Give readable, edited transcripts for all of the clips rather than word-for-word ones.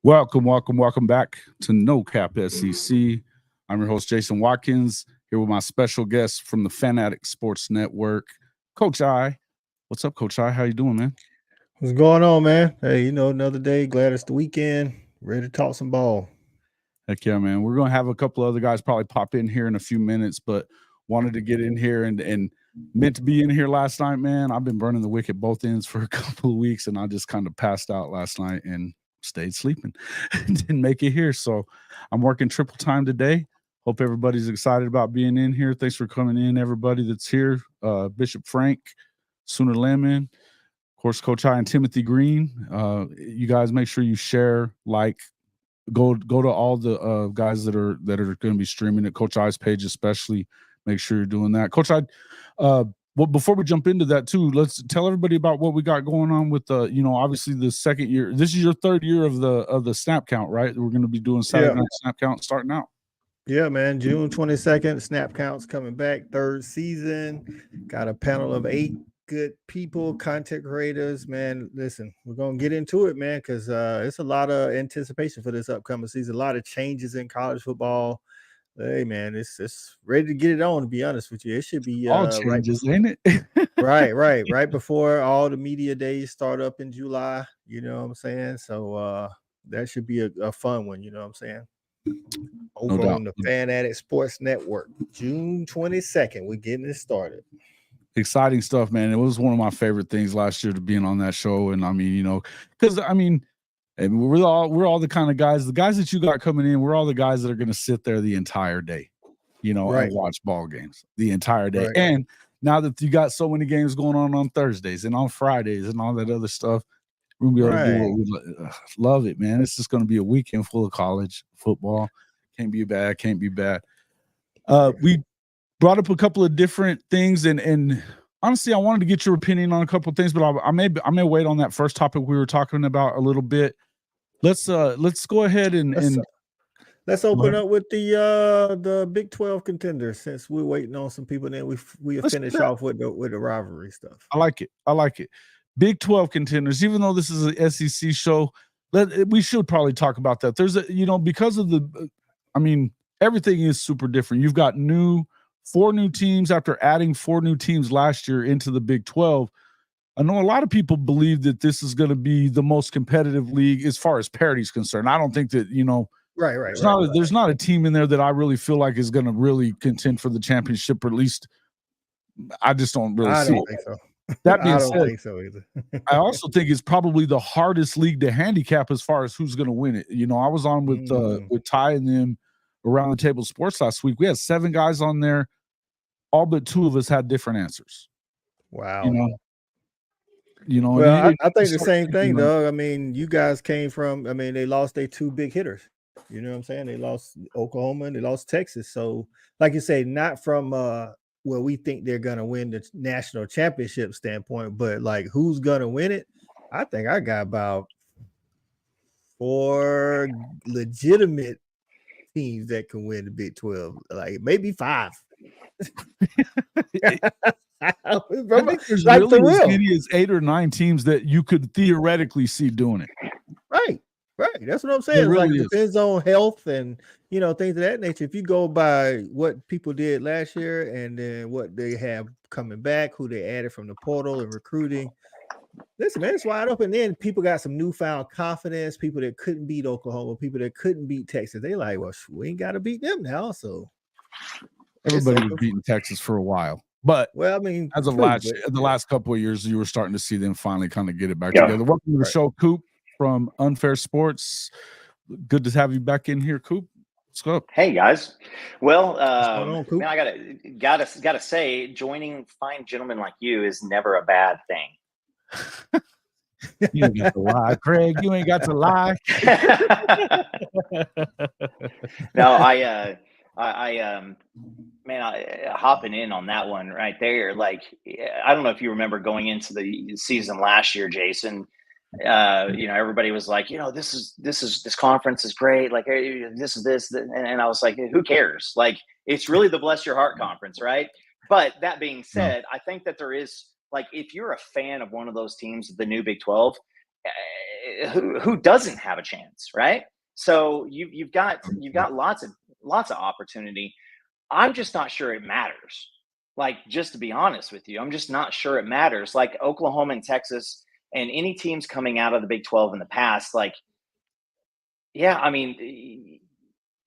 Welcome back to No Cap SEC. I'm your host, Jason Watkins, here with my special guest from the Fanatic Sports Network, Coach I. What's up, Coach I? How you doing, man? What's going on, man? Hey, another day. Glad it's the weekend. Ready to talk some ball. Heck yeah, man. We're going to have a couple other guys probably pop in here in a few minutes, but wanted to get in here and meant to be in here last night, man. I've been burning the wick at both ends for a couple of weeks, and I just kind of passed out last night and stayed sleeping. Didn't make it here, so I'm working triple time today. Hope everybody's excited about being in here. Thanks for coming in, everybody that's here. Bishop Frank, Sooner Lemon, of course, Coach I and Timothy Green. You guys make sure you share, like, go to all the guys that are going to be streaming at Coach I's page, especially. Make sure you're doing that, Coach I. Well, before we jump into that too, let's tell everybody about what we got going on with obviously the second year. This is your third year of the snap count, right? We're going to be doing Saturday night snap count starting out. Yeah, man. June 22nd, snap count's coming back. Third season. Got a panel of 8 good people, content creators. Man, listen, we're gonna get into it, man, because it's a lot of anticipation for this upcoming season. A lot of changes in college football. Hey, man, it's ready to get it on. To be honest with you, it should be all changes, ain't it? right before all the media days start up in July. You know what I'm saying? So that should be a fun one. You know what I'm saying? Over on the Fanatic Sports Network, June 22nd, we're getting it started. Exciting stuff, man. It was one of my favorite things last year to being on that show, and I mean, because and we're all the kind of guys. The guys that you got coming in, we're all the guys that are going to sit there the entire day, and watch ball games the entire day. Right. And now that you got so many games going on Thursdays and on Fridays and all that other stuff, we're going to be able to do what we love it, man. It's just going to be a weekend full of college football. Can't be bad. We brought up a couple of different things, and honestly, I wanted to get your opinion on a couple of things, but I may wait on that first topic we were talking about a little bit. Let's go ahead and let's open up with the Big 12 contenders, since we're waiting on some people. Then we finish off with the rivalry stuff. I like it. Big 12 contenders. Even though this is an SEC show, we should probably talk about that. There's because of everything is super different. You've got 4 new teams after adding 4 new teams last year into the Big 12. I know a lot of people believe that this is going to be the most competitive league as far as parity is concerned. I don't think that, there's not a team in there that I really feel like is going to really contend for the championship, or at least I just don't really see it. Think so. That being said, I don't think so either. I also think it's probably the hardest league to handicap as far as who's going to win it. I was on with Ty and them around the table sports last week. We had 7 guys on there. All but 2 of us had different answers. Wow. Well, I think the same thing, though. I mean, you guys came from, they lost their 2 big hitters. You know what I'm saying? They lost Oklahoma and they lost Texas. So, like you say, not from where we think they're going to win the national championship standpoint, but like who's going to win it? I think I got about 4 legitimate teams that can win the Big 12, like maybe 5. I think there's really as many as 8 or 9 teams that you could theoretically see doing it. Right. That's what I'm saying. It really depends on health and things of that nature. If you go by what people did last year and then what they have coming back, who they added from the portal and recruiting, listen, man, it's wide open. Then people got some newfound confidence. People that couldn't beat Oklahoma, people that couldn't beat Texas, they like, well, we ain't got to beat them now. So everybody was beating Texas for a while. But as of the last couple of years, you were starting to see them finally kind of get it back together. Welcome to the show, Coop from Unfair Sports. Good to have you back in here, Coop. What's up? Hey guys. Well, man, I gotta say, joining fine gentlemen like you is never a bad thing. You ain't got to lie, Craig. You ain't got to lie. No, hopping in on that one right there. Like, I don't know if you remember going into the season last year, Jason. Everybody was like, this conference is great. Like, this is this, and I was like, who cares? Like, it's really the bless your heart conference, right? But that being said, I think that there is, like, if you're a fan of one of those teams, the new Big 12, who doesn't have a chance, right? So you've got lots of opportunity. I'm just not sure it matters. Like, just to be honest with you, I'm just not sure it matters. Like Oklahoma and Texas and any teams coming out of the Big 12 in the past, like, yeah, I mean,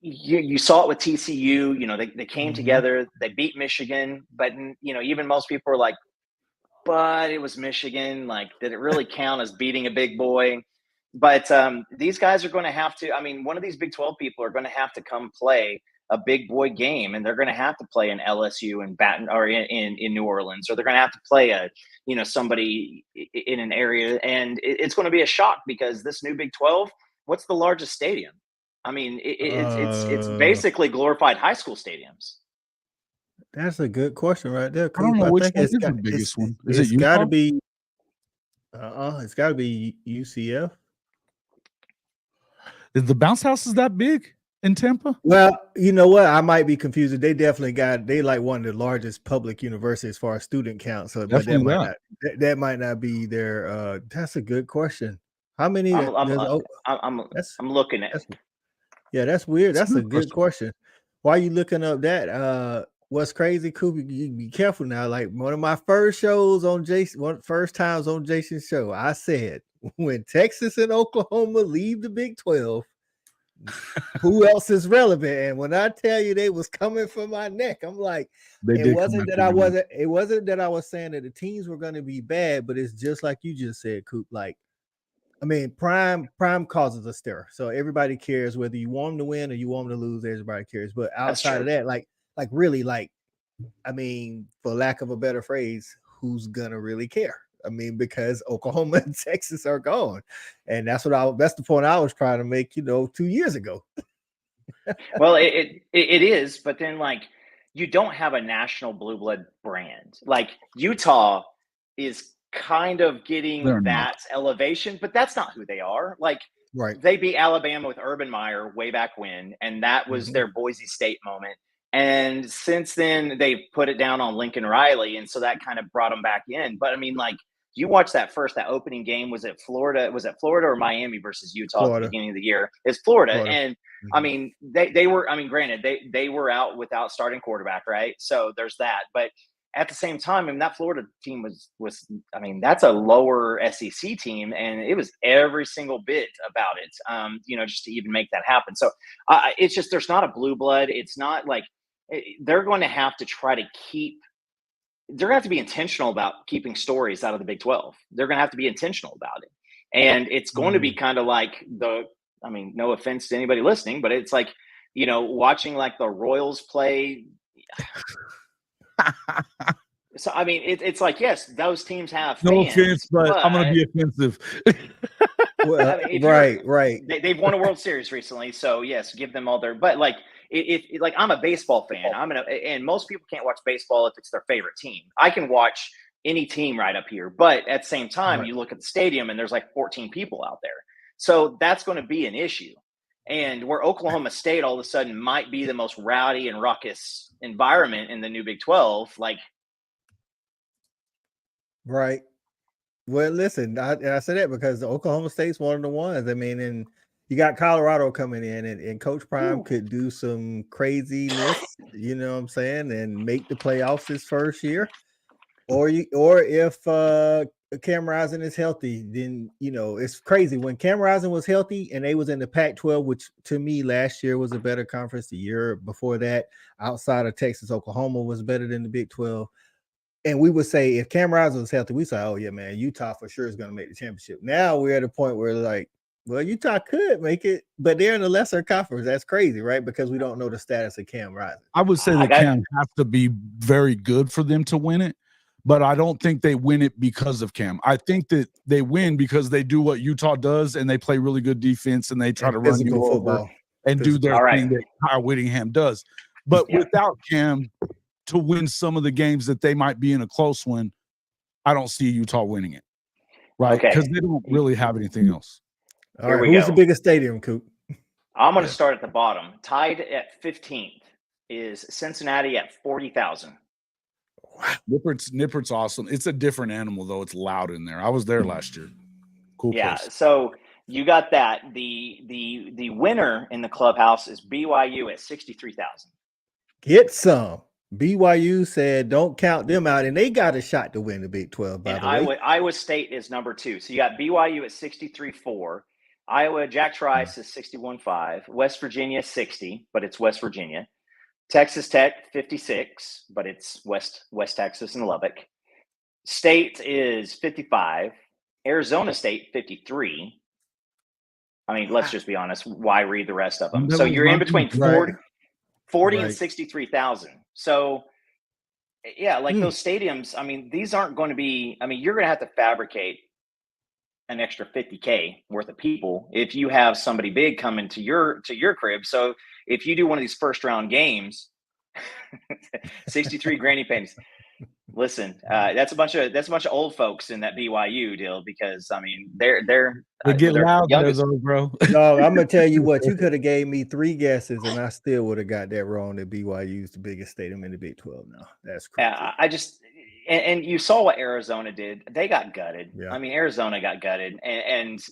you saw it with TCU. You know, they came together, they beat Michigan, but you know, even most people were like, but it was Michigan. Like, did it really count as beating a big boy? But these guys are going to have to. I mean, one of these Big 12 people are going to have to come play a big boy game, and they're going to have to play in LSU and Baton or in New Orleans, or they're going to have to play somebody in an area, and it's going to be a shock because this new Big 12. What's the largest stadium? I mean, it's basically glorified high school stadiums. That's a good question right there. I don't know which one is the biggest one. Is it Utah? Gotta be, it's got to be UCF. Is the bounce houses that big in Tampa? Well, you know what? I might be confused. They definitely they like one of the largest public universities as far as student count. So, but that might not be their. That's a good question. How many? I'm looking at. That's weird. That's a good question. Why are you looking up that? What's crazy, Cooper? You be careful now. Like one of my first times on Jason's show, I said when Texas and Oklahoma leave the Big 12, who else is relevant? And when I tell you they was coming for my neck, I'm like, it wasn't that I was saying that the teams were going to be bad, but it's just like you just said, Coop. Like, I mean, prime causes a stir, so everybody cares whether you want them to win or you want them to lose. Everybody cares, but outside of that, like really, like, I mean, for lack of a better phrase, who's gonna really care? I mean, because Oklahoma and Texas are gone, and that's the point I was trying to make, 2 years ago. Well, it is, but then like you don't have a national blue blood brand. Like Utah is kind of getting elevation, but that's not who they are. Like, right? They beat Alabama with Urban Meyer way back when, and that was their Boise State moment. And since then, they've put it down on Lincoln Riley, and so that kind of brought them back in. But I mean, like, you watch that opening game. Was it Florida? Was it Florida or Miami versus Utah at the beginning of the year? It's Florida. And I mean, they were. I mean, granted, they were out without starting quarterback, right? So there's that. But at the same time, I mean, that Florida team was. I mean, that's a lower SEC team, and it was every single bit about it. Just to even make that happen. So it's just there's not a blue blood. It's not like they're going to have to try to keep. They're going to have to be intentional about keeping stories out of the Big 12. They're going to have to be intentional about it. And it's going to be kind of like I mean, no offense to anybody listening, but it's like, watching like the Royals play. So, I mean, it's like, yes, those teams have fans. No offense, but I'm going to be offensive. Well, I mean, right. They've won a World Series recently. So, yes, give them all their – but, like, like I'm a baseball fan. And most people can't watch baseball if it's their favorite team. I can watch any team right up here. But at the same time, you look at the stadium and there's like 14 people out there. So that's going to be an issue. And where Oklahoma State all of a sudden might be the most rowdy and ruckus environment in the new Big 12, like. Right. Well, listen, I say that because Oklahoma State's one of the ones. I mean, and you got Colorado coming in, and Coach Prime could do some craziness, you know what I'm saying, and make the playoffs his first year. Or if Cam Rising is healthy, then it's crazy. When Cam Rising was healthy and they was in the Pac-12, which to me last year was a better conference. The year before that, outside of Texas, Oklahoma was better than the Big 12. And we would say if Cam Rising was healthy, we say, oh yeah, man, Utah for sure is going to make the championship. Now we're at a point where like, well, Utah could make it, but they're in a lesser conference. That's crazy, right? Because we don't know the status of Cam Rising. I would say that Cam has to be very good for them to win it, but I don't think they win it because of Cam. I think that they win because they do what Utah does, and they play really good defense, and they try to run you over and do their thing that Kyle Whittingham does. But without Cam to win some of the games that they might be in a close one, I don't see Utah winning it, right? Because they don't really have anything else. All right, who's the biggest stadium, Coop? I'm going to start at the bottom. Tied at 15th is Cincinnati at 40,000. Wow. Nippert's awesome. It's a different animal, though. It's loud in there. I was there last year. Cool place. So You got that. The winner in the clubhouse is BYU at 63,000. Get some. BYU said don't count them out, and they got a shot to win the Big 12, by the way. Iowa State is number 2. So you got BYU at 63.4. Iowa, Jack Trice is 61.5. West Virginia, 60, but it's West Virginia. Texas Tech, 56, but it's West Texas and Lubbock. State is 55. Arizona State, 53. I mean, let's just be honest. Why read the rest of them? So you're in between 40 and 63,000. So, yeah, like those stadiums, I mean, these aren't going to be – I mean, you're going to have to fabricate an extra 50K worth of people if you have somebody big coming to your crib. So if you do one of these first-round games, 63 granny panties – listen, that's a bunch of old folks in that BYU deal because I mean they get loud there though, bro. No, I'm gonna tell you what, you could have gave me 3 guesses and I still would have got that wrong. That BYU is the biggest stadium in the Big 12 now. That's crazy. I just and you saw what Arizona did. They got gutted. Yeah. I mean, Arizona got gutted, and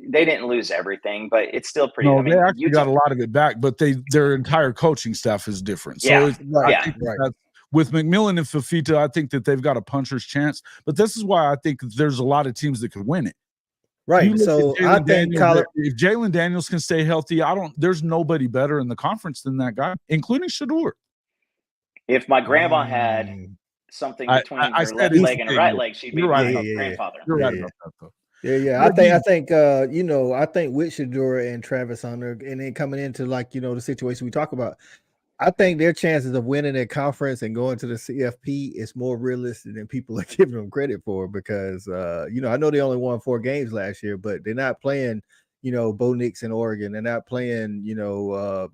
they didn't lose everything, but it's still pretty. No, I mean, they actually got a lot of it back, but their entire coaching staff is different. So right. With McMillan and Fafita, I think that they've got a puncher's chance. But this is why I think there's a lot of teams that could win it. Right. So I think if Jalen Daniels can stay healthy, there's nobody better in the conference than that guy, including Shedeur. If my grandma had something between her left leg and her right leg, she'd be my grandfather. You're right about that, though. Yeah. I think I think with Shedeur and Travis Hunter, and then coming into the situation we talk about, I think their chances of winning their conference and going to the CFP is more realistic than people are giving them credit for because, I know they only won 4 games last year, but they're not playing, Bo Nix in Oregon. They're not playing,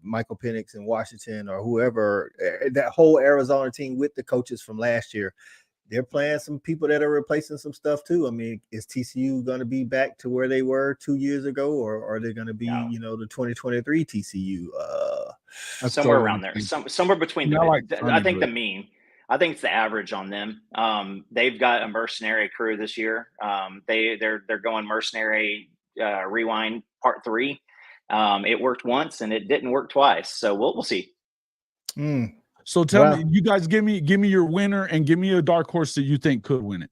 Michael Penix in Washington or whoever, that whole Arizona team with the coaches from last year. They're playing some people that are replacing some stuff too. I mean, is TCU going to be back to where they were 2 years ago, or are they going to be, the 2023 TCU? Somewhere around there, somewhere between. I think the mean. I think it's the average on them. They've got a mercenary crew this year. They're going mercenary rewind part 3. It worked once and it didn't work twice. So we'll see. So tell me, you guys give me your winner and give me a dark horse that you think could win it.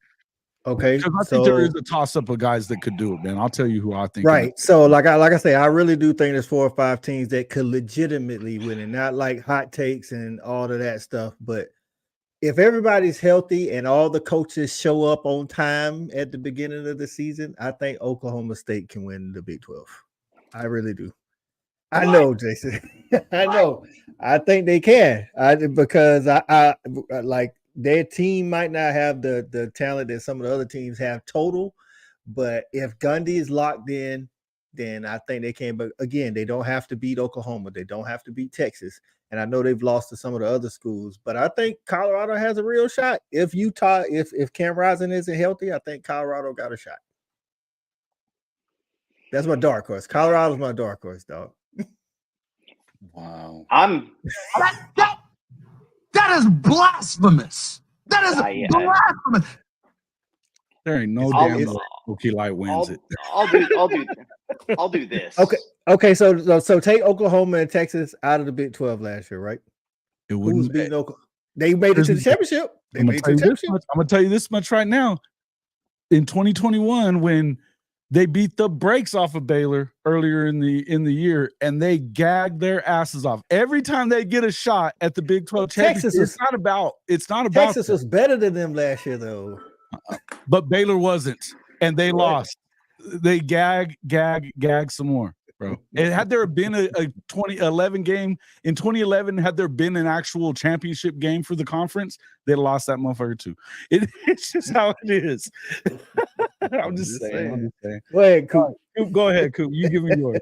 Okay. Because I think there is a toss-up of guys that could do it, man. I'll tell you who I think. Right. So like I say, I really do think there's 4 or 5 teams that could legitimately win it. Not like hot takes and all of that stuff. But if everybody's healthy and all the coaches show up on time at the beginning of the season, I think Oklahoma State can win the Big 12. I really do. I know, Jason. I know. I think they can. Because I like their team might not have the talent that some of the other teams have total, but if Gundy is locked in, then I think they can. But again, they don't have to beat Oklahoma. They don't have to beat Texas. And I know they've lost to some of the other schools, but I think Colorado has a real shot. If Cam Rising isn't healthy, I think Colorado got a shot. That's my dark horse. Colorado's my dark horse, dog. Wow. That is blasphemous. That is blasphemous. There ain't no damn Okie Light wins it. I'll do this. Okay. So take Oklahoma and Texas out of the Big 12 last year, right? It wouldn't. Who's beating Oklahoma? They made it to the championship. I'm gonna tell you this much right now. In 2021, when they beat the brakes off of Baylor earlier in the year, and they gagged their asses off. Every time they get a shot at the Big 12 championship, it's not about. Texas was better than them last year, though. But Baylor wasn't, and they lost. They gag some more, bro. And had there been a 2011 game in 2011, had there been an actual championship game for the conference, they'd lost that motherfucker too. It's just how it is. I'm just saying. Go ahead, Coop. Go ahead, Coop. You give me yours.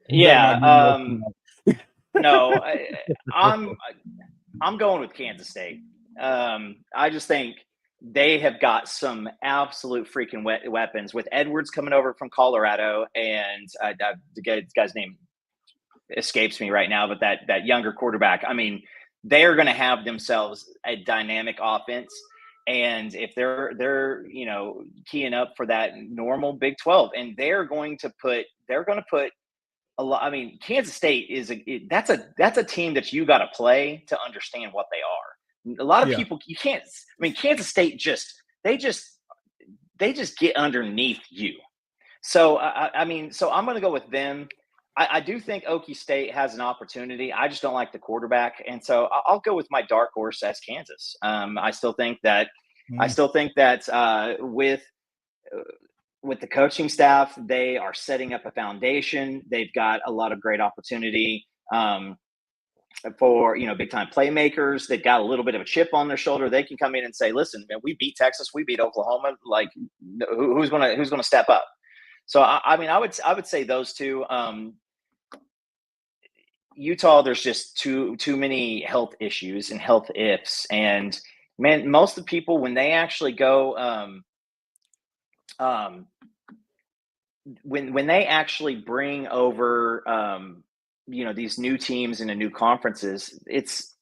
Yeah. No, I'm going with Kansas State. I just think they have got some absolute freaking weapons with Edwards coming over from Colorado, and the guy's name escapes me right now, but that younger quarterback. I mean, they are going to have themselves a dynamic offense. And if they're keying up for that normal Big 12, and they're going to put a lot. I mean, Kansas State that's a team that you got to play to understand what they are. A lot of people, you can't. I mean, Kansas State they just get underneath you. So I'm going to go with them. I do think Okie State has an opportunity. I just don't like the quarterback, and so I'll go with my dark horse as Kansas. I still think that with the coaching staff, they are setting up a foundation. They've got a lot of great opportunity for big time playmakers. They've got a little bit of a chip on their shoulder. They can come in and say, "Listen, man, we beat Texas, we beat Oklahoma. Like, who's gonna step up?" So I would say those two. Utah, there's just too many health issues and health ifs, and man, most of the people when they actually go, when they actually bring over, these new teams into new conferences, it's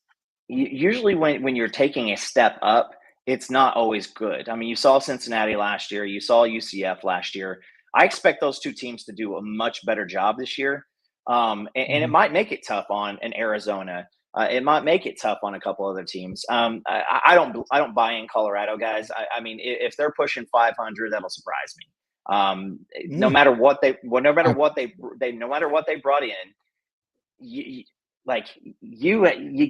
usually when you're taking a step up, it's not always good. I mean, you saw Cincinnati last year, you saw UCF last year. I expect those two teams to do a much better job this year. And it might make it tough on an Arizona. It might make it tough on a couple other teams. I don't buy in Colorado, guys. I mean, if they're pushing 500, that'll surprise me. No matter what they brought in, you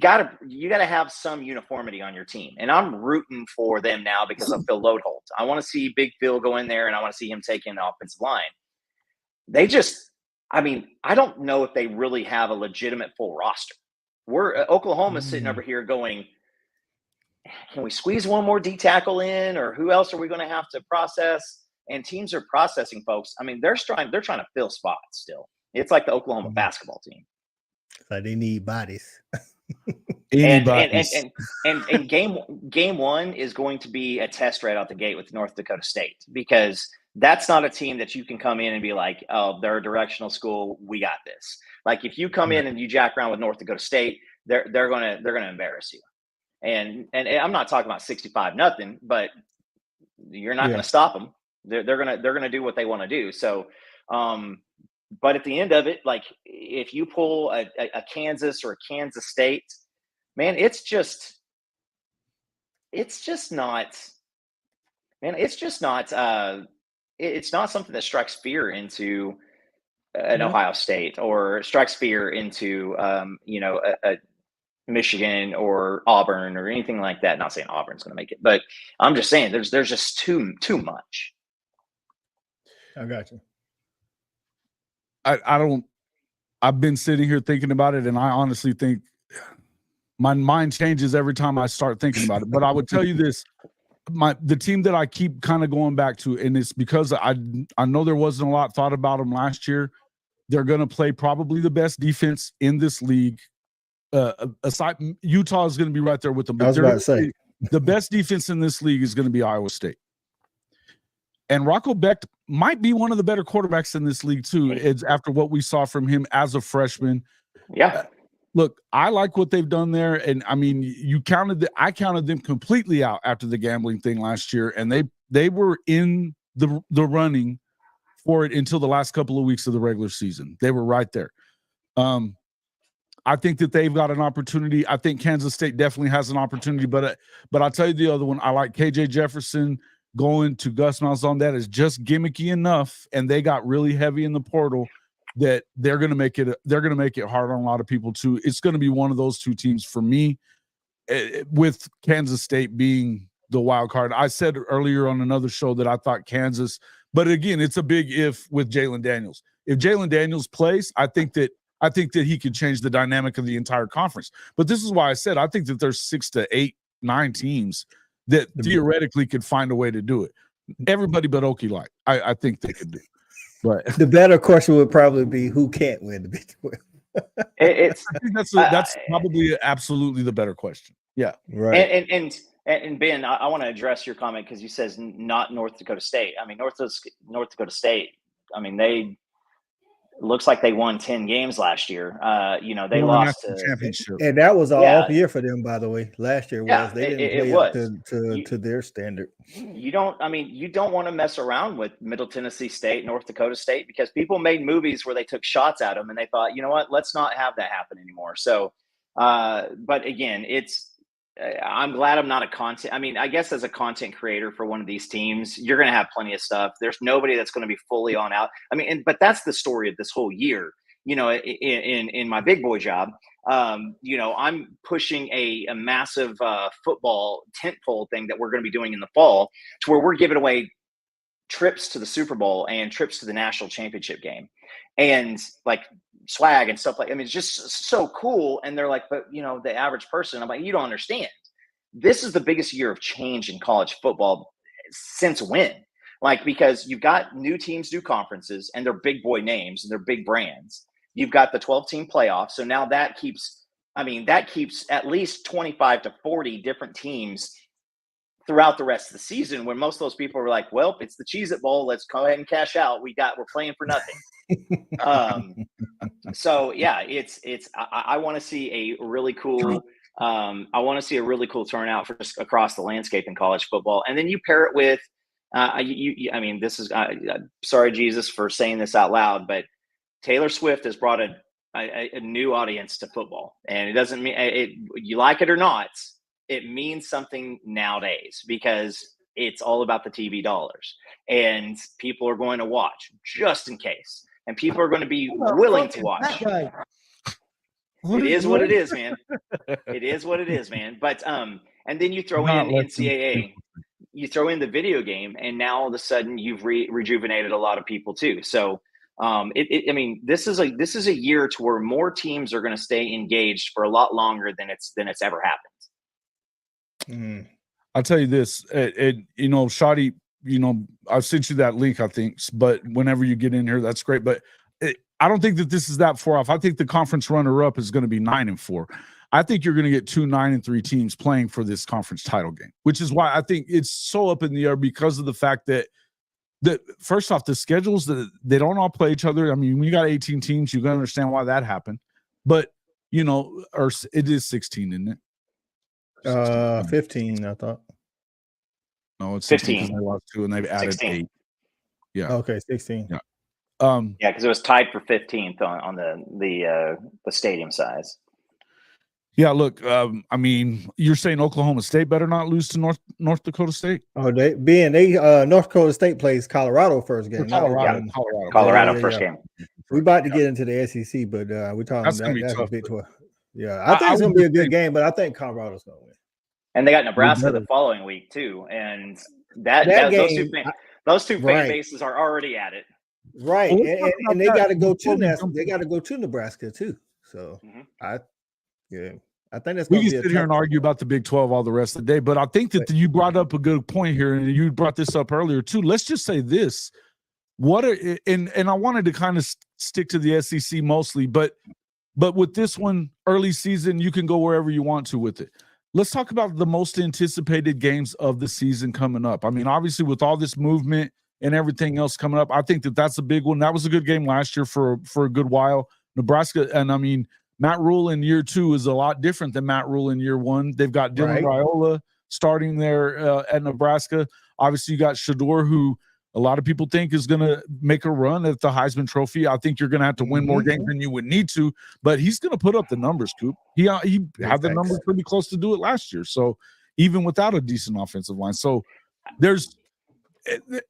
gotta have some uniformity on your team. And I'm rooting for them now because of Phil Loadholt. I want to see Big Phil go in there, and I want to see him take in the offensive line. I don't know if they really have a legitimate full roster. Oklahoma's sitting over here going, can we squeeze one more D tackle in, or who else are we going to have to process? And teams are processing folks. I mean, they're trying to fill spots still. It's like the Oklahoma basketball team. Like they need bodies. And game one is going to be a test right out the gate with North Dakota State, because that's not a team that you can come in and be like, oh, they're a directional school, we got this. Like, if you come in and you jack around with North Dakota State, they're gonna embarrass you. And I'm not talking about 65-0, but you're not gonna stop them. They're gonna do what they want to do. So, but at the end of it, like, if you pull a Kansas or a Kansas State, man, it's just not something that strikes fear into an Ohio State, or strikes fear into a Michigan or Auburn or anything like that. Not saying Auburn's going to make it, but I'm just saying there's just too much. I got you. I've been sitting here thinking about it, and I honestly think my mind changes every time I start thinking about it. But I would tell you this. The team that I keep kind of going back to, and it's because I know there wasn't a lot thought about them last year. They're going to play probably the best defense in this league. Aside, Utah is going to be right there with them. I was about to say the best defense in this league is going to be Iowa State. And Rocco Becht might be one of the better quarterbacks in this league too. It's after what we saw from him as a freshman. Yeah. Look, I like what they've done there, and I mean, I counted them completely out after the gambling thing last year, and they were in the running for it until the last couple of weeks of the regular season. They were right there. I think that they've got an opportunity. I think Kansas State definitely has an opportunity, but I'll tell you the other one. I like KJ Jefferson going to Gus Malzahn. That is just gimmicky enough, and they got really heavy in the portal that they're going to make it hard on a lot of people too. It's going to be one of those two teams for me, with Kansas State being the wild card. I said earlier on another show that I thought Kansas, but again, it's a big if with Jalen Daniels. If Jalen Daniels plays, I think that he could change the dynamic of the entire conference. But this is why I said I think that there's 6 to 8, 9 teams that theoretically could find a way to do it. Everybody but Okie Light, I think they could do. But the better question would probably be who can't win the Big 12. I think that's probably absolutely the better question. Yeah, right. And Ben, I want to address your comment because you says not North Dakota State. I mean, North Dakota State. I mean, looks like they won 10 games last year. They won a lost national to championship. And that was an Yeah. off year for them, by the way. Last year Yeah, was they didn't it play up to their standard. You don't want to mess around with Middle Tennessee State, North Dakota State, because people made movies where they took shots at them and they thought, you know what, let's not have that happen anymore. So, but again, I'm glad I'm not a content. I mean, I guess as a content creator for one of these teams, you're going to have plenty of stuff. There's nobody that's going to be fully on out. I mean, but that's the story of this whole year. In my big boy job, I'm pushing a massive football tentpole thing that we're going to be doing in the fall, to where we're giving away trips to the Super Bowl and trips to the national championship game, and like swag and stuff it's just so cool. And they're like, but the average person, I'm like, you don't understand. This is the biggest year of change in college football since when? Because you've got new teams, new conferences, and they're big boy names and they're big brands. You've got the 12-team playoff. So now that keeps at least 25 to 40 different teams throughout the rest of the season, when most of those people were like, well, it's the Cheez-It Bowl. Let's go ahead and cash out. We're playing for nothing. So yeah, I want to see a really cool, turnout for just across the landscape in college football. And then you pair it with, this is, sorry, Jesus, for saying this out loud, but Taylor Swift has brought a new audience to football, and it doesn't mean you like it or not. It means something nowadays, because it's all about the TV dollars, and people are going to watch just in case, and people are going to be willing to watch. It is what it is, man. It is what it is, man. But and then you throw in NCAA, you throw in the video game, and now all of a sudden you've rejuvenated a lot of people too. So. This is a year to where more teams are going to stay engaged for a lot longer than it's ever happened. I'll tell you this, Shadi, I've sent you that link, I think, but whenever you get in here, that's great. But I don't think that this is that far off. I think the conference runner-up is going to be 9-4. I think you're going to get 2 9-3 teams playing for this conference title game, which is why I think it's so up in the air, because of the fact that first off, the schedules, they don't all play each other. I mean, when you got 18 teams, you can understand why that happened. But, or it is 16, isn't it? 15, I thought. No, it's 15 because they lost 2 and they've added 16. 8. Yeah. Okay, 16. Yeah. Because it was tied for 15th on the stadium size. Yeah, look, you're saying Oklahoma State better not lose to North Dakota State? Oh, North Dakota State plays Colorado first game. Colorado first game. We're about to get into the SEC, but we're talking that's going to be tough. Big 12. Yeah, I think it's going to be a good game, but I think Colorodo's going to win. And they got Nebraska the following week too, and those two fan bases are already at it. Right, and they got to go to They got to go to Nebraska too. So I think that's. We can sit here and argue about the Big 12 all the rest of the day, but I think that you brought up a good point here, and you brought this up earlier too. Let's just say this: and I wanted to kind of stick to the SEC mostly, but with this one early season, you can go wherever you want to with it. Let's talk about the most anticipated games of the season coming up. I mean, obviously, with all this movement and everything else coming up, I think that that's a big one. That was a good game last year for a good while. Nebraska, and Matt Rule in year 2 is a lot different than Matt Rule in year 1. They've got Dylan Raiola starting there at Nebraska. Obviously, you got Shador, who a lot of people think is going to make a run at the Heisman Trophy. I think you're going to have to win more games than you would need to, but he's going to put up the numbers, Coop. He had the numbers pretty close to do it last year. So even without a decent offensive line. So there's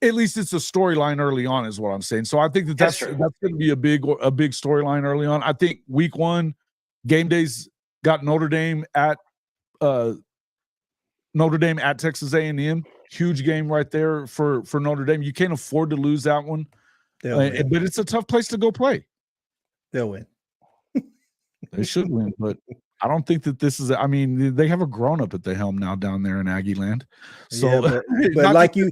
at least it's a storyline early on is what I'm saying. So I think that's going to be a big storyline early on. I think week 1 game days got Notre Dame at Texas A&M. Huge game right there for Notre Dame. You can't afford to lose that one. But it's a tough place to go play. They'll win. They should win, but I don't think that this is. They have a grown-up at the helm now down there in Aggie land. So, but like you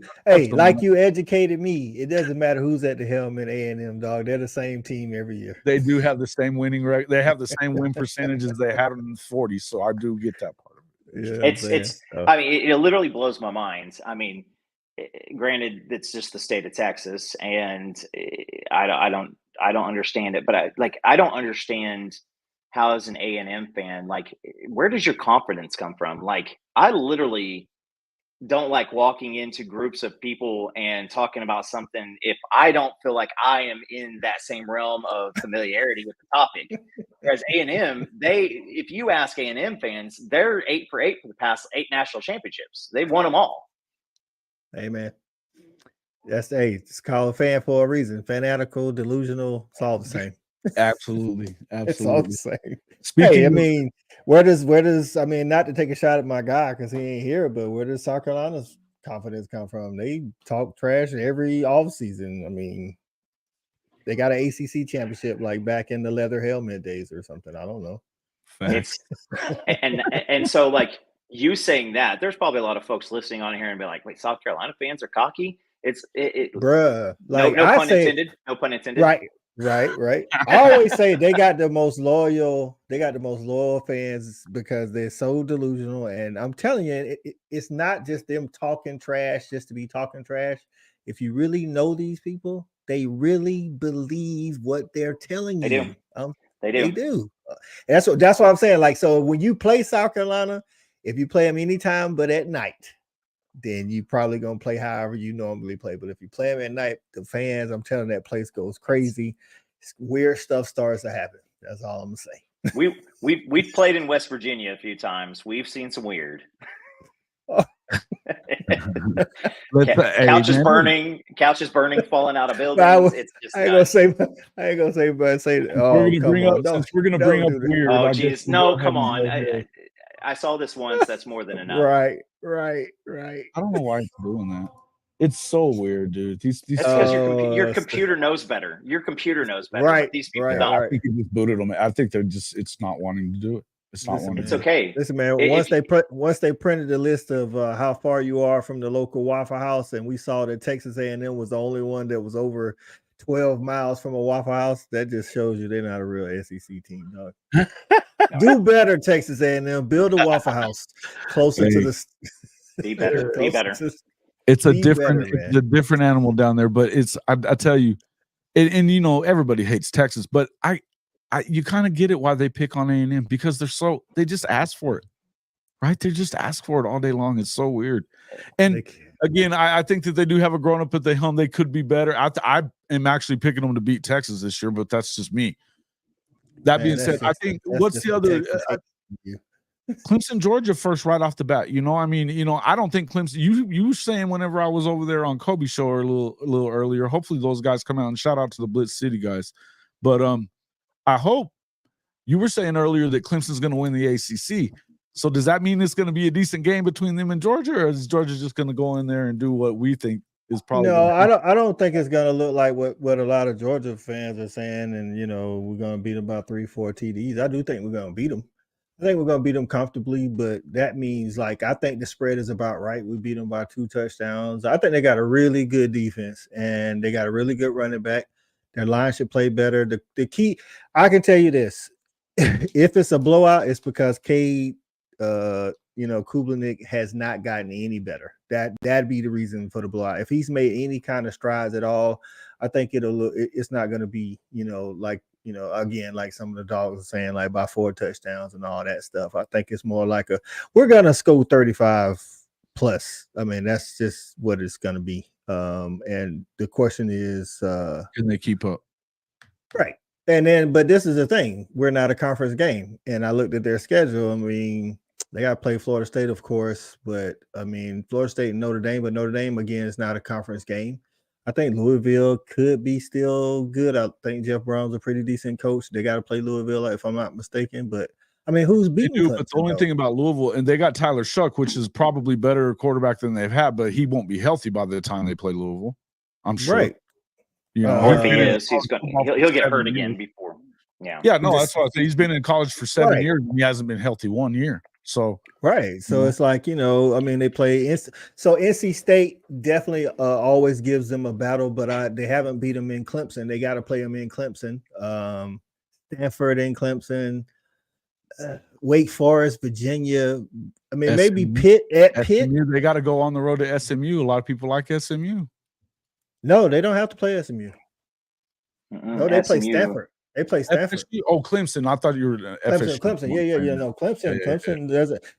educated me, it doesn't matter who's at the helm in A&M, dog. They're the same team every year. They do have the same winning rate. They have the same win percentages they had in the 40s. So I do get that part. Yeah, it literally blows my mind. Granted, it's just the state of Texas, and I I don't understand it. But I don't understand how, as an A&M fan, like, where does your confidence come from? Like, I literally don't like walking into groups of people and talking about something if I don't feel like I am in that same realm of familiarity with the topic. Whereas A&M, if you ask A&M fans, they're 8 for 8 for the past 8 national championships. They've won them all. Hey, man. It's called a fan for a reason. Fanatical, delusional, it's all the same. Absolutely. It's all the same. Speaking I mean, where does I mean, not to take a shot at my guy because he ain't here, but where does South Carolina's confidence come from? They talk trash every offseason. I mean, they got an ACC championship like back in the leather helmet days or something. I don't know. It's and so, like, you saying that, there's probably a lot of folks listening on here and be like, wait, South Carolina fans are cocky? Bruh. Like, no pun intended. No pun intended. Right. I always say they got the most loyal fans because they're so delusional. And I'm telling you, it's not just them talking trash just to be talking trash. If you really know these people, they really believe what they're telling you. They do. That's what I'm saying. Like, so when you play South Carolina, if you play them anytime but at night, then you probably gonna play however you normally play. But if you play them at night, the fans, I'm telling you, that place goes crazy. Weird stuff starts to happen. That's all I'm gonna say. We've played in West Virginia a few times. We've seen some weird. Couches burning, falling out of buildings. It's just I ain't gonna say, but say, oh, we're gonna bring up weird. Oh, geez, no, come on. I saw this once. That's more than enough. Right. I don't know why it's doing that. It's so weird, dude. That's because your computer knows better. Your computer knows better. Right. These people don't. I think it just booted them. I think it's not wanting to do it. It's not wanting. It's okay. Listen, man. Once they printed the list of how far you are from the local Waffle House, and we saw that Texas A&M was the only one that was over 12 miles from a Waffle House, that just shows you they're not a real SEC team, dog. Do better, Texas A&M. Build a Waffle House closer to the. Be better. Be better. It's a different animal down there, but I tell you, and you know, everybody hates Texas, but you kind of get it why they pick on A&M because they just ask for it, right? They just ask for it all day long. It's so weird. And again, I think that they do have a grown up at the helm. They could be better. I am actually picking them to beat Texas this year, but that's just me. That being said, I think what's the other Clemson, Georgia first right off the bat. You know, I mean, you know, I don't think Clemson. You were saying whenever I was over there on Kobe show or a little earlier. Hopefully those guys come out, and shout out to the Blitz City guys. But I hope you were saying earlier that Clemson's going to win the ACC. So does that mean it's going to be a decent game between them and Georgia, or is Georgia just going to go in there and do what we think is probably? No, I don't think it's going to look like what a lot of Georgia fans are saying, and you know, we're going to beat them by 3-4 TDs. I do think we're going to beat them. I think we're going to beat them comfortably, but that means, like, I think the spread is about right. We beat them by 2 touchdowns. I think they got a really good defense, and they got a really good running back. Their line should play better. The key, I can tell you this, if it's a blowout, it's because Cade, Kublik has not gotten any better. That'd be the reason for the blowout. If he's made any kind of strides at all, I think it's not going to be, again, like some of the dogs are saying, like by 4 touchdowns and all that stuff. I think it's more like we're going to score 35 plus. I mean, that's just what it's going to be. And the question is, can they keep up? Right. But this is the thing. We're not a conference game. And I looked at their schedule. I mean, they got to play Florida State, of course, but I mean, Florida State and Notre Dame, but Notre Dame, again, is not a conference game. I think Louisville could be still good. I think Jeff Brown's a pretty decent coach. They got to play Louisville, if I'm not mistaken. But I mean, who's beating Clemson? But the only thing about Louisville, and they got Tyler Shuck, which is probably better quarterback than they've had, but he won't be healthy by the time they play Louisville. I'm sure. Right. You know, if he is, he'll get hurt again before. Yeah. Yeah, no, that's what I think. He's been in college for 7 years and he hasn't been healthy 1 year. So So it's like, I mean, they play so NC State definitely always gives them a battle, but they haven't beat them in Clemson. They got to play them in Clemson. Stanford in Clemson, Wake Forest, Virginia. I mean, maybe Pitt at Pitt. They got to go on the road to SMU. A lot of people like SMU. No, they don't have to play SMU. No, they play SMU. Stanford. They play Stanford. FSU? Oh, Clemson. I thought you were FSU. Clemson. Yeah. No, Clemson.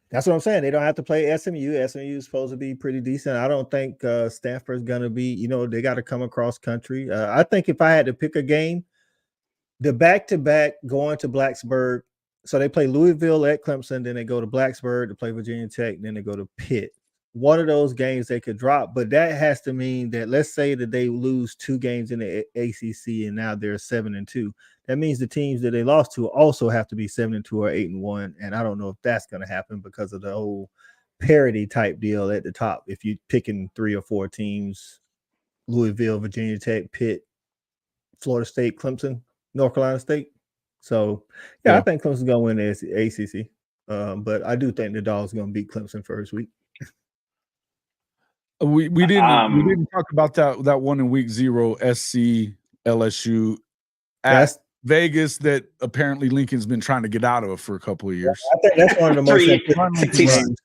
That's what I'm saying. They don't have to play SMU. SMU is supposed to be pretty decent. I don't think Stanford's going to be. They got to come across country. I think if I had to pick a game, the back-to-back going to Blacksburg. So they play Louisville at Clemson, then they go to Blacksburg to play Virginia Tech, then they go to Pitt. One of those games they could drop, but that has to mean that, let's say that they lose 2 games in the ACC and now they're 7-2. That means the teams that they lost to also have to be 7-2 or 8-1. And I don't know if that's going to happen because of the whole parity type deal at the top. If you're picking 3 or 4 teams, Louisville, Virginia Tech, Pitt, Florida State, Clemson, North Carolina State. So, yeah. I think Clemson's going to win the ACC. But I do think the Dogs are going to beat Clemson first week. We didn't talk about that one in week 0, SC LSU at Vegas that apparently Lincoln's been trying to get out of for a couple of years. I think that's one of the most important.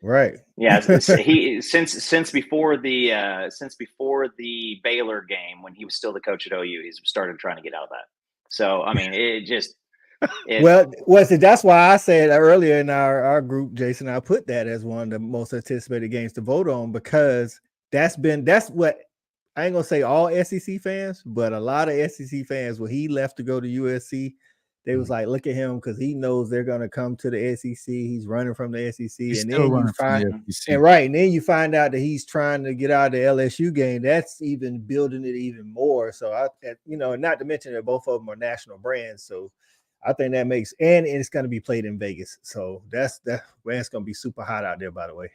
Right. Yeah. He since before the Baylor game, when he was still the coach at OU, he's started trying to get out of that. So I mean, that's why I said earlier in our group, Jason, I put that as one of the most anticipated games to vote on, because that's what I ain't gonna say all SEC fans, but a lot of SEC fans, when he left to go to USC, they was like, look at him, because he knows they're gonna come to the SEC. He's running from the SEC, and then you find out that he's trying to get out of the LSU game. That's even building it even more. So not to mention that both of them are national brands. So I think that makes, and it's going to be played in Vegas. So it's going to be super hot out there, by the way.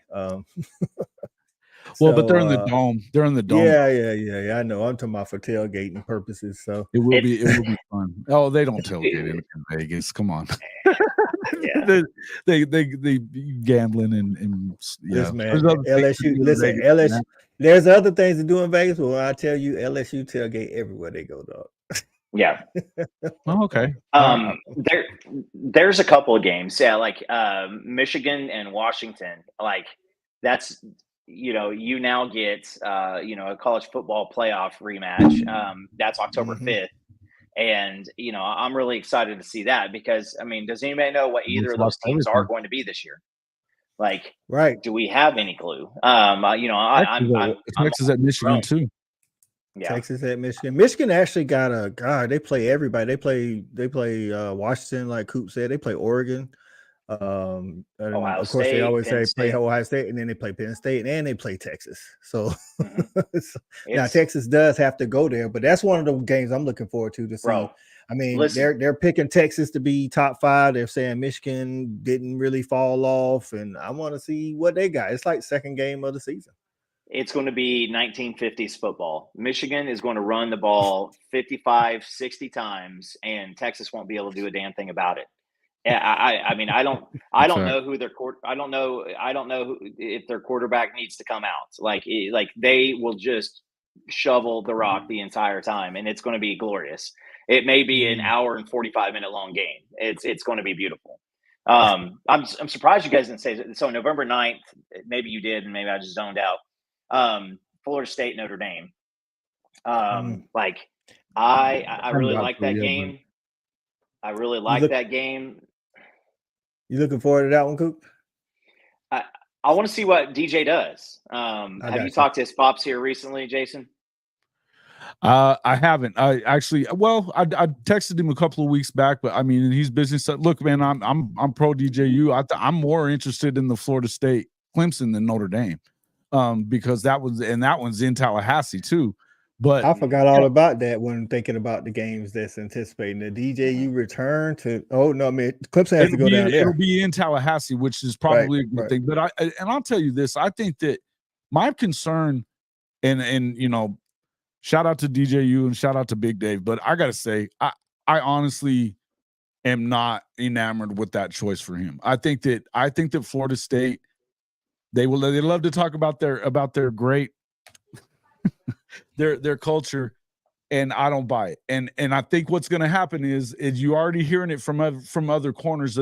But they're in the dome. They're in the dome. Yeah. I know. I'm talking about for tailgating purposes. So it will be fun. Oh, they don't tailgate in Vegas. Come on. Yeah. they gambling and Listen, man, LSU. There's other things to do in Vegas, but when I tell you, LSU tailgate everywhere they go, dog. Yeah. Oh, okay. There's a couple of games. Yeah, like Michigan and Washington. Like that's you now get a college football playoff rematch. That's October 5th. And I'm really excited to see that, because I mean, does anybody know what either of those teams are going to be this year? Like, do we have any clue? Texas at Michigan too. Yeah. Texas at Michigan. Michigan actually got they play everybody. They play Washington, like Coop said. They play Oregon. And Ohio of course, State, they always Penn say play State. Ohio State, and then they play Penn State, and they play Texas. So now Texas does have to go there, but that's one of the games I'm looking forward to see. Bro, I mean, they're picking Texas to be top 5. They're saying Michigan didn't really fall off, and I want to see what they got. It's like second game of the season. It's going to be 1950s football. Michigan is going to run the ball 55, 60 times, and Texas won't be able to do a damn thing about it. I mean, I don't know who I don't know if their quarterback needs to come out. Like they will just shovel the rock the entire time, and it's going to be glorious. It may be an hour and 45-minute long game. It's going to be beautiful. I'm surprised you guys didn't say so. November 9th, maybe you did, and maybe I just zoned out. Florida State, Notre Dame. Like I really like that game. I really like that game. You looking forward to that one, Coop? I want to see what DJ does. Have you talked to his pops here recently, Jason? I haven't. I texted him a couple of weeks back, but I mean, he's business. Look, man, I'm pro DJU. I'm more interested in the Florida State Clemson than Notre Dame, because that one's in Tallahassee too. But I forgot all about that when thinking about the games that's anticipating the DJU return to. Oh no, man, Clemson has to go down there. It'll be in Tallahassee, which is probably a good thing. But I'll tell you this: I think that my concern, and shout out to DJU and shout out to Big Dave, but I gotta say, I honestly am not enamored with that choice for him. I think that Florida State, they love to talk about their great their culture, and I don't buy it. And I think what's going to happen is you already hearing it from other corners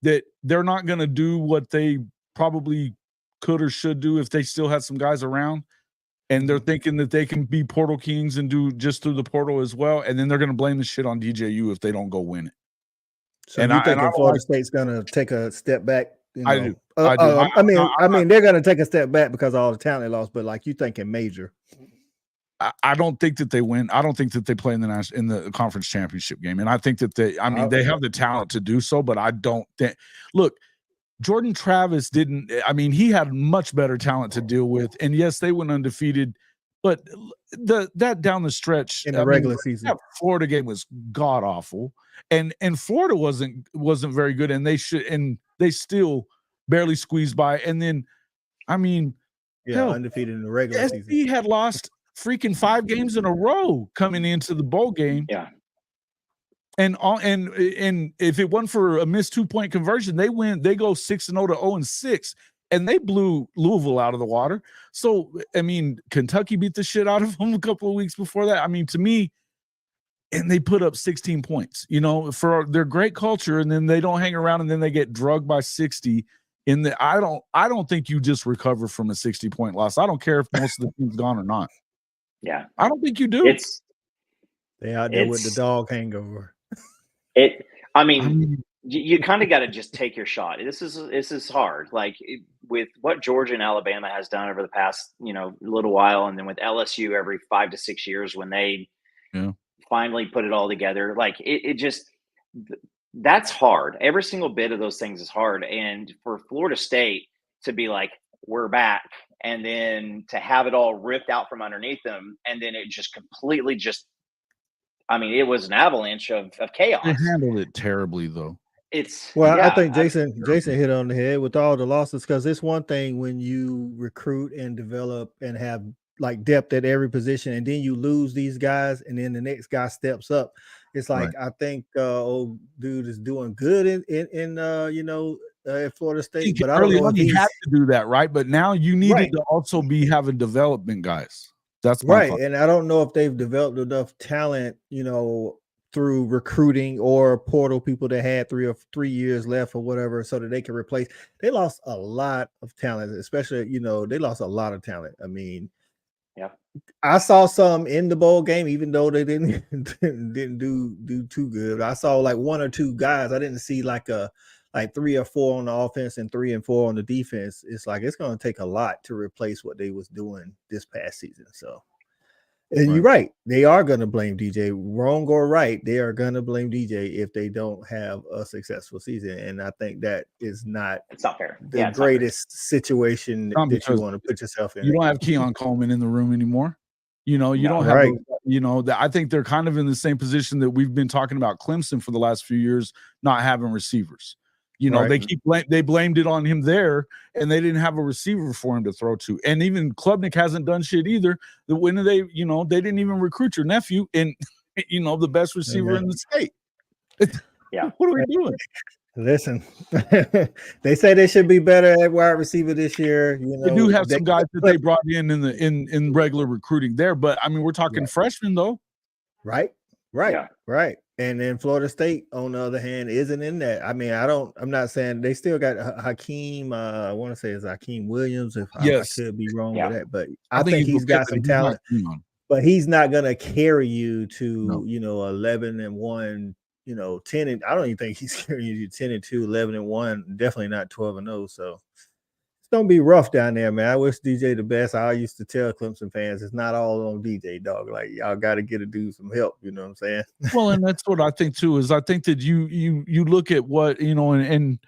that they're not going to do what they probably could or should do if they still had some guys around. and they're thinking that they can be portal kings and do just through the portal as well, and then they're going to blame the shit on DJU if they don't go win it. So you think Florida State's going to take a step back? You know? I do. I mean, they're going to take a step back because of all the talent they lost, but like you thinking major. I don't think that they win. I don't think that they play in the conference championship game, and I think that they have the talent to do so, but I don't think. Look, Jordan Travis didn't. I mean, he had much better talent to deal with, and yes, they went undefeated, but that down the stretch in the regular season, that Florida game was god awful, and Florida wasn't very good, and they still barely squeezed by, and then, I mean, undefeated in the regular season. SC had lost freaking 5 games in a row coming into the bowl game. Yeah. And if it wasn't for a missed 2-point conversion, they go 6-0 to 0-6, and they blew Louisville out of the water. So, I mean, Kentucky beat the shit out of them a couple of weeks before that. I mean, to me, and they put up 16 points, you know, for their great culture, and then they don't hang around, and then they get drugged by 60. I don't think you just recover from a 60-point loss. I don't care if most of the team's gone or not. Yeah, I don't think you do. They out there with the dog hangover. I mean, you kind of got to just take your shot. This is hard. Like with what Georgia and Alabama has done over the past, little while, and then with LSU every 5 to 6 years when they finally put it all together. Like it just that's hard. Every single bit of those things is hard. And for Florida State to be like, we're back, and then to have it all ripped out from underneath them, and then it just completely it was an avalanche of chaos. They handled it terribly, though. I think Jason hit on the head with all the losses, because it's one thing when you recruit and develop and have like depth at every position, and then you lose these guys, and then the next guy steps up. It's like, right. I think old dude is doing good in at Florida State, but I don't know if he had to do that, right? But now you needed to also be having development guys. That's right. And I don't know if they've developed enough talent, through recruiting or portal people that had 3 years left or whatever, so that they can replace. They lost a lot of talent, especially, they lost a lot of talent. I mean, yeah, I saw some in the bowl game, even though they didn't do too good. I saw like 1 or 2 guys. I didn't see like 3 or 4 on the offense and 3 and 4 on the defense. It's like it's going to take a lot to replace what they was doing this past season. So, and right. You're right. They are going to blame DJ. Wrong or right, they are going to blame DJ if they don't have a successful season. And I think that is not. It's not fair. The greatest situation that you want to put yourself in. You don't have Keon Coleman in the room anymore. You don't have. Right. I think they're kind of in the same position that we've been talking about Clemson for the last few years, not having receivers. Right. They blamed it on him there, and they didn't have a receiver for him to throw to. And even Klubnik hasn't done shit either. When they didn't even recruit your nephew and the best receiver in the state. Yeah. What are we doing? Listen, they say they should be better at wide receiver this year. They do have some guys that they brought in regular recruiting there, but I mean, we're talking freshmen though. Right. Right. And then Florida State, on the other hand, isn't in that. I mean, I'm not saying they still got Hakeem. I want to say it's Hakeem Williams. If I could be wrong with that, but I think he's got some talent. But he's not gonna carry you to 11-1. 10 and I don't even think he's carrying you 10-2, 11-1. Definitely not 12-0. So it's gonna be rough down there, man. I wish DJ the best. I used to tell Clemson fans, it's not all on DJ, dog. Like, y'all got to get a dude some help. You know what I'm saying? Well, and that's what I think too. Is I think that you look at what and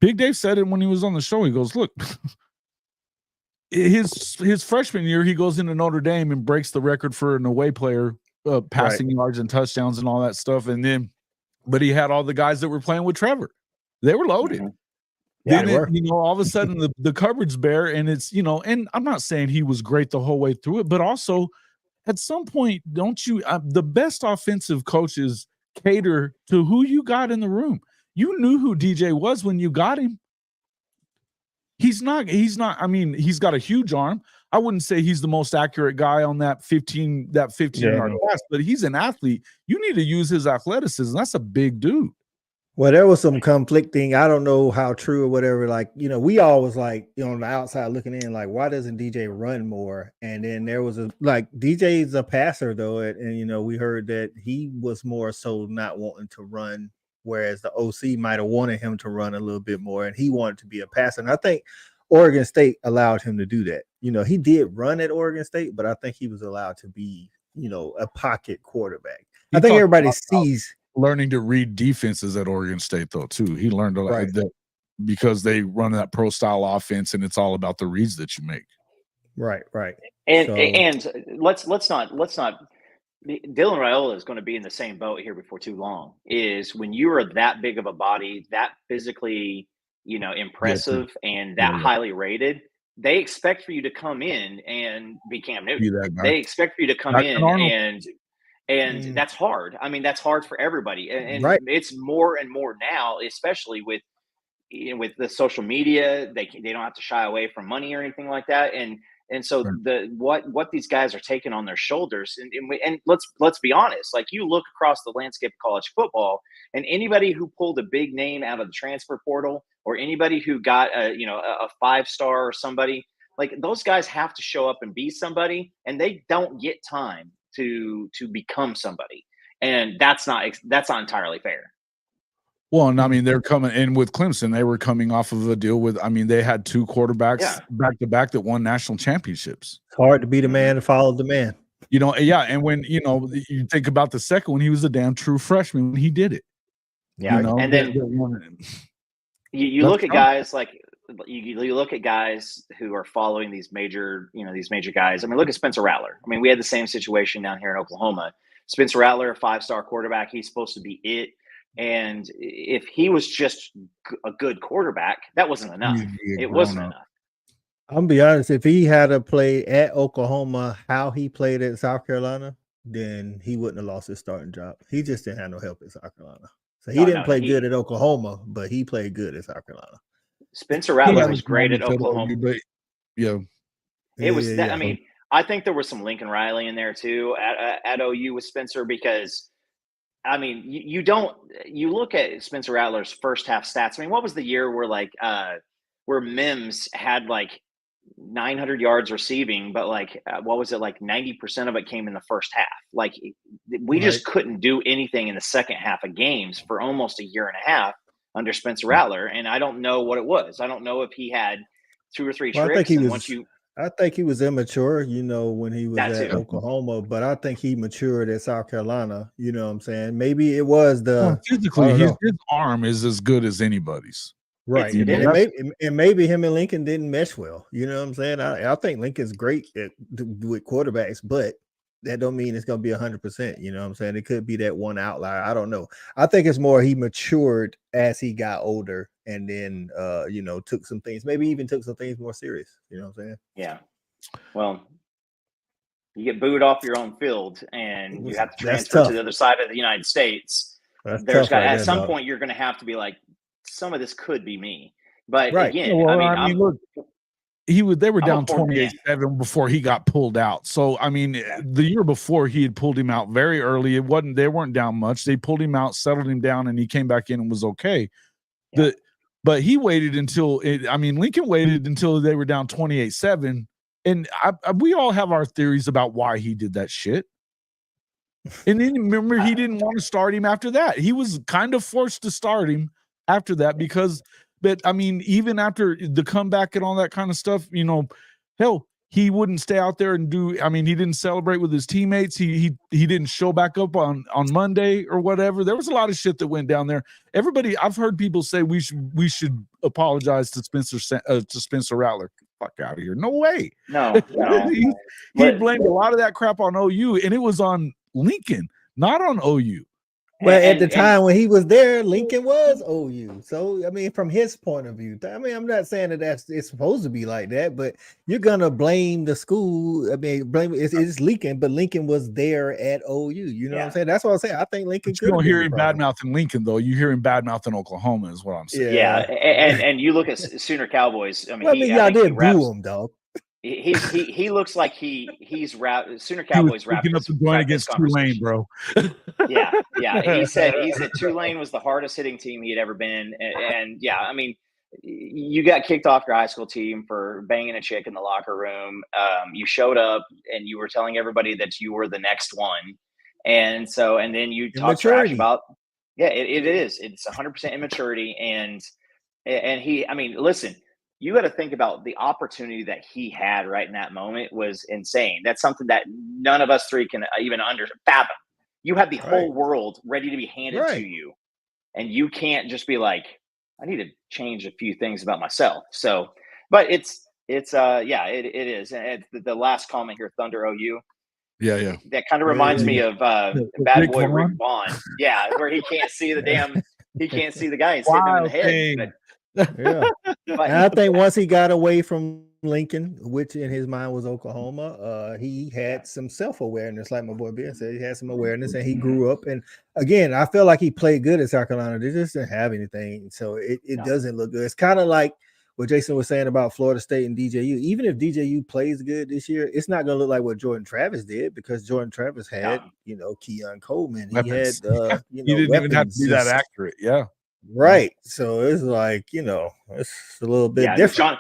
Big Dave said it when he was on the show. He goes, look, his freshman year, he goes into Notre Dame and breaks the record for an away player, passing yards and touchdowns and all that stuff. And then, but he had all the guys that were playing with Trevor. They were loaded. Mm-hmm. Then all of a sudden the cupboard's bare, and it's and I'm not saying he was great the whole way through it, but also at some point, don't you? The best offensive coaches cater to who you got in the room. You knew who DJ was when you got him. He's not. I mean, he's got a huge arm. I wouldn't say he's the most accurate guy on that 15-yard pass, but he's an athlete. You need to use his athleticism. That's a big dude. Well, there was some conflicting. I don't know how true or whatever. Like, we always like, on the outside looking in, like, why doesn't DJ run more? And then there was DJ's a passer though, and we heard that he was more so not wanting to run, whereas the OC might have wanted him to run a little bit more, and he wanted to be a passer. And I think Oregon State allowed him to do that. He did run at Oregon State, but I think he was allowed to be, a pocket quarterback. I think everybody sees. Learning to read defenses at Oregon State, though, too. He learned a lot that because they run that pro style offense, and it's all about the reads that you make. Right. And let's not. Dylan Raiola is going to be in the same boat here before too long. Is when you are that big of a body, that physically, impressive, and that highly rated, they expect for you to come in and be Cam Newton. They expect for you to come in and that's hard. I mean, that's hard for everybody. And it's more and more now, especially with the social media. They don't have to shy away from money or anything like that. And so what these guys are taking on their shoulders, and let's be honest, like you look across the landscape of college football, and anybody who pulled a big name out of the transfer portal, or anybody who got a 5-star or somebody, like those guys have to show up and be somebody, and they don't get time to become somebody, and that's not entirely fair. Well, and I mean, they're coming in with Clemson. They were coming off of a deal with, they had 2 quarterbacks back to back that won national championships. It's hard to be the man and follow the man. And when you think about the second one, he was a damn true freshman when he did it. Yeah, and then you look at guys like you look at guys who are following these major guys. I mean, look at Spencer Rattler. I mean, we had the same situation down here in Oklahoma. Spencer Rattler, a 5-star quarterback, he's supposed to be it. And if he was just a good quarterback, that wasn't enough. It wasn't enough. I'm gonna be honest. If he had to play at Oklahoma how he played at South Carolina, then he wouldn't have lost his starting job. He just didn't have no help at South Carolina. So he didn't play good at Oklahoma, but he played good at South Carolina. Spencer Rattler was great at Oklahoma. It was that. I mean, I think there was some Lincoln Riley in there too at OU with Spencer, because I mean, you look at Spencer Rattler's first half stats. I mean, what was the year where Mims had like 900 yards receiving, but like what was it, like 90% of it came in the first half? Like we just couldn't do anything in the second half of games for almost a year and a half under Spencer Rattler, and I don't know what it was. I don't know if he had 2 or 3 tricks. I think he was immature, when he was at Oklahoma, but I think he matured at South Carolina. You know what I'm saying? Maybe it was physically his arm is as good as anybody's. Right. And maybe him and Lincoln didn't mesh well. You know what I'm saying? I think Lincoln's great with quarterbacks, but that don't mean it's going to be 100%. You know what I'm saying? It could be that one outlier. I don't know. I think it's more he matured as he got older, and then, took some things, maybe even took some things more serious. You know what I'm saying? Yeah. Well, you get booed off your own field and you have to transfer to the other side of the United States. At some point, you're going to have to be like, some of this could be me. But again, look, they were down 28-7 before he got pulled out. So I mean, the year before he had pulled him out very early. They weren't down much. They pulled him out, settled him down, and he came back in and was okay. Yeah. But he waited until Lincoln waited until they were down 28-7. And we all have our theories about why he did that shit. And then remember, he didn't want to start him after that. He was kind of forced to start him after that because. But I mean, even after the comeback and all that kind of stuff, hell, he wouldn't stay out there and do. I mean, he didn't celebrate with his teammates. He didn't show back up on Monday or whatever. There was a lot of shit that went down there. Everybody, I've heard people say we should apologize to Spencer Rattler. Fuck out of here! No way. No. he blamed a lot of that crap on OU, and it was on Lincoln, not on OU. Well, at the time when he was there, Lincoln was OU. So, I mean, from his point of view, I'm not saying that it's supposed to be like that, but you're going to blame the school. I mean, it's Lincoln, but Lincoln was there at OU. You know what I'm saying? That's what I'm saying. I think Lincoln could. You don't hear him bad-mouthing Lincoln, though. You hear him bad-mouthing Oklahoma is what I'm saying. Yeah. And you look at Sooner Cowboys. I mean, y'all did boo him, dog. he looks like he's Sooner Cowboys wrapped up the joint against Tulane, bro. Yeah. He said Tulane was the hardest hitting team he had ever been, and yeah, I mean, you got kicked off your high school team for banging a chick in the locker room. You showed up and you were telling everybody that you were the next one, and then you talk trash about. Yeah, it is. It's 100% immaturity, and he. I mean, listen. You got to think about the opportunity that he had right in that moment was insane. That's something that none of us three can even fathom. You have the whole world ready to be handed to you, and you can't just be like, I need to change a few things about myself. So, but it is. And the last comment here, Thunder OU. Yeah. That kind of reminds me of Bad Boy Rick Vaughn. Yeah, where he can't see the guy and hitting him in the head. Yeah, and I think once he got away from Lincoln, which in his mind was Oklahoma, he had some self-awareness, like my boy Ben said. He had some awareness, and he grew up. And again, I feel like he played good at South Carolina. They just didn't have anything, so it doesn't look good. It's kind of like what Jason was saying about Florida State and DJU. Even if DJU plays good this year, it's not going to look like what Jordan Travis did, because Jordan Travis had, Keon Coleman. He had, he didn't even have to be that accurate. Yeah. Right. So it's like, it's a little bit different.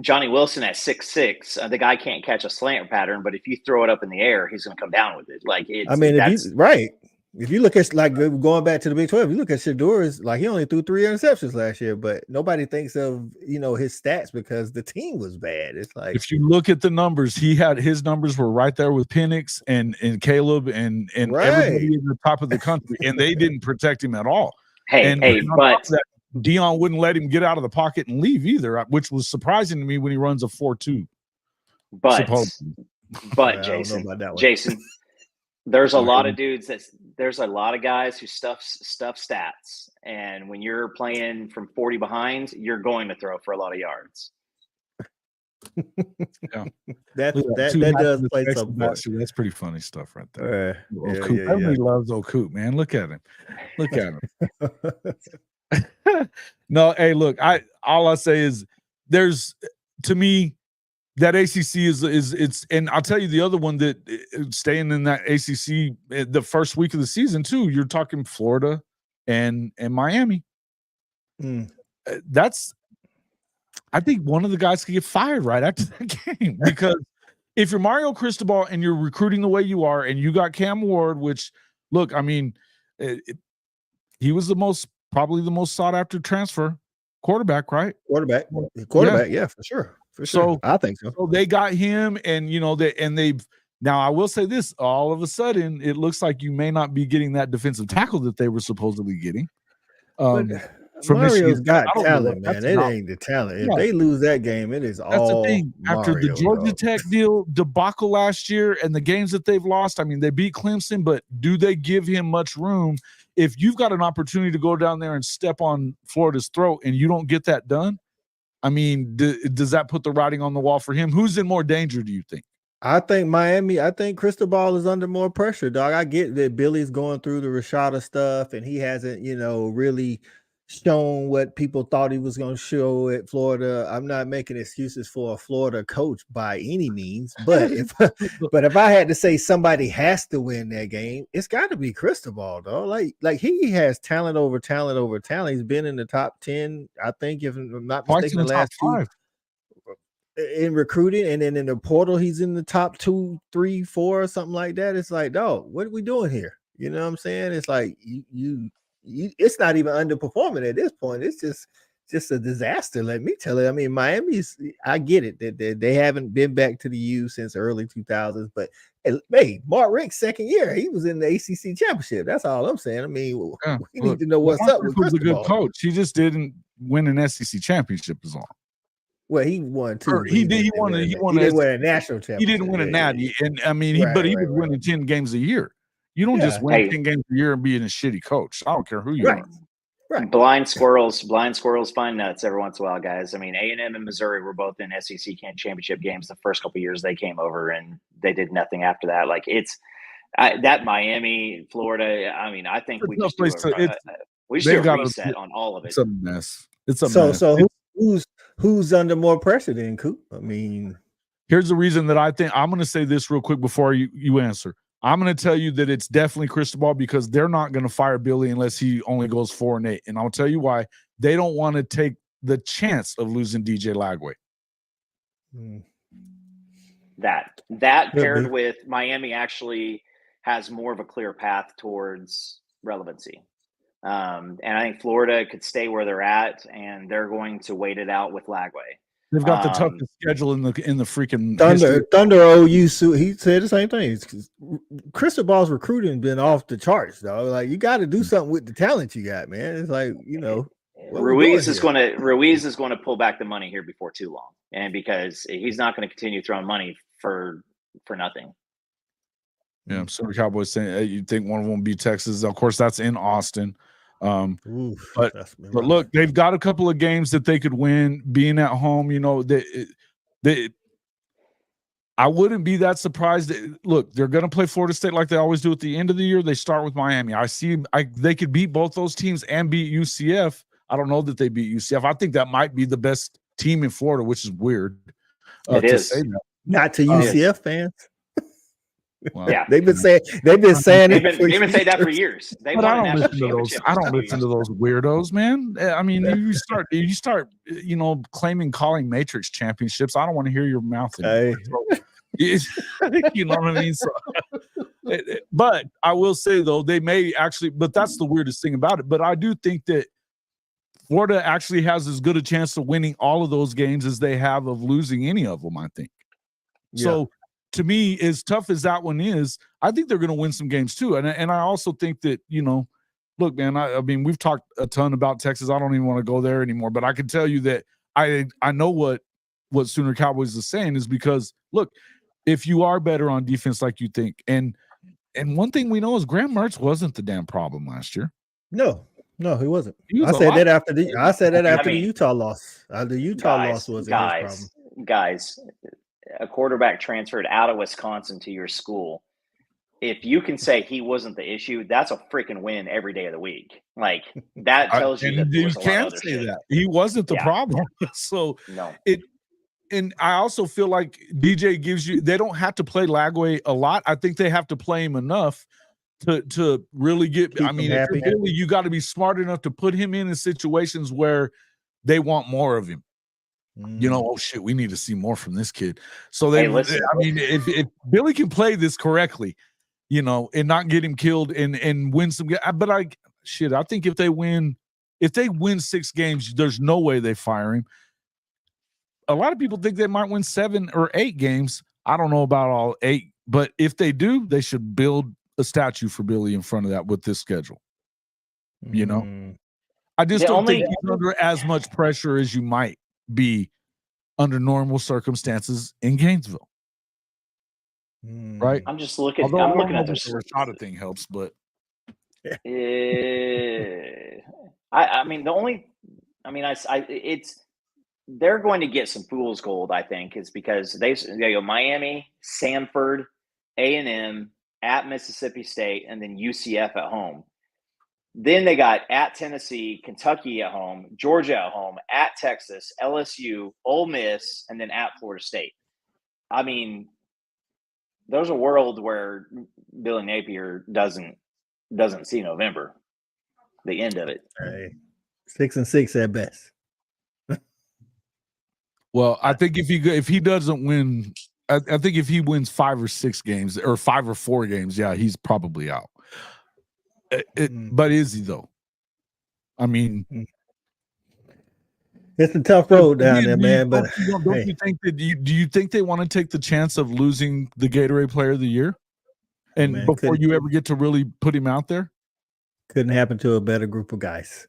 Johnny Wilson at 6'6", the guy can't catch a slant pattern, but if you throw it up in the air, he's going to come down with it. Like, if you look at, like, going back to the Big 12, you look at Shador's, like, he only threw 3 interceptions last year, but nobody thinks of, his stats because the team was bad. It's like, if you look at the numbers, his numbers were right there with Penix and Caleb and everybody in the top of the country, and they didn't protect him at all. But Dion wouldn't let him get out of the pocket and leave either, which was surprising to me when he runs a 4.2. But Jason, there's a lot of dudes there's a lot of guys who stuff stats, and when you're playing from 40 behind, you're going to throw for a lot of yards. Yeah, that does play some. That's pretty funny stuff right there. Everybody loves Coop, man. Look at him. No, hey, look. All I say is, to me, that ACC is and I'll tell you the other one that staying in that ACC the first week of the season too. You're talking Florida and Miami. I think one of the guys could get fired right after that game, because if you're Mario Cristobal and you're recruiting the way you are, and you got Cam Ward, which, look, I mean, he was probably the most sought after transfer quarterback, right? Quarterback, yeah, for sure. So I think so. So they got him, and they've now. I will say this: all of a sudden, it looks like you may not be getting that defensive tackle that they were supposedly getting. Mario's got talent, man. It ain't the talent. If they lose that game, it is That's all the thing. After the Georgia Tech debacle last year and the games that they've lost, I mean, they beat Clemson, but do they give him much room? If you've got an opportunity to go down there and step on Florida's throat and you don't get that done, I mean, does that put the writing on the wall for him? Who's in more danger, do you think? I think Miami. I think Cristobal is under more pressure, dog. I get that Billy's going through the Rashada stuff, and he hasn't, really shown what people thought he was going to show at Florida. I'm not making excuses for a Florida coach by any means, but if I had to say somebody has to win that game, it's got to be Cristobal, though. Like he has talent over talent over talent. He's been in the top 10, I think, if I'm not mistaken, the last 2 in recruiting, and then in the portal, he's in the top 2, 3, 4, or something like that. It's like, dog, what are we doing here? You know what I'm saying? It's like it's not even underperforming at this point. It's just a disaster. Let me tell you. I mean, Miami's. I get it that they haven't been back to the U since early 2000s, but hey, Mark Richt's second year, he was in the ACC championship. That's all I'm saying. I mean, we need to know what's up with Cristobal. He was a good coach. He just didn't win an SEC championship, is all. Well, he won too. He won a national championship. He didn't win a natty, and I mean, he was winning 10 games a year. You don't just win 10 games a year and being a shitty coach. I don't care who you are. Right. Blind squirrels find nuts every once in a while, guys. I mean, A&M and Missouri were both in SEC championship games the first couple of years they came over, and they did nothing after that. Like, it's that Miami, Florida. I mean, I think we just do a reset on all of it. It's a mess. So who's under more pressure than Coop? I mean, Here's the reason that I think I'm going to say this real quick before you answer. I'm going to tell you that it's definitely Cristobal because they're not going to fire Billy unless he only goes 4-8. And I'll tell you why. They don't want to take the chance of losing DJ Lagway. That paired with Miami actually has more of a clear path towards relevancy. And I think Florida could stay where they're at, and they're going to wait it out with Lagway. They've got the toughest schedule in the freaking Thunder OU. He said the same thing. Cristobal's recruiting been off the charts, though. Like, you got to do something with the talent you got, man. It's like, Ruiz is going to pull back the money here before too long, and because he's not going to continue throwing money for nothing. Yeah, so Cowboys saying you think one of them will be Texas. Of course, that's in Austin. But look, they've got a couple of games that they could win. Being at home, I wouldn't be that surprised. Look, they're going to play Florida State like they always do at the end of the year. They start with Miami. They could beat both those teams and beat UCF. I don't know that they beat UCF. I think that might be the best team in Florida, which is weird. It is not to UCF fans. Well, yeah, they've been saying that for years. I don't listen to those weirdos, man. I mean, you start, calling Matrix championships. I don't want to hear your mouth. You know what I mean? So, but I will say though, they may actually. But that's the weirdest thing about it. But I do think that Florida actually has as good a chance of winning all of those games as they have of losing any of them. I think. Yeah. So. To me, as tough as that one is, I think they're going to win some games too. And I also think that, look, man, I mean, we've talked a ton about Texas. I don't even want to go there anymore, but I can tell you that I know what Sooner Cowboys is saying is because, look, if you are better on defense like you think, and one thing we know is Graham Mertz wasn't the damn problem last year. No, he wasn't. I said that after the Utah loss. The Utah loss was a problem. Guys, a quarterback transferred out of Wisconsin to your school. If you can say he wasn't the issue, that's a freaking win every day of the week. Like that tells you that you can't say that he wasn't the problem. So no. And I also feel like DJ gives you. They don't have to play Lagway a lot. I think they have to play him enough to really get. Keep really, you got to be smart enough to put him in situations where they want more of him. Oh shit, we need to see more from this kid. So if Billy can play this correctly, and not get him killed and win some, but I think if they win 6 games, there's no way they fire him. A lot of people think they might win 7 or 8 games. I don't know about all 8, but if they do, they should build a statue for Billy in front of that with this schedule. I just don't think he's under as much pressure as you might be under normal circumstances in Gainesville, right? I'm just looking. Although I'm looking at the Rashada thing helps, but they're going to get some fool's gold. I think is because they go Miami, Samford, A&M at Mississippi State, and then UCF at home. Then they got at Tennessee, Kentucky at home, Georgia at home, at Texas, LSU, Ole Miss, and then at Florida State. I mean, there's a world where Billy Napier doesn't see November, the end of it. 6-6 at best. Well, I think if he doesn't win, I think if he wins 5 or 6 games or 5 or 4 games, yeah, he's probably out. But is he though? I mean, it's a tough road down there, man. But don't you think that? Do you think they want to take the chance of losing the Gatorade Player of the Year, and before you ever get to really put him out there? Couldn't happen to a better group of guys.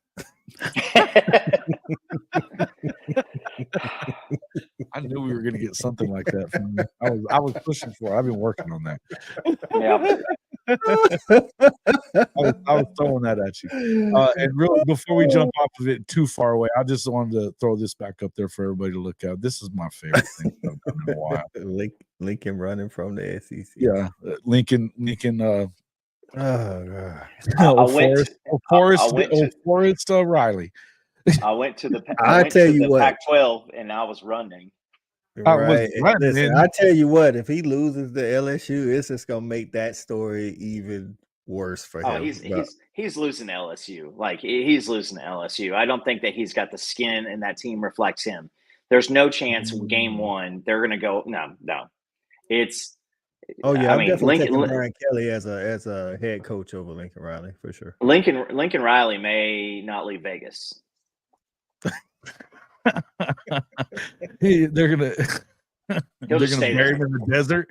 I knew we were going to get something like that from you. I was pushing for it. I've been working on that. Yeah. I was throwing that at you. And really, before we jump off of it too far away, I just wanted to throw this back up there for everybody to look at. This is my favorite thing I've done in a while. Lincoln running from the SEC. Yeah, Lincoln. Forrest Riley. I went to the Pac-12 and I was running. Right. Listen, I tell you what, if he loses to LSU, it's just gonna make that story even worse for him. He's losing to LSU. Like he's losing to LSU. I don't think that he's got the skin and that team reflects him. There's no chance game one they're gonna go. No. It's. Oh yeah, I'm definitely taking Brian Kelly as a head coach over Lincoln Riley for sure. Lincoln Riley may not leave Vegas. They're gonna bury him in the desert.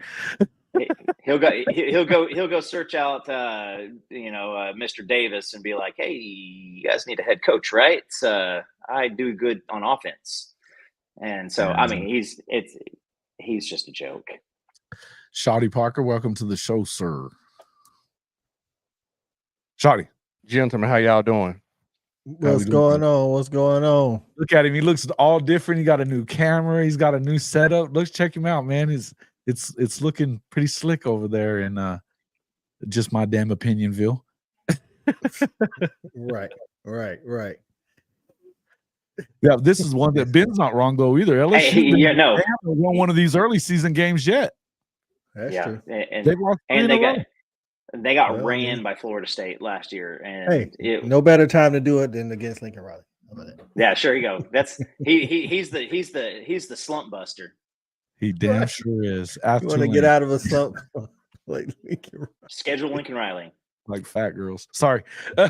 He'll go search out Mr. Davis and be like, hey, you guys need a head coach, right? I do good on offense. And so I mean he's just a joke. Shotty Parker, welcome to the show, sir. Shotty. Gentlemen, how y'all doing? What's going on? Look at him. He looks all different. He got a new camera. He's got a new setup. Let's check him out, man. It's looking pretty slick over there in just my damn opinionville. Right. Yeah, this is one that Ben's not wrong though either. LSU they haven't won one of these early season games yet. That's true. They got ran by Florida State last year, and no better time to do it than against Lincoln Riley. Yeah, sure you go. That's he's the slump buster. He damn sure is. You want to get out of a slump like Lincoln Riley. Schedule Lincoln Riley. Like fat girls. Sorry. Oh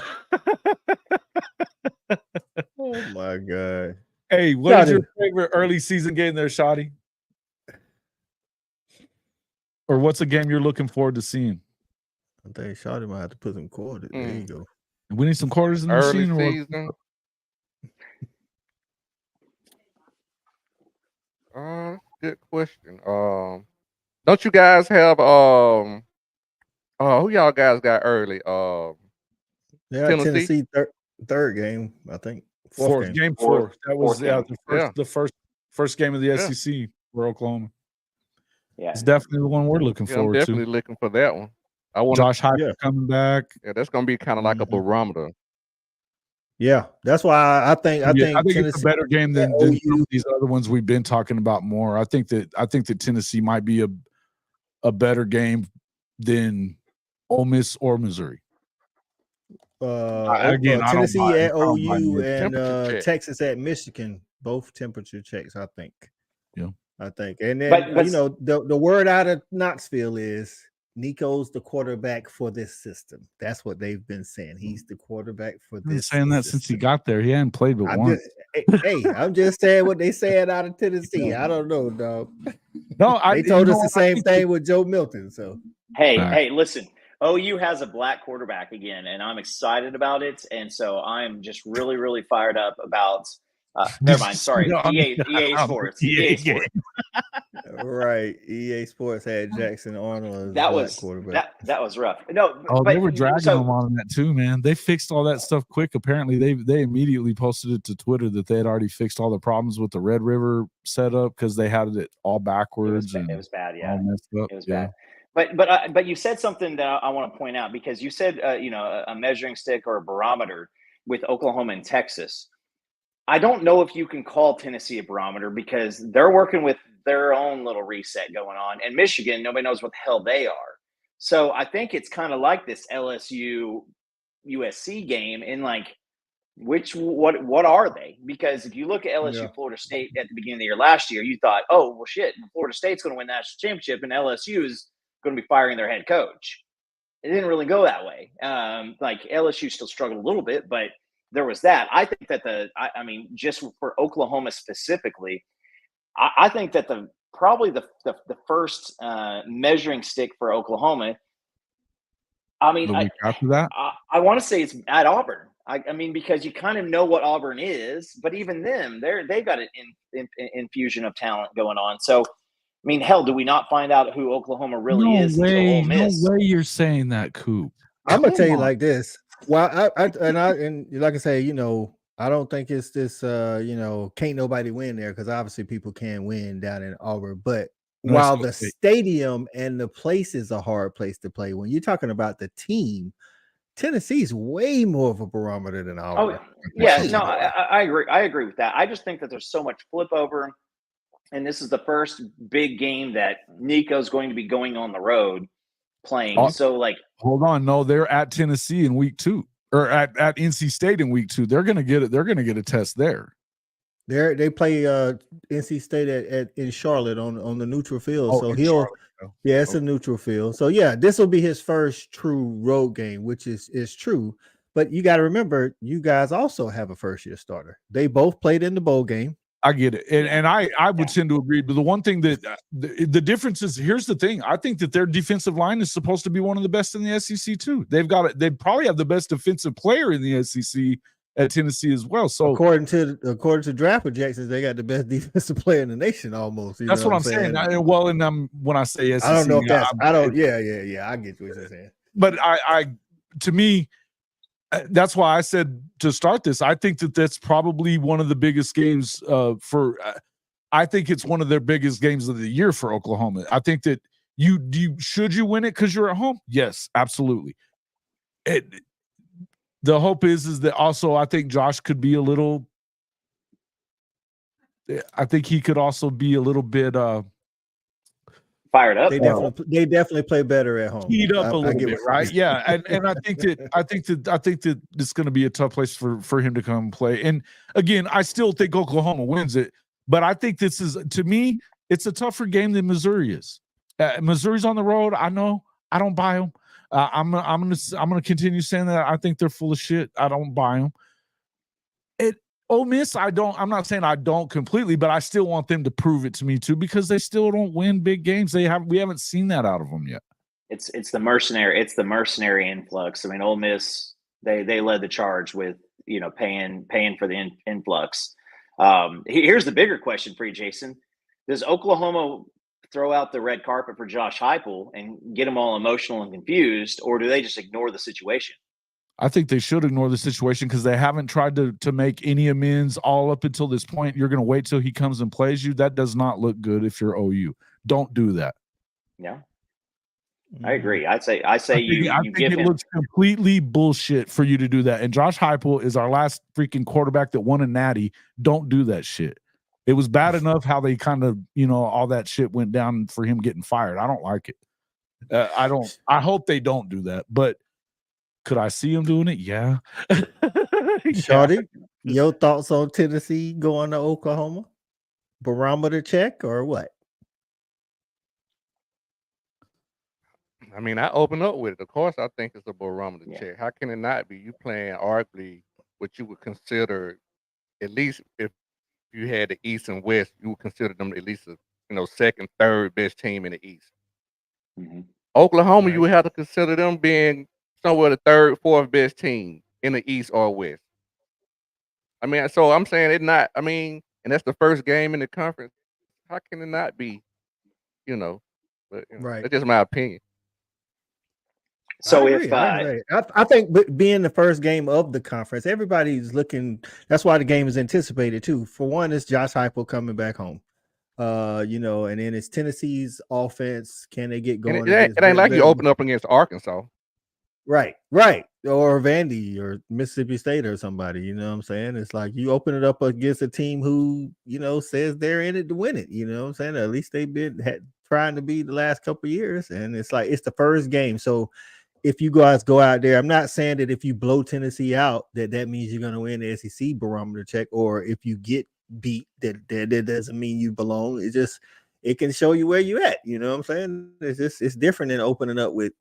my God. Hey, what is your favorite early season game there, Shotty? Or what's a game you're looking forward to seeing? I think Shotty might have to put some quarters. There you go. We need some quarters in the early machine. Season. Good question. Don't you guys have who y'all guys got early? Tennessee third game, I think. Fourth game. That was the first game of the SEC for Oklahoma. Yeah, it's definitely the one we're looking forward to. Definitely looking for that one. I want Josh Heupel coming back. Yeah, that's gonna be kind of like a barometer. Yeah, that's why I think it's a better game than these other ones we've been talking about more. I think that Tennessee might be a better game than Ole Miss or Missouri. Again, Tennessee at OU and Texas at Michigan, both temperature checks, I think. Yeah, I think. And then the word out of Knoxville is Nico's the quarterback for this system. That's what they've been saying. He's the quarterback for this. I've been saying that since he got there. He hadn't played but once. I'm just saying what they said out of Tennessee. I don't know, dog. No, they told us the same thing with Joe Milton. So hey, listen. OU has a black quarterback again, and I'm excited about it. And so I'm just really, really fired up about. Never mind. Sorry, EA Sports. EA Sports. Right, EA Sports had Jackson Arnold as quarterback. That was rough. No, they were dragging them on that too, man. They fixed all that stuff quick. Apparently, they immediately posted it to Twitter that they had already fixed all the problems with the Red River setup because they had it all backwards. It was bad. Yeah, it was bad. But you said something that I want to point out because you said a measuring stick or a barometer with Oklahoma and Texas. I don't know if you can call Tennessee a barometer because they're working with their own little reset going on. And Michigan, nobody knows what the hell they are. So I think it's kind of like this LSU USC game in like what are they? Because if you look at LSU Florida State at the beginning of the year last year, you thought, oh well shit, Florida State's going to win the national championship and LSU is going to be firing their head coach. It didn't really go that way. Like LSU still struggled a little bit, but there was that. I think that just for Oklahoma specifically, I think that probably the first measuring stick for Oklahoma. I mean, after that, I want to say it's at Auburn. I mean, because you kind of know what Auburn is, but even them, they've got an infusion of talent going on. So, I mean, hell, do we not find out who Oklahoma really is until Ole Miss? No way you're saying that, Coop. I'm gonna tell you like this. Well, and like I say, I don't think it's this, can't nobody win there because obviously people can win down in Auburn. But while the stadium and the place is a hard place to play, when you're talking about the team, Tennessee's way more of a barometer than Auburn. Oh, yeah, no, I agree. I agree with that. I just think that there's so much flip over. and this is the first big game that Nico's going to be going on the road playing. So, like, hold on, no, they're at Tennessee in week 2, or at NC State in week 2. They're gonna get it. They're gonna get a test there. They play NC State in Charlotte on the neutral field. Oh, so Charlotte. Yeah, it's a neutral field. So yeah, this will be his first true road game, which is true. But you got to remember, you guys also have a first year starter. They both played in the bowl game. I get it, and I would tend to agree. But the one thing that the difference is, here's the thing: I think that their defensive line is supposed to be one of the best in the SEC too. They probably have the best defensive player in the SEC at Tennessee as well. So according to draft projections, they got the best defensive player in the nation almost. That's what I'm saying. When I say SEC, I don't know if that's I get what you're saying. But to me, that's why I said to start this, I think that that's probably one of the biggest games I think it's one of their biggest games of the year for Oklahoma. I think that should you win it because you're at home? Yes, absolutely. The hope is that also I think Josh could be a little. I think he could also be a little bit fired up. They definitely play better at home. Heat up a little bit, right? Yeah, and I think that it's going to be a tough place for him to come play. And again, I still think Oklahoma wins it, but I think this is, to me, it's a tougher game than Missouri is. Missouri's on the road. I know. I don't buy them. I'm gonna continue saying that. I think they're full of shit. I don't buy them. Ole Miss, I'm not saying I don't completely, but I still want them to prove it to me too, because they still don't win big games. We haven't seen that out of them yet. It's the mercenary influx. I mean, Ole Miss, they led the charge with, paying for the influx. Here's the bigger question for you, Jason. Does Oklahoma throw out the red carpet for Josh Heupel and get them all emotional and confused, or do they just ignore the situation? I think they should ignore the situation because they haven't tried to make any amends all up until this point. You're going to wait till he comes and plays you. That does not look good if you're OU. Don't do that. Yeah, I agree. I think it looks completely bullshit for you to do that. And Josh Heupel is our last freaking quarterback that won a natty. Don't do that shit. It was bad enough how they kind of, all that shit went down for him getting fired. I don't like it. I hope they don't do that, but could I see him doing it? Yeah. Shorty, your thoughts on Tennessee going to Oklahoma? Barometer check or what? I mean, I open up with it. Of course, I think it's a barometer check. How can it not be? You playing arguably what you would consider, at least if you had the East and West, you would consider them at least a second, third best team in the East. Mm-hmm. Oklahoma, right. You would have to consider them being somewhere the third, fourth best team in the East or West. I mean, so I'm saying it not. I mean, and that's the first game in the conference. How can it not be? But right. That's just my opinion. So I think being the first game of the conference, everybody's looking. That's why the game is anticipated too. For one, it's Josh Heupel coming back home. And then it's Tennessee's offense. Can they get going? It ain't like you open up against Arkansas. Right. Or Vandy or Mississippi State or somebody, you know what I'm saying? It's like you open it up against a team who, says they're in it to win it. You know what I'm saying? At least they've been trying to be the last couple of years. And it's like, it's the first game. So if you guys go out there, I'm not saying that if you blow Tennessee out, that means you're going to win the SEC barometer check, or if you get beat, that doesn't mean you belong. It can show you where you at. You know what I'm saying? It's different than opening up with,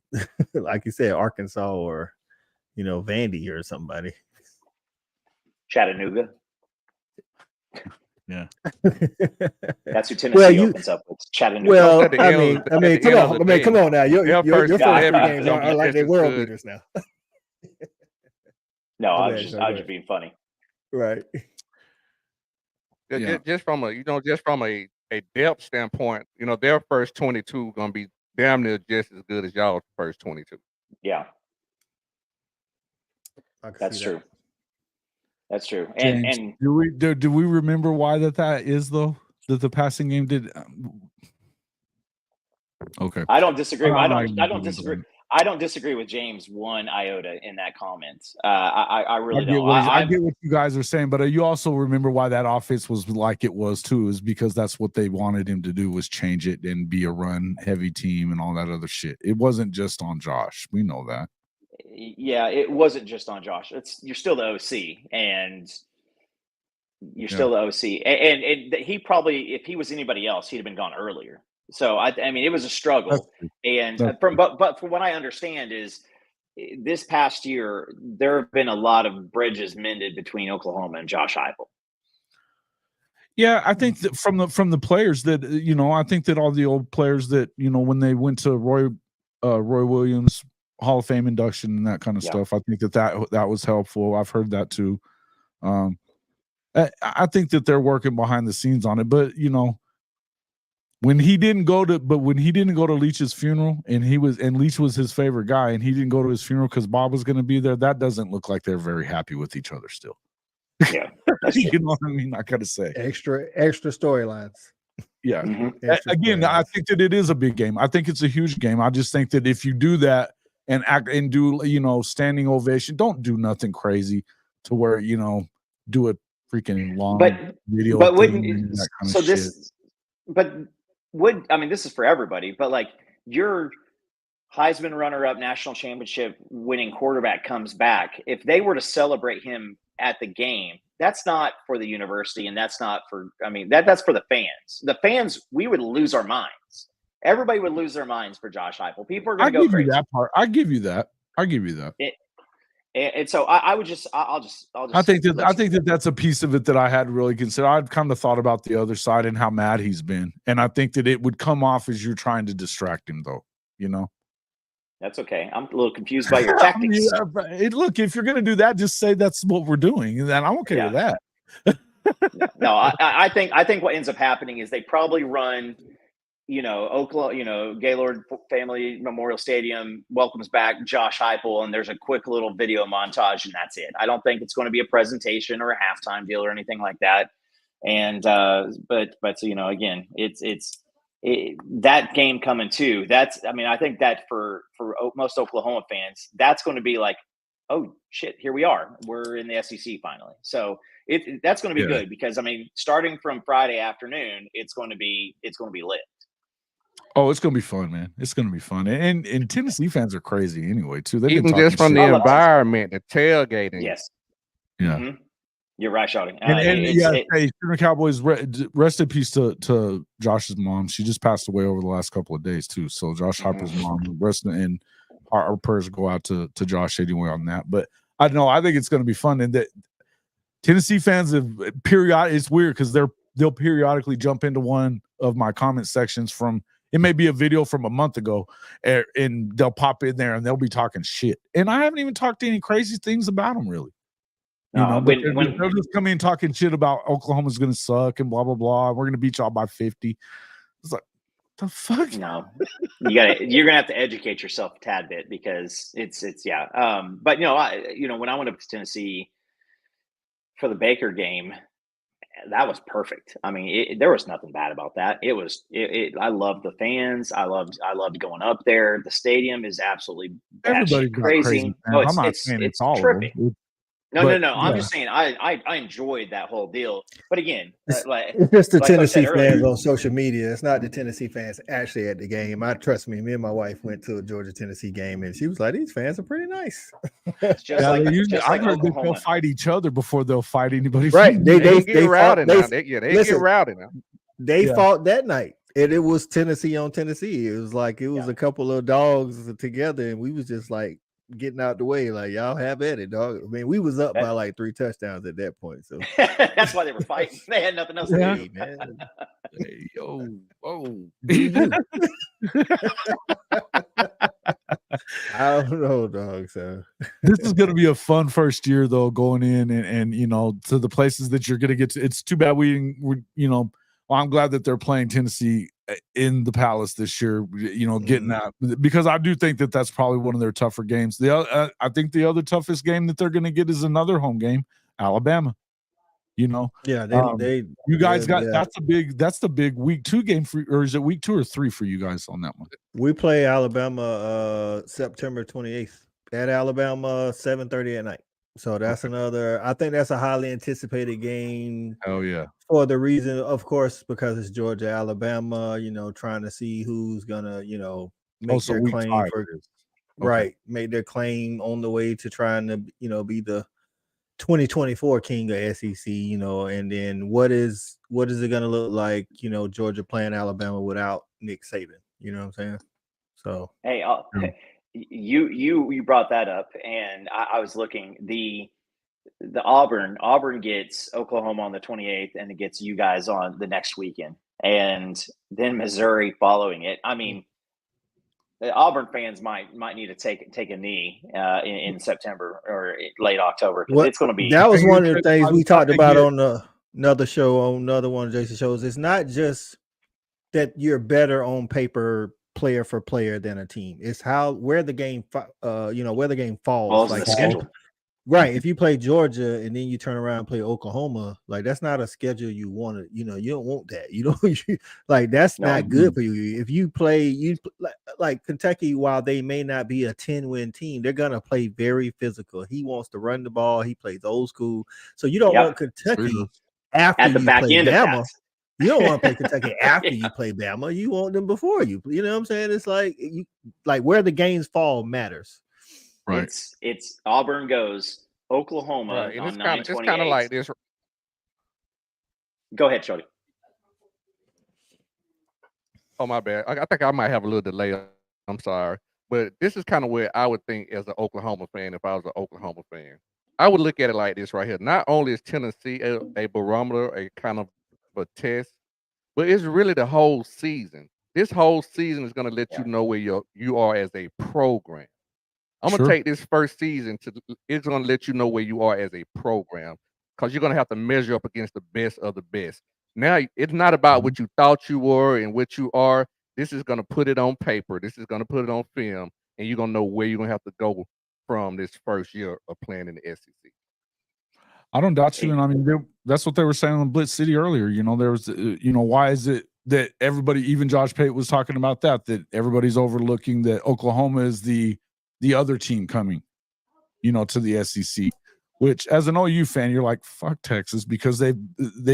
like you said, Arkansas or, Vandy or somebody. Chattanooga. Yeah. That's who Tennessee opens up with. Chattanooga. Well, come on now. Your first three games are like they world beaters now. No, I was just being funny. Right. Just from a depth standpoint, their first 22 gonna be damn near just as good as y'all's first 22. Yeah, that's true. That's true. James, and do we remember why that is though? That the passing game did. Okay, I don't disagree. I don't disagree. I don't disagree with James one iota in that comment. I really don't. I get what you guys are saying, but you also remember why that offense was like it was too, is because that's what they wanted him to do, was change it and be a run heavy team and all that other shit. It wasn't just on Josh. We know that. Yeah, it wasn't just on Josh. You're still the OC, and you're still the OC, and he probably, if he was anybody else, he'd have been gone earlier. So I mean, it was a struggle, but from what I understand is this past year there have been a lot of bridges mended between Oklahoma and Josh Heupel. Yeah, I think that from the players that I think that all the old players that when they went to Roy Williams Hall of Fame induction and that kind of stuff, I think that was helpful. I've heard that too. I think that they're working behind the scenes on it, but when he didn't go to Leach's funeral, and Leach was his favorite guy, and he didn't go to his funeral because Bob was going to be there, that doesn't look like they're very happy with each other still. Yeah, you know what I mean? I gotta say, extra storylines. Yeah. Again, I think that it is a big game. I think it's a huge game. I just think that if you do that and act and do standing ovation, don't do nothing crazy to where do a freaking long video. But wouldn't so this? But this is for everybody, but like your Heisman runner-up, national championship winning quarterback comes back, if they were to celebrate him at the game, that's not for the university, and that's not for that's for the fans. The fans, we would lose our minds. Everybody would lose their minds for Josh Heupel. People are going to go crazy. That part. I give you that. And so I'll just I think that that's a piece of it that I had really considered. I'd kind of thought about the other side and how mad he's been, and I think that it would come off as you're trying to distract him, though. That's okay. I'm a little confused by your tactics. Look, if you're going to do that, just say that's what we're doing, and then I'm okay with that. No, I think what ends up happening is they probably run, Oklahoma, Gaylord Family Memorial Stadium welcomes back Josh Heupel, and there's a quick little video montage, and that's it. I don't think it's going to be a presentation or a halftime deal or anything like that. And but again, it's that game coming too. I think that for most Oklahoma fans, that's going to be like, oh shit, here we are. We're in the SEC finally. So that's going to be good because starting from Friday afternoon, it's going to be lit. Oh, it's going to be fun, man. It's going to be fun. And Tennessee fans are crazy anyway, too. Even just from the environment, the tailgating. Yes. Yeah. Mm-hmm. You're right, shouting. Hey, Cowboys, rest in peace to Josh's mom. She just passed away over the last couple of days, too. So Josh Heupel's mom, and our prayers go out to Josh anyway on that. But I think it's going to be fun. And that Tennessee fans have it's weird because they'll periodically jump into one of my comment sections from, it may be a video from a month ago, and they'll pop in there and they'll be talking shit. And I haven't even talked to any crazy things about them, really. They'll just come in talking shit about Oklahoma's going to suck and blah, blah, blah. We're going to beat y'all by 50. It's like, the fuck? No, you're going to have to educate yourself a tad bit because it's. But, when I went up to Tennessee for the Baker game, that was perfect. There was nothing bad about that. I loved the fans. I loved going up there. The stadium is absolutely crazy. I'm not saying it's all tripping. No. I'm just saying I enjoyed that whole deal. But again, it's just the Tennessee fans on social media. It's not the Tennessee fans actually at the game. Trust me. Me and my wife went to a Georgia-Tennessee game, and she was like, "These fans are pretty nice." I've heard they'll fight each other before they'll fight anybody. Right? They get rowdy now. They get rowdy now. They fought that night, and it was Tennessee on Tennessee. It was like a couple of dogs together, and we was just like getting out the way, like, y'all have at it, dog. We was up by like 3 touchdowns at that point, so that's why they were fighting. They had nothing else to do, man. Hey, whoa. I don't know, dog. So this is going to be a fun first year, though, going in and to the places that you're going to get to. It's too bad I'm glad that they're playing Tennessee in the Palace this year, getting that, because I do think that that's probably one of their tougher games. I think the other toughest game that they're going to get is another home game, Alabama. Yeah, you guys that's the big week 2 game for, or is it week 2 or 3 for you guys on that one? We play Alabama September 28th at Alabama, 7:30 at night. So that's another. I think that's a highly anticipated game. Oh yeah, for the reason, of course, because it's Georgia, Alabama. Trying to see who's gonna, make their claim for right, make their claim on the way to trying to, be the 2024 king of SEC, and then what is it going to look like, Georgia playing Alabama without Nick Saban, you know what I'm saying? So hey, you brought that up, and I was looking the Auburn gets Oklahoma on the 28th, and it gets you guys on the next weekend, and then Missouri following it. I mean, the Auburn fans might need to take a knee in September or late October, because it's going to be. That was one of the things we talked about on another show, on another one of Jason's shows. It's not just that you're better on paper, player for player, than a team. It's where the game falls. Like the schedule. Right. If you play Georgia and then you turn around and play Oklahoma, like that's not a schedule you want to, you don't want that. That's not good for you. If you play like Kentucky, while they may not be a 10-win team, they're going to play very physical. He wants to run the ball. He plays old school. So you don't want Kentucky after at the back end Bama. Of that. You don't want to play Kentucky after you play Bama. You want them before you. You know what I'm saying? It's like where the games fall matters. Right. It's Auburn goes Oklahoma right. on 9/28. It's kind of like this. Go ahead, Shorty. Oh, my bad. I think I might have a little delay. I'm sorry. But this is kind of where I would think as an Oklahoma fan, if I was an Oklahoma fan. I would look at it like this right here. Not only is Tennessee a barometer, a kind of a test, but it's really the whole season. This whole season is going to let you know where you are as a program. I'm going to take this first season it's going to let you know where you are as a program, because you're going to have to measure up against the best of the best. Now, it's not about what you thought you were and what you are. This is going to put it on paper. This is going to put it on film, and you're going to know where you're going to have to go from this first year of playing in the SEC. I don't doubt you. And I mean, that's what they were saying on Blitz City earlier. There was, why is it that everybody, even Josh Pate was talking about that everybody's overlooking that Oklahoma is the other team coming, to the SEC, which as an OU fan, you're like, fuck Texas, because they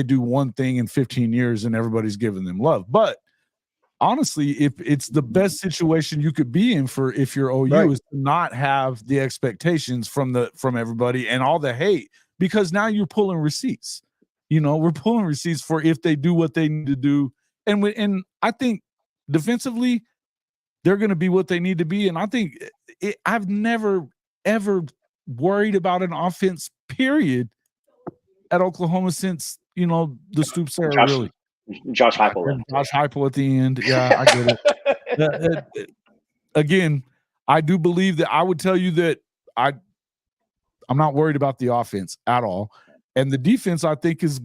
do one thing in 15 years and everybody's giving them love. But honestly, if it's the best situation you could be in if you're OU, is to not have the expectations from everybody and all the hate, because now you're pulling receipts. We're pulling receipts for if they do what they need to do. And I think defensively, they're going to be what they need to be. And I think I've never, ever worried about an offense, period, at Oklahoma since, the Stoops era, really. Josh Heupel. Josh Heupel at the end. Yeah, I get it. Again, I do believe that I would tell you that I'm not worried about the offense at all. And the defense, I think, is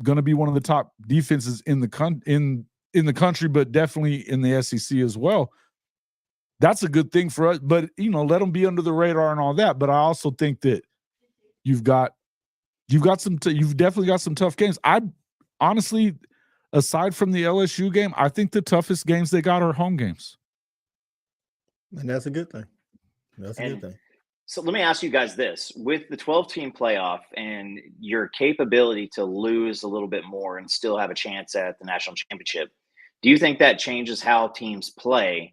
going to be one of the top defenses in the country, but definitely in the SEC as well. That's a good thing for us, but let them be under the radar and all that. But I also think that you've definitely got some tough games. I honestly, aside from the LSU game, I think the toughest games they got are home games, and that's a good thing. Good thing. So let me ask you guys this: with the 12-team playoff and your capability to lose a little bit more and still have a chance at the national championship, do you think that changes how teams play?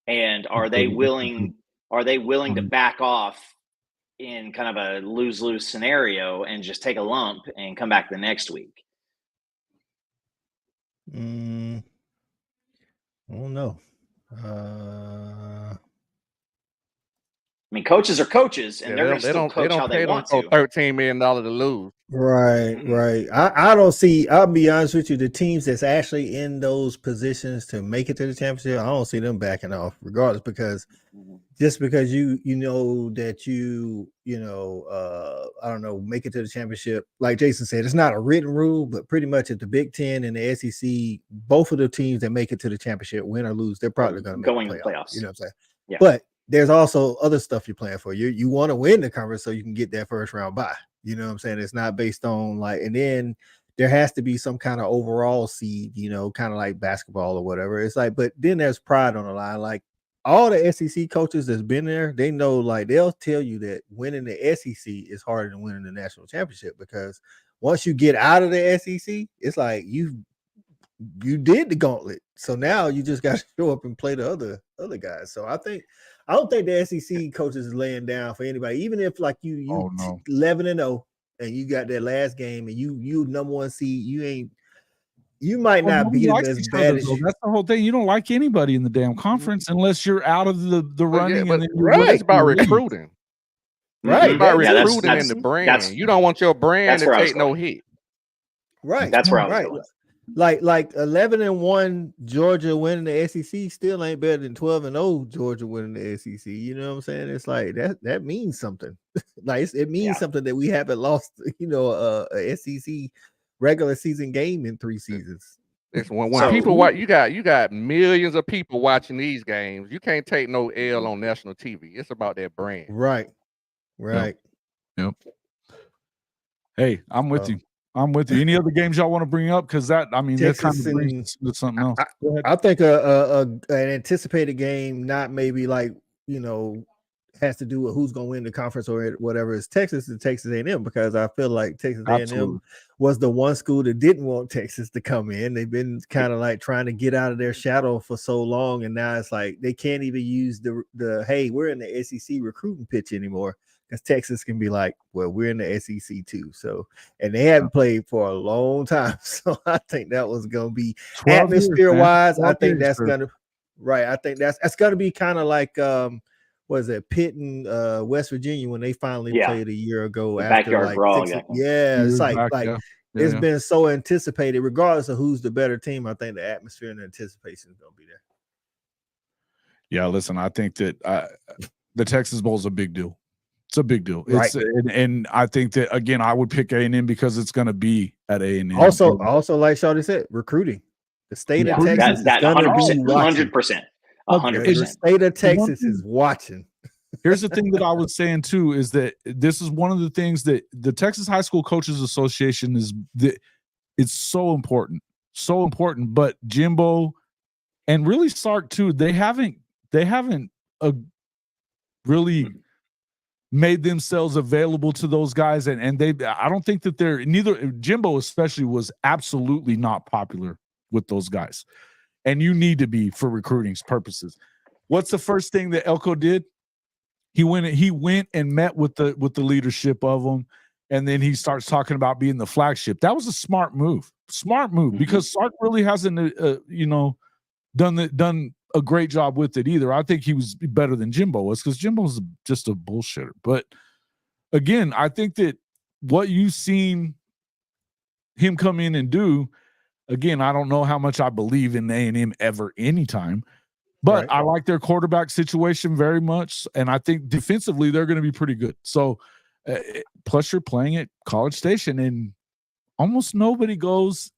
And are they willing to back off in kind of a lose-lose scenario and just take a lump and come back the next week? I don't know. I mean, coaches are coaches, and they're going to still coach how they want to. $13 million to lose. Right. I don't see. I'll be honest with you. The teams that's actually in those positions to make it to the championship, I don't see them backing off, regardless, because just because you know that I don't know, make it to the championship. Like Jason said, it's not a written rule, but pretty much at the Big Ten and the SEC, both of the teams that make it to the championship, win or lose, they're probably going to make the playoffs. You know what I'm saying? Yeah. But there's also other stuff you're playing for. You want to win the conference so you can get that first round bye. You know what I'm saying? It's not based on like, and then there has to be some kind of overall seed, you know, kind of like basketball or whatever. It's like, but then there's pride on the line. Like all the SEC coaches that's been there, they know, like they'll tell you that winning the SEC is harder than winning the national championship, because once you get out of the SEC, it's like you did the gauntlet. So now you just got to show up and play the other guys. So I don't think the SEC coaches is laying down for anybody, even if like you 11-0 and you got that last game and you number one seed, you might not beat them as bad as you. That's the whole thing. You don't like anybody in the damn conference unless you're out of the running. Yeah, it's about recruiting. Right. It's about recruiting in the brand. You don't want your brand to take no hit. Right. That's where I was going. Like 11-1 Georgia winning the SEC still ain't better than 12-0 Georgia winning the SEC. You know what I'm saying? It's like that means something. Like it means something that we haven't lost, you know, a SEC regular season game in 3 seasons. It's when people watch, you got millions of people watching these games. You can't take no L on national TV. It's about that brand. Right. Yep. Hey, I'm with you. Any other games y'all want to bring up? Because that kind of brings to something else. I think an anticipated game, not maybe like, you know, has to do with who's going to win the conference or whatever, is Texas and Texas A&M, because I feel like Texas A&M was the one school that didn't want Texas to come in. They've been kind of like trying to get out of their shadow for so long, and now it's like they can't even use the hey, we're in the SEC recruiting pitch anymore, because Texas can be like, well, we're in the SEC too. So, and they haven't played for a long time. So I think that was going to be atmosphere-wise. I think that's going to I think that's going to be kind of like was it Pitt and West Virginia when they finally played a year ago the after backyard like brawl, it's like it's been so anticipated, regardless of who's the better team. I think the atmosphere and the anticipation is going to be there. Yeah, listen, I think that the Texas Bowl is a big deal. It's a big deal. Right. And I think that, again, I would pick A&M because it's going to be at A&M. Also, like Shawty said, recruiting. The state of Texas is going to be watching. 100%. 100%. The state of Texas is watching. Here's the thing that I was saying too, is that this is one of the things that the Texas High School Coaches Association is that it's so important. But Jimbo and really Sark too, they haven't really made themselves available to those guys, and I don't think that Jimbo especially was absolutely not popular with those guys. And you need to be for recruiting purposes. What's the first thing that Elko did? He went and met with the leadership of them, and then he starts talking about being the flagship. That was a smart move, because Sark really hasn't done a great job with it either. I think he was better than Jimbo was, because Jimbo's just a bullshitter. But again, I think that what you've seen him come in and do, again, I don't know how much I believe in A&M ever, anytime, but I like their quarterback situation very much, and I think defensively they're going to be pretty good. So, plus you're playing at College Station, and almost nobody goes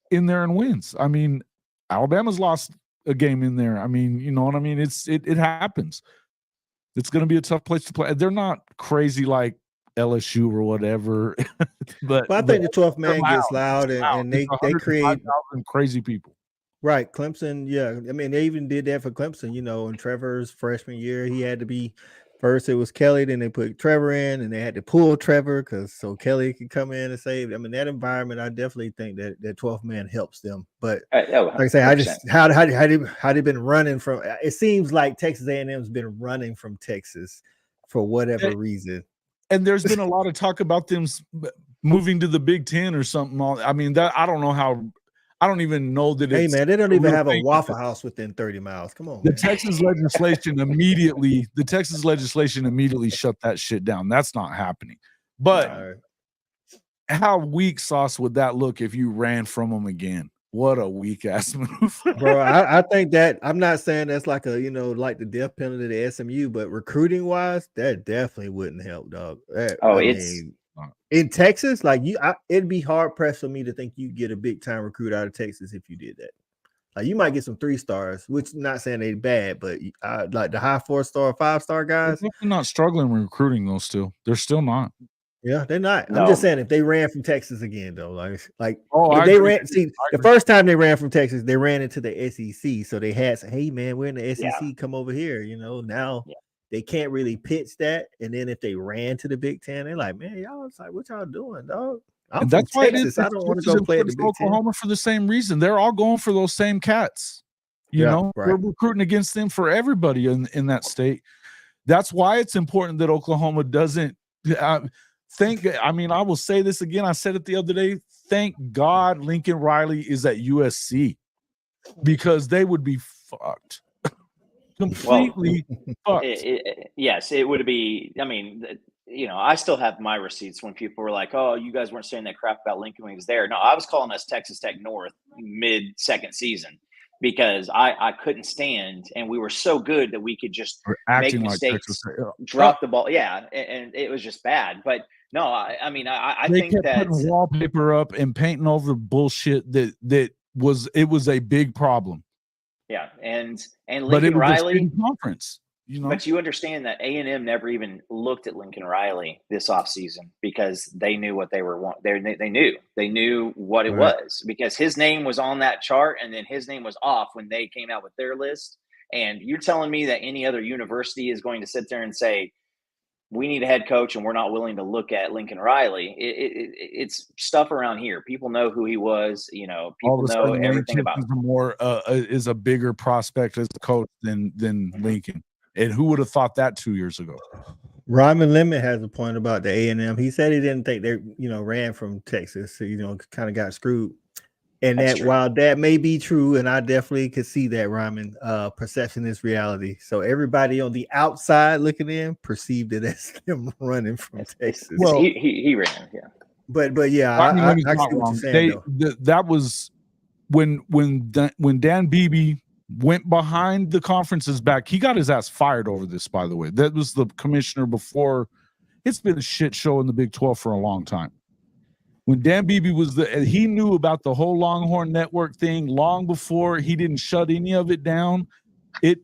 in there and wins. I mean, Alabama's lost a game in there. I mean, you know what I mean? It happens. It's going to be a tough place to play. They're not crazy like LSU or whatever, but I think the 12th man gets loud, and they create crazy people. Right, Clemson. Yeah, I mean they even did that for Clemson. You know, in Trevor's freshman year, he had to be first. It was Kelly, then they put Trevor in, and they had to pull Trevor so Kelly could come in and save. I mean, that environment, I definitely think that 12th man helps them. But like I say, 100%. I just how they been running from. It seems like Texas A&M's been running from Texas for whatever reason. And there's been a lot of talk about them moving to the Big Ten or something. I mean, that I don't know how. I don't even know that. Hey man, they don't even have a Waffle House within 30 miles. Come on, man. The Texas legislation immediately shut that shit down. That's not happening. But how weak sauce would that look if you ran from them again? What a weak ass move, bro. I think that, I'm not saying that's like like the death penalty to SMU, but recruiting wise, that definitely wouldn't help, dog. In Texas, like it'd be hard pressed for me to think you get a big time recruit out of Texas if you did that. Like you might get some 3 stars, which not saying they're bad, but like the high 4-star, 5-star guys. They're not struggling with recruiting those still. They're still not. Yeah, they're not. No. I'm just saying if they ran from Texas again, though, like Oh, if I they agree. ran, see, the first time they ran from Texas, they ran into the SEC. So they had, hey man, we're in the SEC, come over here. You know, now they can't really pitch that. And then if they ran to the Big Ten, they're like, man, y'all, it's like, what y'all doing, dog? I'm And from that's why it is. Texas. I don't want to go play at the Big Ten. Oklahoma for the same reason. They're all going for those same cats. You know, we're recruiting against them for everybody in that state. That's why it's important that Oklahoma doesn't I mean, I will say this again. I said it the other day. Thank God Lincoln Riley is at USC because they would be fucked. Completely fucked. Yes, it would be. I mean, you know, I still have my receipts when people were like, oh, you guys weren't saying that crap about Lincoln when he was there. No, I was calling us Texas Tech North mid-second season because I couldn't stand, and we were so good that we could just make mistakes, drop the ball. Yeah, and it was just bad. But no, I mean, I think that putting wallpaper up and painting over bullshit that was a big problem. Yeah, and Lincoln Riley conference. You know? But you understand that A&M never even looked at Lincoln Riley this offseason because they knew what they were wanting. They knew what it was because his name was on that chart and then his name was off when they came out with their list. And you're telling me that any other university is going to sit there and say, we need a head coach and we're not willing to look at Lincoln Riley. It's stuff around here. People know who he was. You know, people know everything about him. Is a bigger prospect as a coach than Lincoln. And who would have thought that 2 years ago? Ryman Lemon has a point about the A&M. He said he didn't think they, ran from Texas. So, kind of got screwed. And that's true. While that may be true, and I definitely could see that, Ryman, perception is reality. So everybody on the outside looking in perceived it as them running from Texas. Well, he ran, yeah. But yeah, I see what you're saying. That was when Dan Beebe went behind the conference's back. He got his ass fired over this, by the way. That was the commissioner before. It's been a shit show in the Big 12 for a long time. When Dan Beebe was he knew about the whole Longhorn Network thing long before. He didn't shut any of it down. It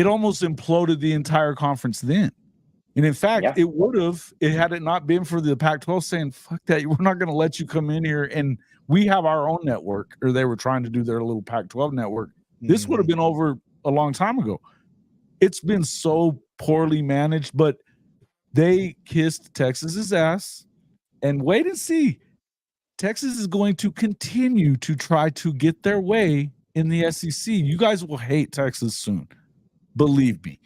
almost imploded the entire conference then. And in fact, it would have, had it not been for the Pac-12 saying, fuck that, we're not going to let you come in here and we have our own network, or they were trying to do their little Pac-12 network. This would have been over a long time ago. It's been so poorly managed, but they kissed Texas's ass. And wait and see. Texas is going to continue to try to get their way in the SEC. You guys will hate Texas soon. Believe me.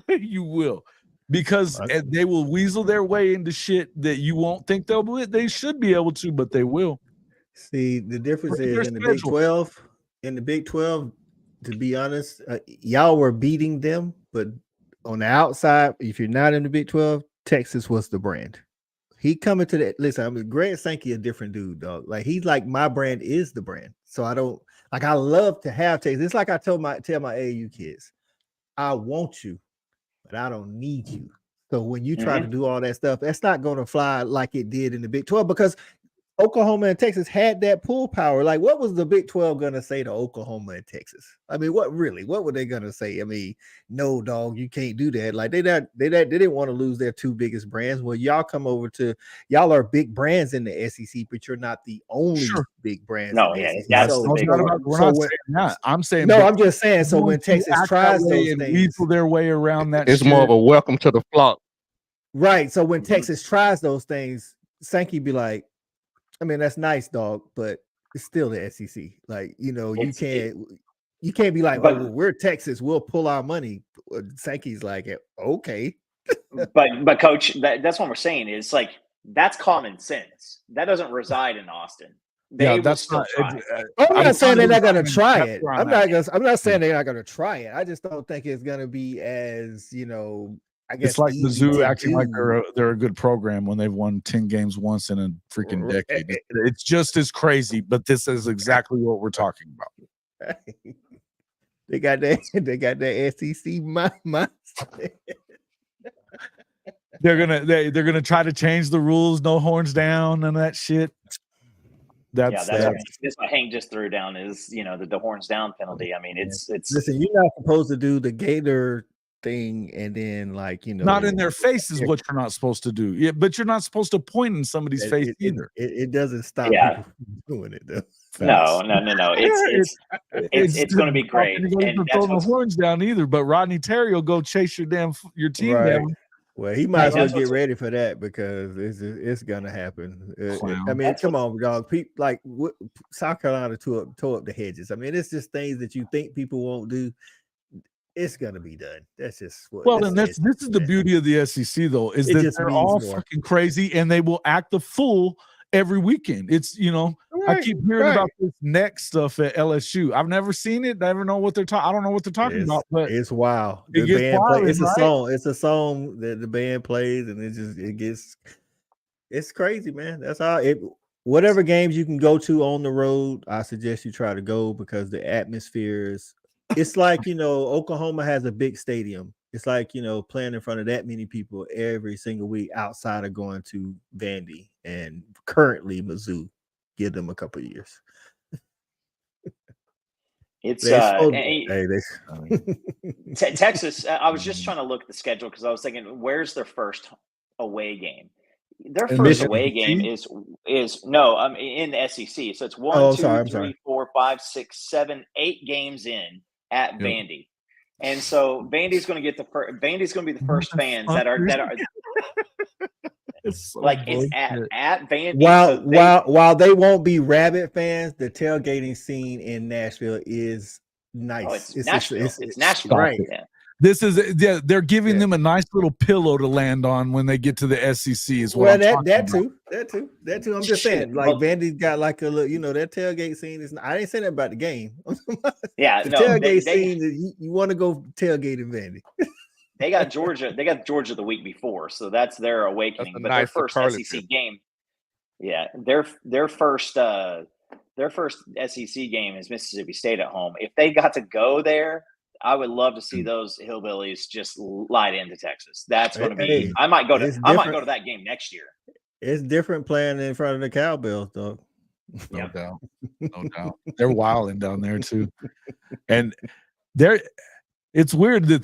You will. Because they will weasel their way into shit that you won't think they should be able to, but they will. See, the difference is in the Big 12. In the Big 12, to be honest, y'all were beating them, but on the outside, if you're not in the Big 12, Texas was the brand. He coming to that. Listen, I mean, Grant Sankey a different dude, dog. Like he's like my brand is the brand. So I don't like. I love to have Texas. It's like I tell my AAU kids, I want you, but I don't need you. So when you try to do all that stuff, that's not going to fly like it did in the Big 12 because Oklahoma and Texas had that pull power. Like, what was the Big 12 going to say to Oklahoma and Texas? I mean, what were they going to say? I mean, no, dog, you can't do that. Like, they didn't want to lose their two biggest brands. Well, y'all come over to, y'all are big brands in the SEC, but you're not the only big brands. No, in the that's SEC. the big we're not saying that. I'm saying no. I'm just saying. So when Texas tries those things, weasel their way around that, it's more of a welcome to the flock, right? So when Texas tries those things, Sankey be like, I mean, that's nice, dog, but it's still the SEC. Like, you can't be like, well, we're Texas, we'll pull our money. Sankey's like, okay. but Coach, that's what we're saying is like that's common sense. That doesn't reside in Austin. That's not. I'm not saying they're not going to try it. I'm not saying they're not going to try it. I just don't think it's going to be as I guess it's like Mizzou acting like they're a good program when they've won 10 games once in a freaking decade. It's just as crazy, but this is exactly what we're talking about. They got that SEC mindset. They're gonna try to change the rules, no horns down and that shit. That's what Hank just threw down is the horns down penalty. I mean, it's listen, you're not supposed to do the Gator thing, and then like not in their face is what you're not supposed to do. Yeah, but you're not supposed to point in somebody's face either. It doesn't stop people from doing it though. No. It's going to be great. And that's throwing the horns down either. But Rodney Terry will go chase your team down. Well, he might as well get ready for that because it's gonna happen. I mean, come on, dog. People like South Carolina tore up the hedges. I mean, it's just things that you think people won't do. It's gonna be done. That's just this is the beauty of the SEC though, is that they're all fucking crazy and they will act the fool every weekend. It's I keep hearing about this neck stuff at LSU. I've never seen it. Never know what they're talking. I don't know what they're talking about, but it's wild. The band plays. It's a song. It's a song that the band plays, and it's crazy, man. That's how it. Whatever games you can go to on the road, I suggest you try to go because the atmosphere is. It's like Oklahoma has a big stadium. It's like playing in front of that many people every single week outside of going to Vandy and currently Mizzou. Give them a couple of years. It's Texas. I was just trying to look at the schedule because I was thinking, where's their first away game? Their first away game is in the SEC. So it's 1, 2, 3, 4, 5, 6, 7, 8 games in at Vandy. And so Vandy's going to get Vandy's going to be the first fans that are it's so it's at Vandy. While they won't be Rabbit fans, the tailgating scene in Nashville is nice. Oh, it's Nashville. It's Nashville, right? Yeah. This is they're giving them a nice little pillow to land on when they get to the SEC. Is what that too. I'm just saying, like Vandy's got like a little, that tailgate scene is. I didn't say that about the game. Yeah, the tailgate scene. You want to go tailgate in Vandy. They got Georgia. They got Georgia the week before, so that's their awakening. But their first SEC game, their first SEC game is Mississippi State at home. If they got to go there, I would love to see those hillbillies just light into Texas. That's going to be. I might go to that game next year. It's different playing in front of the Cowbells, though. No doubt. They're wilding down there too, and it's weird that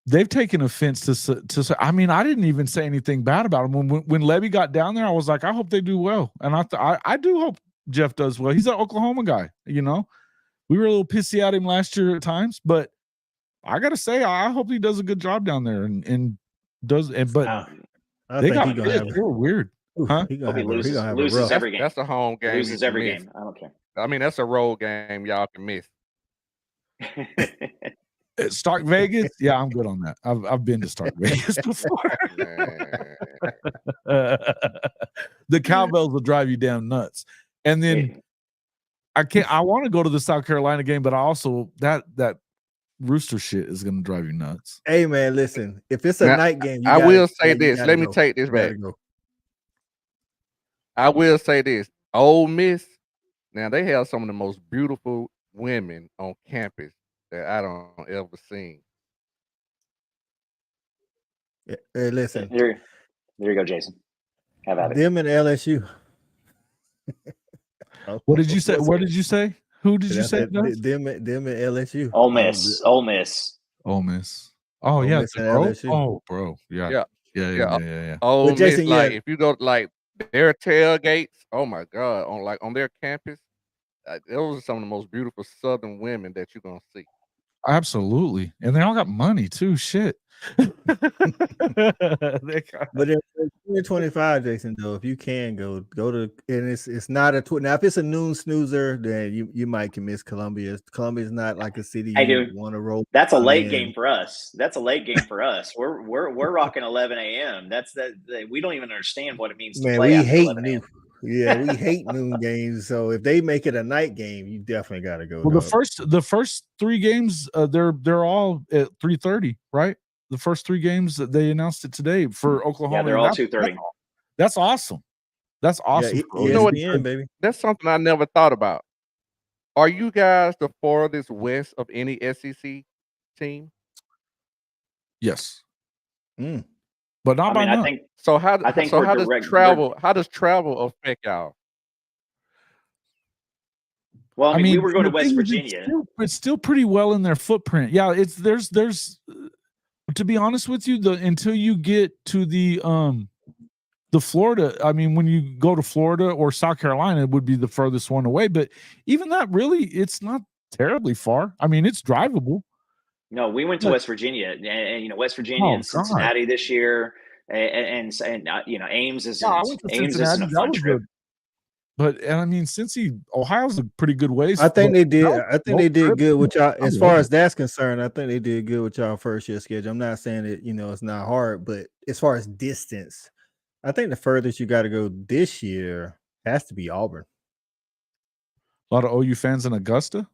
they've taken offense to. I mean, I didn't even say anything bad about them when Levy got down there. I was like, I hope they do well, and I do hope Jeff does well. He's an Oklahoma guy, We were a little pissy at him last year at times, but I gotta say, I hope he does a good job down there and does. But they were weird, huh? He loses every game. That's a home game. Loses every game. I don't care. I mean, that's a road game y'all can miss. Stark Vegas, yeah, I'm good on that. I've been to Stark Vegas before. The Cowbells will drive you damn nuts, and then. I want to go to the South Carolina game, but I also that Rooster shit is going to drive you nuts. Hey man, listen, if it's a night game, I will say this. Let me take this back. I will say this. Ole Miss, now they have some of the most beautiful women on campus that I don't ever seen. Hey, listen. There you go, Jason. Have at it. Them and LSU. What did you say? What did you say? Who did you say? Them at LSU. Ole Miss. Oh yeah, LSU. Oh, bro. Yeah. Oh, Jason, if you go like their tailgates, oh my God, on their campus, those are some of the most beautiful Southern women that you're gonna see. Absolutely, and they all got money too. Shit. But in 2025, Jason, though, if you can go to, and it's not a now if it's a noon snoozer, then you might can miss Columbia. Columbia's not like a city you want to roll. That's a late game for us. We're rocking 11 a.m. We don't even understand what it means to play. We hate noon. Yeah, we hate noon games. So if they make it a night game, you definitely got to go. Well, the first 3 games, they're all at 3:30, right? The first 3 games that they announced it today for Oklahoma. Yeah, they're all 2:30. That's awesome. That's awesome. Yeah, you know what, baby? That's something I never thought about. Are you guys the farthest west of any SEC team? Yes. But not by much. How does travel affect y'all? Well, I mean, we were going to West Virginia. It's still pretty well in their footprint. Yeah, there's to be honest with you, until you get to the Florida, I mean, when you go to Florida or South Carolina, it would be the furthest one away. But even that, really, it's not terribly far. I mean, it's drivable. No, we went to West Virginia, and West Virginia and Cincinnati this year, and Ames isn't. Ames isn't a fun trip. But I mean, Ohio's a pretty good ways. I think they did. I think they did good with y'all as far as that's concerned. I think they did good with y'all first year schedule. I'm not saying that it's not hard, but as far as distance, I think the furthest you got to go this year has to be Auburn. A lot of OU fans in Augusta.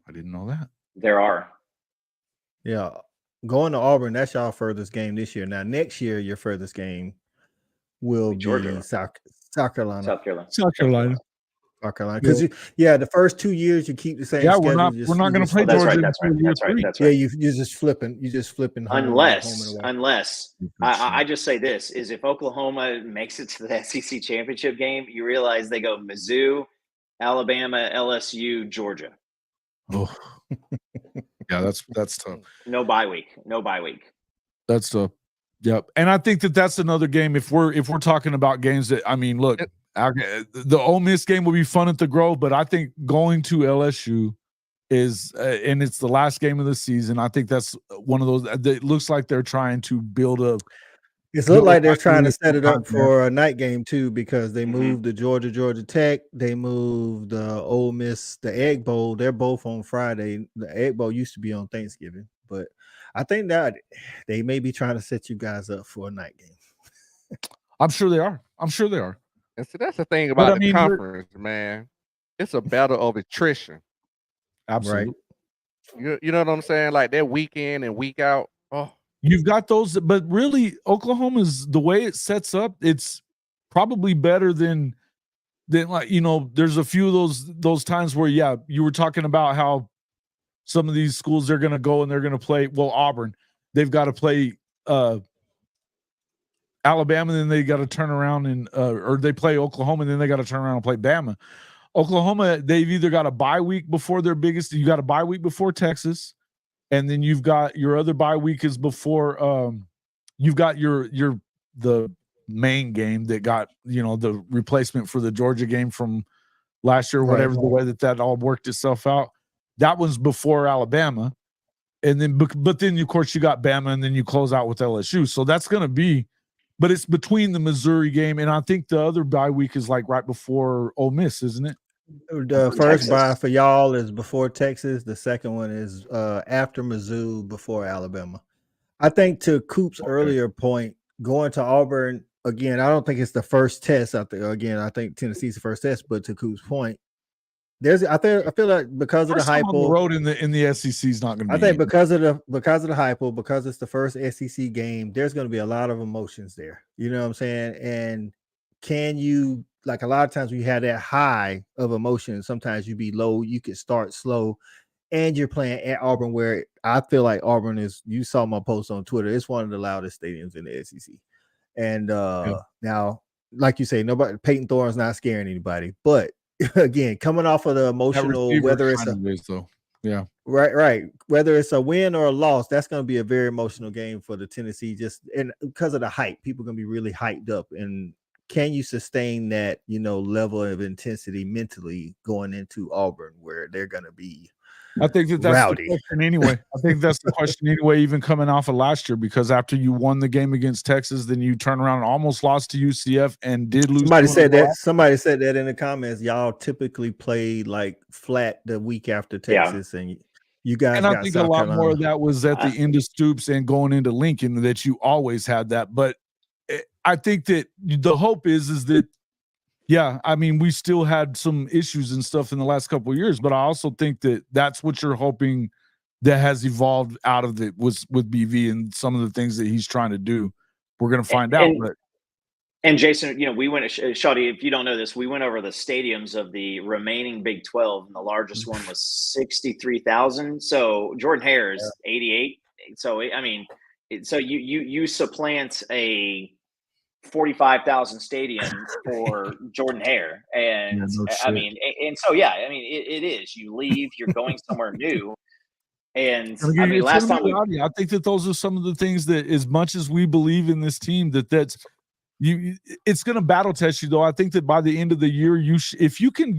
I didn't know that. There are. Yeah, going to Auburn, that's y'all furthest game this year. Now next year, your furthest game will be Georgia. South Carolina. Because the first 2 years you keep the same. Yeah, we're not going to play Georgia. That's right. Yeah, you're just flipping. Unless I just say this is if Oklahoma makes it to the SEC championship game, you realize they go Mizzou, Alabama, LSU, Georgia. Oh, yeah, that's tough. No bye week. That's tough. Yep, and I think that's another game. If we're talking about games that, I mean, look, the Ole Miss game will be fun at the Grove, but I think going to LSU is, and it's the last game of the season. I think that's one of those. It looks like they're trying to build a. It looks like they're trying to set it up for a night game too, because they moved the Georgia Tech. They moved the Ole Miss, the Egg Bowl. They're both on Friday. The Egg Bowl used to be on Thanksgiving, but I think that they may be trying to set you guys up for a night game. I'm sure they are. And so that's the thing about the conference, man. It's a battle of attrition. Absolutely. Right? You know what I'm saying? Like that week in and week out. Oh. You've got those, but really, Oklahoma's the way it sets up. It's probably better than like there's a few of those times where you were talking about how some of these schools they're going to go and they're going to play. Well, Auburn, they've got to play Alabama, and then they got to turn around and or they play Oklahoma, and then they got to turn around and play Bama. Oklahoma, they've either got a bye week before their biggest. You got a bye week before Texas. And then you've got your other bye week is before you've got the main game that got the replacement for the Georgia game from last year, whatever the way that all worked itself out. That one's before Alabama, and then but then of course you got Bama, and then you close out with LSU. So that's going to be, but it's between the Missouri game and I think the other bye week is like right before Ole Miss, isn't it? The first bye for y'all is before Texas. The second one is after Mizzou, before Alabama. I think to Coop's earlier point, going to Auburn again, I don't think it's the first test out there. Again, I think Tennessee's the first test, but to Coop's point, I feel like because of the hype, the road in the SEC is not going to be. I think because of the hype, because it's the first SEC game, there's going to be a lot of emotions there. You know what I'm saying? And can you? Like a lot of times when you have that high of emotion, sometimes you be low, you can start slow, and you're playing at Auburn, where I feel like Auburn is, you saw my post on Twitter, it's one of the loudest stadiums in the SEC. And now, like you say, Peyton Thorne's not scaring anybody, but again, coming off of the emotional, whether it's right, whether it's a win or a loss, that's going to be a very emotional game for the Tennessee, and because of the hype, people are going to be really hyped up. And can you sustain that, level of intensity mentally going into Auburn, where they're going to be? I think that's rowdy. The question anyway. I think that's the question anyway, even coming off of last year, because after you won the game against Texas, then you turn around and almost lost to UCF and did lose. Somebody said that in the comments. Y'all typically play like flat the week after Texas, and you guys. And I think South Carolina. More of that was at the end of Stoops and going into Lincoln, that you always had that, but. I think that the hope is that, I mean, we still had some issues and stuff in the last couple of years, but I also think that that's what you're hoping that has evolved out of it with BV and some of the things that he's trying to do. We're going to find out. And Jason, we went, Shawty, if you don't know this, we went over the stadiums of the remaining Big 12, and the largest one was 63,000. So Jordan Hare is 88. So, I mean, so you supplant a 45,000 stadium for Jordan Hare. And I mean, and so, yeah, I mean, it is, you leave, you're going somewhere new. And I mean, last time I think that those are some of the things that, as much as we believe in this team, that's it's going to battle test you, though. I think that by the end of the year, if you can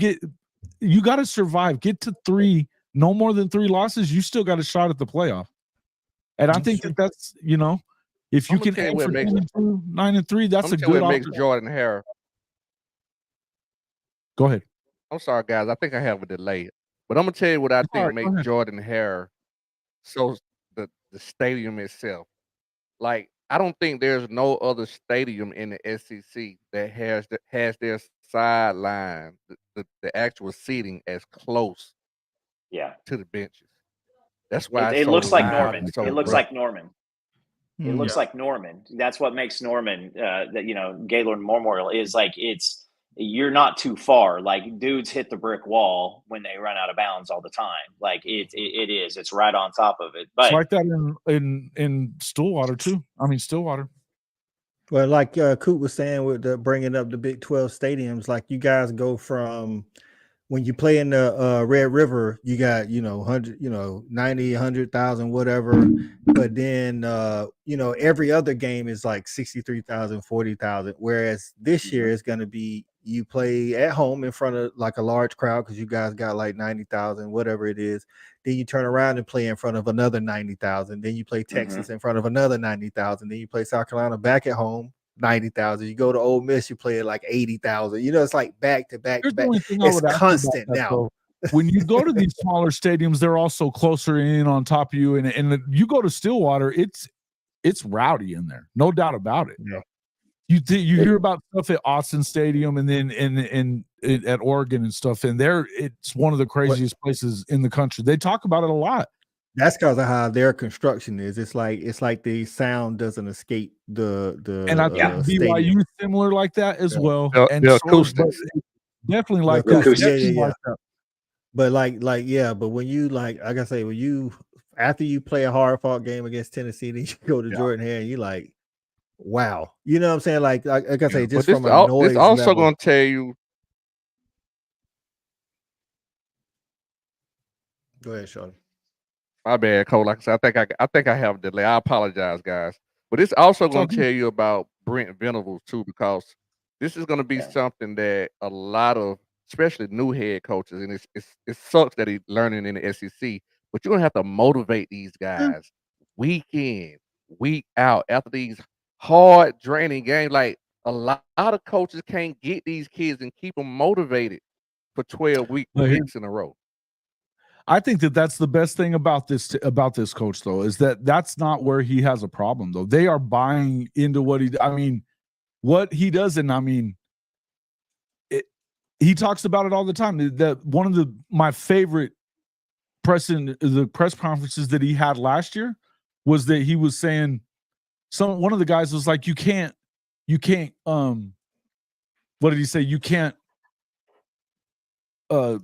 you got to survive, get to 3, no more than 3 losses, you still got a shot at the playoff. And I think that's, if you can aim for 9-3, that's a good. What makes Jordan Hare. Go ahead. I'm sorry, guys. I think I have a delay, but I'm gonna tell you what I think makes Jordan Hare. So the stadium itself, like, I don't think there's no other stadium in the SEC that has their sideline, the actual seating as close, to the benches. That's why it looks like Norman. It looks like Norman. It looks like Norman. That's what makes Norman, Gaylord Memorial is like, you're not too far. Like, dudes hit the brick wall when they run out of bounds all the time. Like it's right on top of it. But it's like that in Stillwater too. I mean, Stillwater. Well, like Coop was saying with bringing up the Big 12 stadiums, like you guys go from when you play in the Red River, you got 100, 90, 100,000, whatever. But then every other game is like 63,000, 40,000. Whereas this year it's going to be, you play at home in front of like a large crowd because you guys got like 90,000, whatever it is. Then you turn around and play in front of another 90,000. Then you play Texas in front of another 90,000. Then you play South Carolina back at home, 90,000. You go to Ole Miss, you play at like 80,000. It's like back to back to back. It's constant now. When you go to these smaller stadiums, they're also closer in on top of you. And you go to Stillwater, it's rowdy in there, no doubt about it. Yeah. You hear about stuff at Austin Stadium and then at Oregon and stuff, and it's one of the craziest places in the country. They talk about it a lot. That's because of how their construction is. It's like the sound doesn't escape the and I think BYU similar like that as well. And the acoustics definitely like that. Yeah. But when you like I say, when you after you play a hard fought game against Tennessee, then you go to Jordan Hare and you like, wow, you know what I'm saying? Like I say, just from a noise. It's also going to tell you. Go ahead, Sean. My bad, Cole. Like I said, I think I have a delay. I apologize, guys. But it's also going to tell you about Brent Venables too, because this is going to be something that a lot of, especially new head coaches, and it sucks that he's learning in the SEC, but you're going to have to motivate these guys week in, week out after these hard, draining games. Like, a lot of coaches can't get these kids and keep them motivated for 12 weeks in a row. I think that's the best thing about this coach, though, is that's not where he has a problem, though. They are buying into what he does, and he talks about it all the time. That one of my favorite press conferences that he had last year was that he was saying, one of the guys was like, you can't what did he say? You can't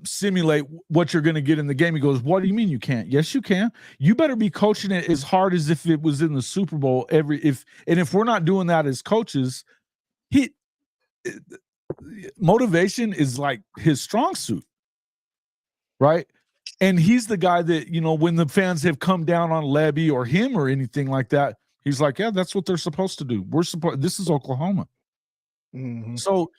simulate what you're going to get in the game. He goes, what do you mean you can't? Yes, you can. You better be coaching it as hard as if it was in the Super Bowl if we're not doing that as coaches, motivation is like his strong suit, right? And he's the guy that, when the fans have come down on Levy or him or anything like that, he's like, yeah, that's what they're supposed to do. This is Oklahoma. Mm-hmm. So,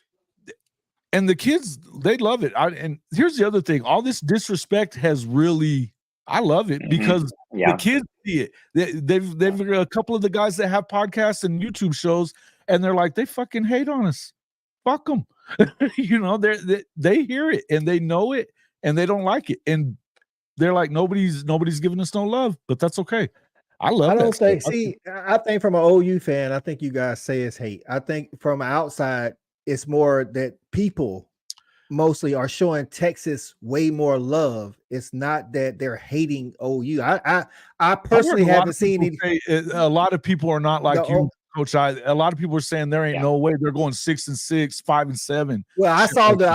and the kids, they love it. And here's the other thing. All this disrespect has really, I love it because the kids see it. They've a couple of the guys that have podcasts and YouTube shows, and they're like, they fucking hate on us. Fuck them. They hear it and they know it and they don't like it. And they're like, nobody's giving us no love, but that's okay. I think from an OU fan, I think you guys say it's hate. I think from outside, it's more that people mostly are showing Texas way more love. It's not that they're hating OU. I personally haven't seen it. A lot of people are not like you, Coach. A lot of people are saying there ain't no way they're going 6-6, 5-7. Well, I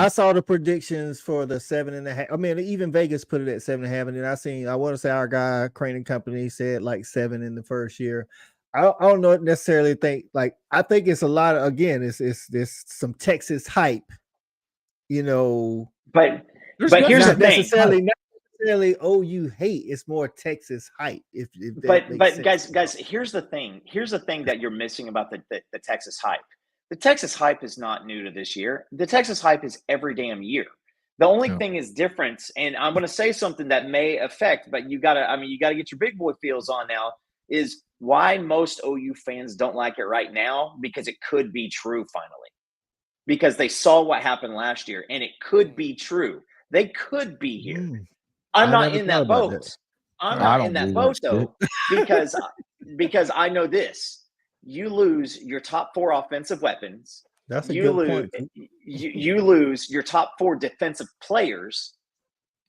saw the predictions for the 7.5. I mean, even Vegas put it at 7.5, and then I want to say our guy Crane and Company said like 7 in the first year. I don't know necessarily think like I think it's a lot of again it's some Texas hype, you know. But here's the thing. Not necessarily OU hate. It's more Texas hype. If but guys, here's the thing. Here's the thing that you're missing about the Texas hype. The Texas hype is not new to this year. The Texas hype is every damn year. The only thing is different, and I'm going to say something that may affect, but you got to get your big boy feels on now, is why most OU fans don't like it right now, because it could be true finally. Because they saw what happened last year, and it could be true. They could be here. I'm not in that boat. I'm not in that boat, though, because I know this. You lose your top 4 offensive weapons. That's a good point. You lose your top 4 defensive players.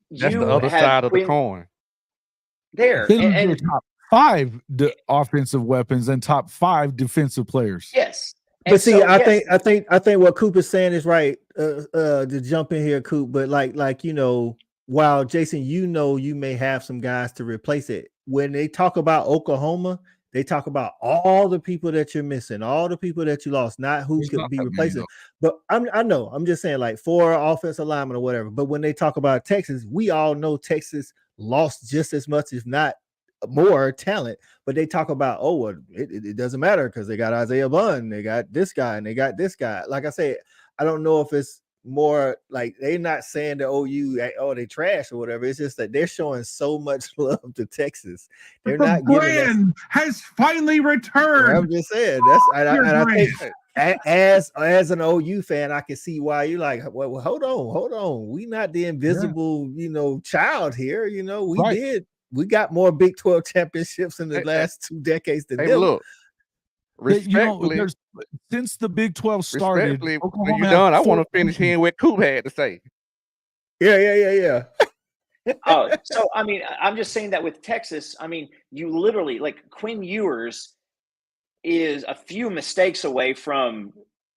That's the other side of the coin. There. And your top 5 offensive weapons and top 5 defensive players. Yes. But see, I think what Coop is saying is right. To jump in here, Coop, but like you know, while Jason, you know, you may have some guys to replace it. When they talk about Oklahoma, they talk about all the people that you're missing, all the people that you lost, not who could be replacing. But I know, I'm just saying like 4 offensive linemen or whatever. But when they talk about Texas, we all know Texas lost just as much, if not more talent. But they talk about, it doesn't matter because they got Isaiah Bunn, they got this guy, and they got this guy. Like I said, I don't know if it's more like they're not saying to OU, they trash or whatever. It's just that they're showing so much love to Texas. They're not giving has finally returned. I'm just saying I think as an OU fan, I can see why you're like, well, hold on. We not the invisible, child here. We got more Big 12 championships in the last 2 decades than them. Look. Respectfully, since the Big 12 started, when you're done, I want to finish hearing what Coop had to say. Yeah. So I mean, I'm just saying that with Texas, I mean, you literally like Quinn Ewers is a few mistakes away from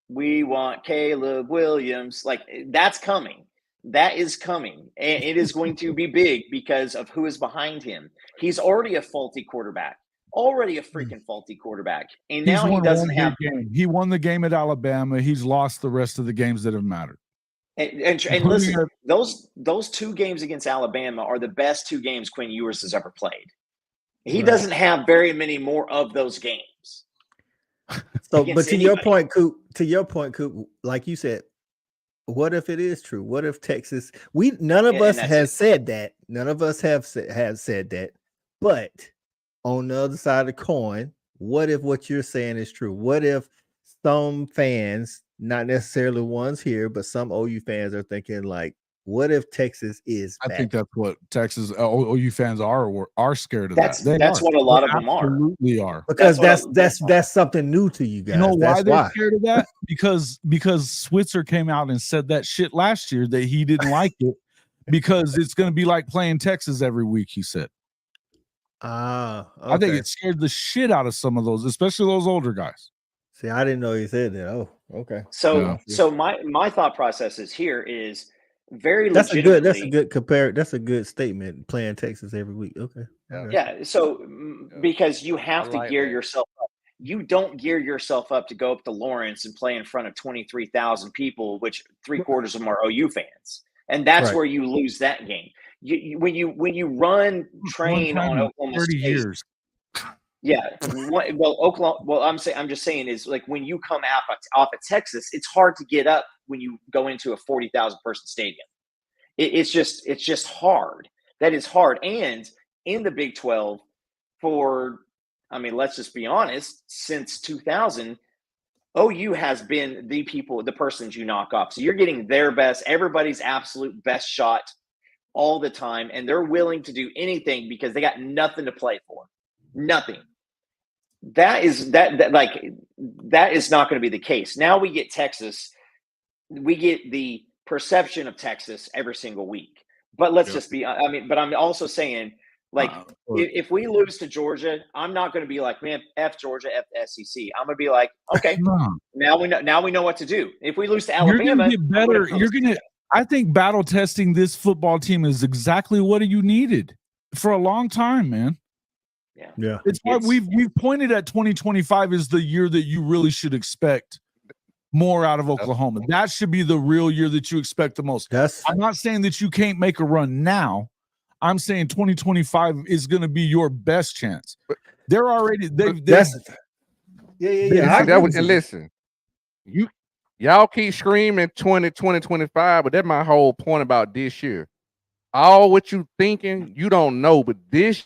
we want Caleb Williams. Like that's coming. That is coming. And it is going to be big because of who is behind him. He's already a faulty quarterback. Already a freaking faulty quarterback, and now he doesn't have. He won the game at Alabama. He's lost the rest of the games that have mattered. And listen, those 2 games against Alabama are the best 2 games Quinn Ewers has ever played. He doesn't have very many more of those games. So, but to your point, Coop, like you said, what if it is true? What if Texas? None of us has said that. None of us have said that, but. On the other side of the coin, what if what you're saying is true? What if some fans, not necessarily ones here, but some OU fans are thinking like, what if Texas is back? I think that's what Texas OU fans are scared of. That's what a lot of them are. Absolutely are. Because that's something new to you guys. You know why they're scared of that? Because Switzer came out and said that shit last year that he didn't like it because it's going to be like playing Texas every week, he said. Okay. I think it scared the shit out of some of those, especially those older guys. See, I didn't know you said that. Oh, okay. So my thought process is very that's legitimately. That's a good statement. Playing Texas every week. Okay. Yeah. So because you have to gear yourself up. You don't gear yourself up to go up to Lawrence and play in front of 23,000 people, which 3/4 of them are OU fans, and that's where you lose that game. When you run train on Oklahoma 30 years. Yeah. I'm just saying is like when you come off of Texas, it's hard to get up when you go into a 40,000 person stadium. It's just hard. That is hard. And in the Big 12 let's just be honest, since 2000, OU has been the persons you knock off. So you're getting their best, everybody's absolute best shot all the time, and they're willing to do anything because they got nothing to play for. Nothing. That is not going to be the case. Now we get Texas. We get the perception of Texas every single week. But let's just be but I'm also saying if we lose to Georgia, I'm not going to be like, man, F Georgia, F the SEC. I'm going to be like, okay, now we know what to do. If we lose to Alabama, you're going to get better. I think battle testing this football team is exactly what you needed for a long time, man. Yeah. It's why we've pointed at 2025 as the year that you really should expect more out of Oklahoma. That should be the real year that you expect the most. I'm not saying that you can't make a run now. I'm saying 2025 is going to be your best chance. They're already and listen, y'all keep screaming 2025, but that's my whole point about this year. All what you thinking, you don't know, but this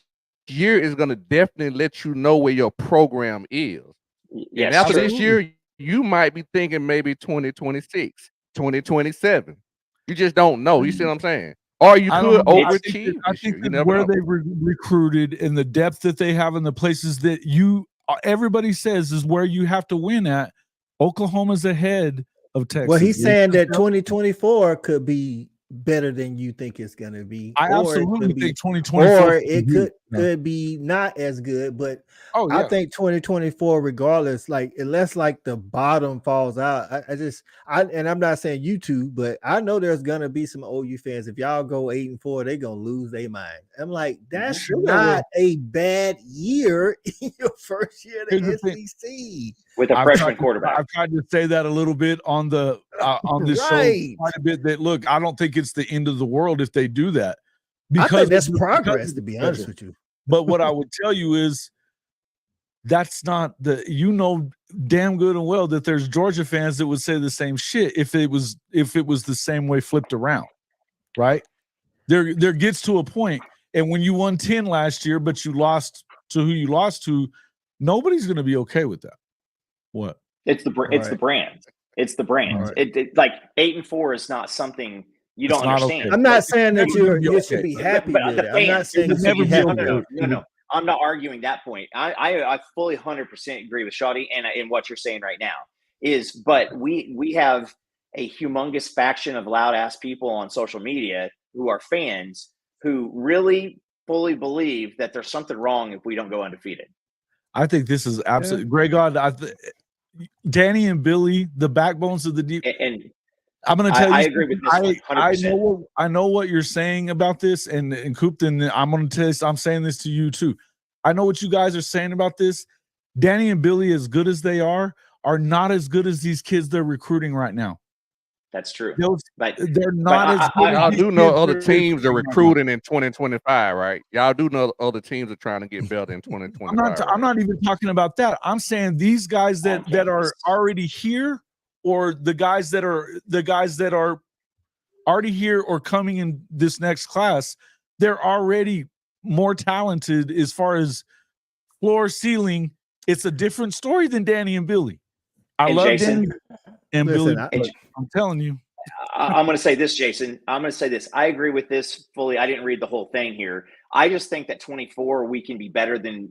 year is going to definitely let you know where your program is. Yes, and after this year, you might be thinking maybe 2026, 2027. You just don't know. You see what I'm saying? Or you could overachieve. I think that where they recruited and the depth that they have in the places that everybody says is where you have to win at. Oklahoma's ahead of Texas. Well, he's saying that 2024 could be better than you think it's going to be. I absolutely think 2024, or it could be not as good, but I think 2024, regardless, like unless like the bottom falls out, and I'm not saying you two, but I know there's gonna be some OU fans. If y'all go 8-4, they're gonna lose their mind. I'm like, that's not a bad year in your first year in the SEC with a freshman quarterback. I've tried to say that a little bit on the on this show quite a bit. That look, I don't think it's the end of the world if they do that, because I think that's progress, to be honest with you. But what I would tell you is that's not damn good and well that there's Georgia fans that would say the same shit if it was the same way flipped around, right? There gets to a point, and when you won 10 last year, but you lost to who you lost to, nobody's going to be okay with that. What? It's the brand. It's the brand. Right. It like 8-4 is not something you don't understand. Okay. I'm not saying that you should be happy with it. I'm not saying never be happy. No. I'm not arguing that point. I fully 100% agree with Shawty and what you're saying right now but we have a humongous faction of loud ass people on social media who are fans who really fully believe that there's something wrong if we don't go undefeated. I think this is absolutely Greg. Danny and Billy, the backbones of the deep. And I'm going to tell you, I agree with this. 100%. I know what you're saying about this, and Coopton, I'm going to tell you, I'm saying this to you too. I know what you guys are saying about this. Danny and Billy, as good as they are not as good as these kids they're recruiting right now. That's true. They're not as good. Y'all do know other teams are recruiting in 2025, right? Y'all do know other teams are trying to get better in 2025. I'm not even talking about that. I'm saying these guys that are already here, or the guys that are already here or coming in this next class, they're already more talented as far as floor ceiling. It's a different story than Danny and Billy. I love Jason, Danny and Billy. I'm telling you. I'm going to say this, Jason. I'm going to say this. I agree with this fully. I didn't read the whole thing here. I just think that 24 we can be better than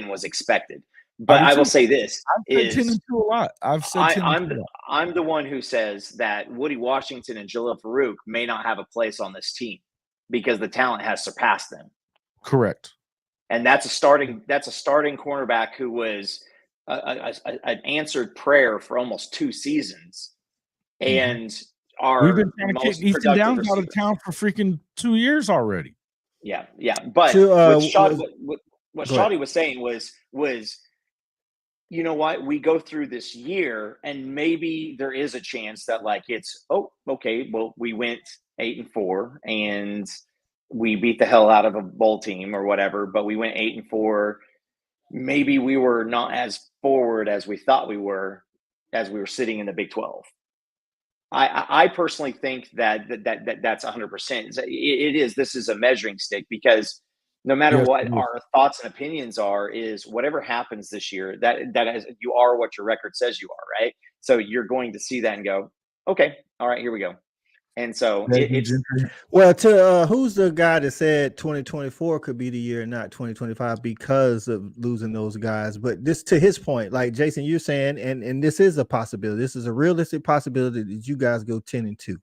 was expected. But I will say this: I've said 10-2 a lot. I've said 10-2. I'm the one who says that Woody Washington and Jalil Farouk may not have a place on this team because the talent has surpassed them. Correct. And that's a starting cornerback who was an answered prayer for almost 2 seasons, and we've been trying to kick Ethan Downs out of town for freaking 2 years already. Yeah. But what Shawty was saying was, you know what? We go through this year, and maybe there is a chance that like it's okay. Well, we went 8-4 and we beat the hell out of a bowl team or whatever, but we went 8-4. Maybe we were not as forward as we thought we were as we were sitting in the Big 12. I personally think that's 100%. It is. This is a measuring stick because no matter what our thoughts and opinions are, is whatever happens this year, that is, you are what your record says you are, right? So you're going to see that and go, okay, all right, here we go. And so it's who's the guy that said 2024 could be the year, not 2025, because of losing those guys. But this, to his point, like Jason, you're saying, and this is a possibility. This is a realistic possibility that you guys go 10-2.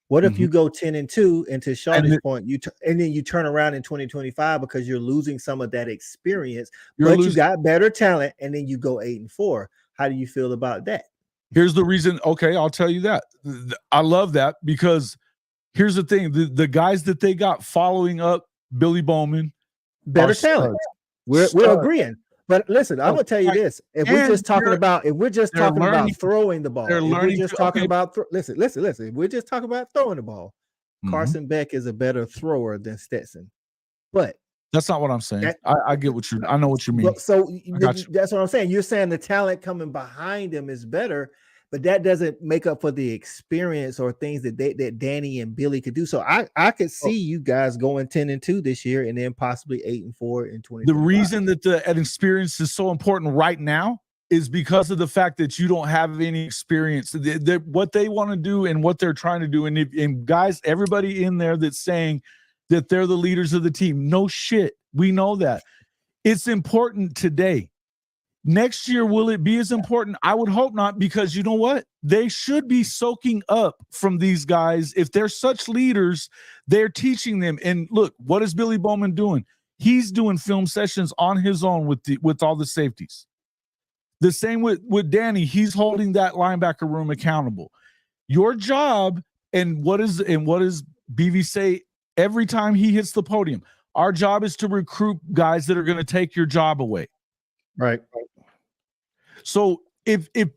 What if you go 10-2, and to Shawty's point, and then you turn around in 2025 because you're losing some of that experience, but you got better talent, and then you go 8-4. How do you feel about that? Here's the reason. Okay, I'll tell you that. I love that because here's the thing: the guys that they got following up Billy Bowman, better talent. We're agreeing. But listen, I'm gonna tell you this: if we're just talking about throwing the ball, if we're just talking about listen. If we're just talking about throwing the ball, Carson Beck is a better thrower than Stetson. But that's not what I'm saying. I get what I know what you mean. So that's what I'm saying. You're saying the talent coming behind him is better, but that doesn't make up for the experience or things that Danny and Billy could do. So I could see you guys going 10-2 this year, and then possibly 8-4 in 20. The reason that an experience is so important right now is because of the fact that you don't have any experience. What they want to do and what they're trying to do, and guys, everybody in there that's saying that they're the leaders of the team. No shit, we know that. It's important today. Next year, will it be as important? I would hope not, because you know what? They should be soaking up from these guys. If they're such leaders, they're teaching them. And look, what is Billy Bowman doing? He's doing film sessions on his own with all the safeties. The same with Danny. He's holding that linebacker room accountable. Your job, and what does BV say every time he hits the podium? Our job is to recruit guys that are going to take your job away. Right. So if this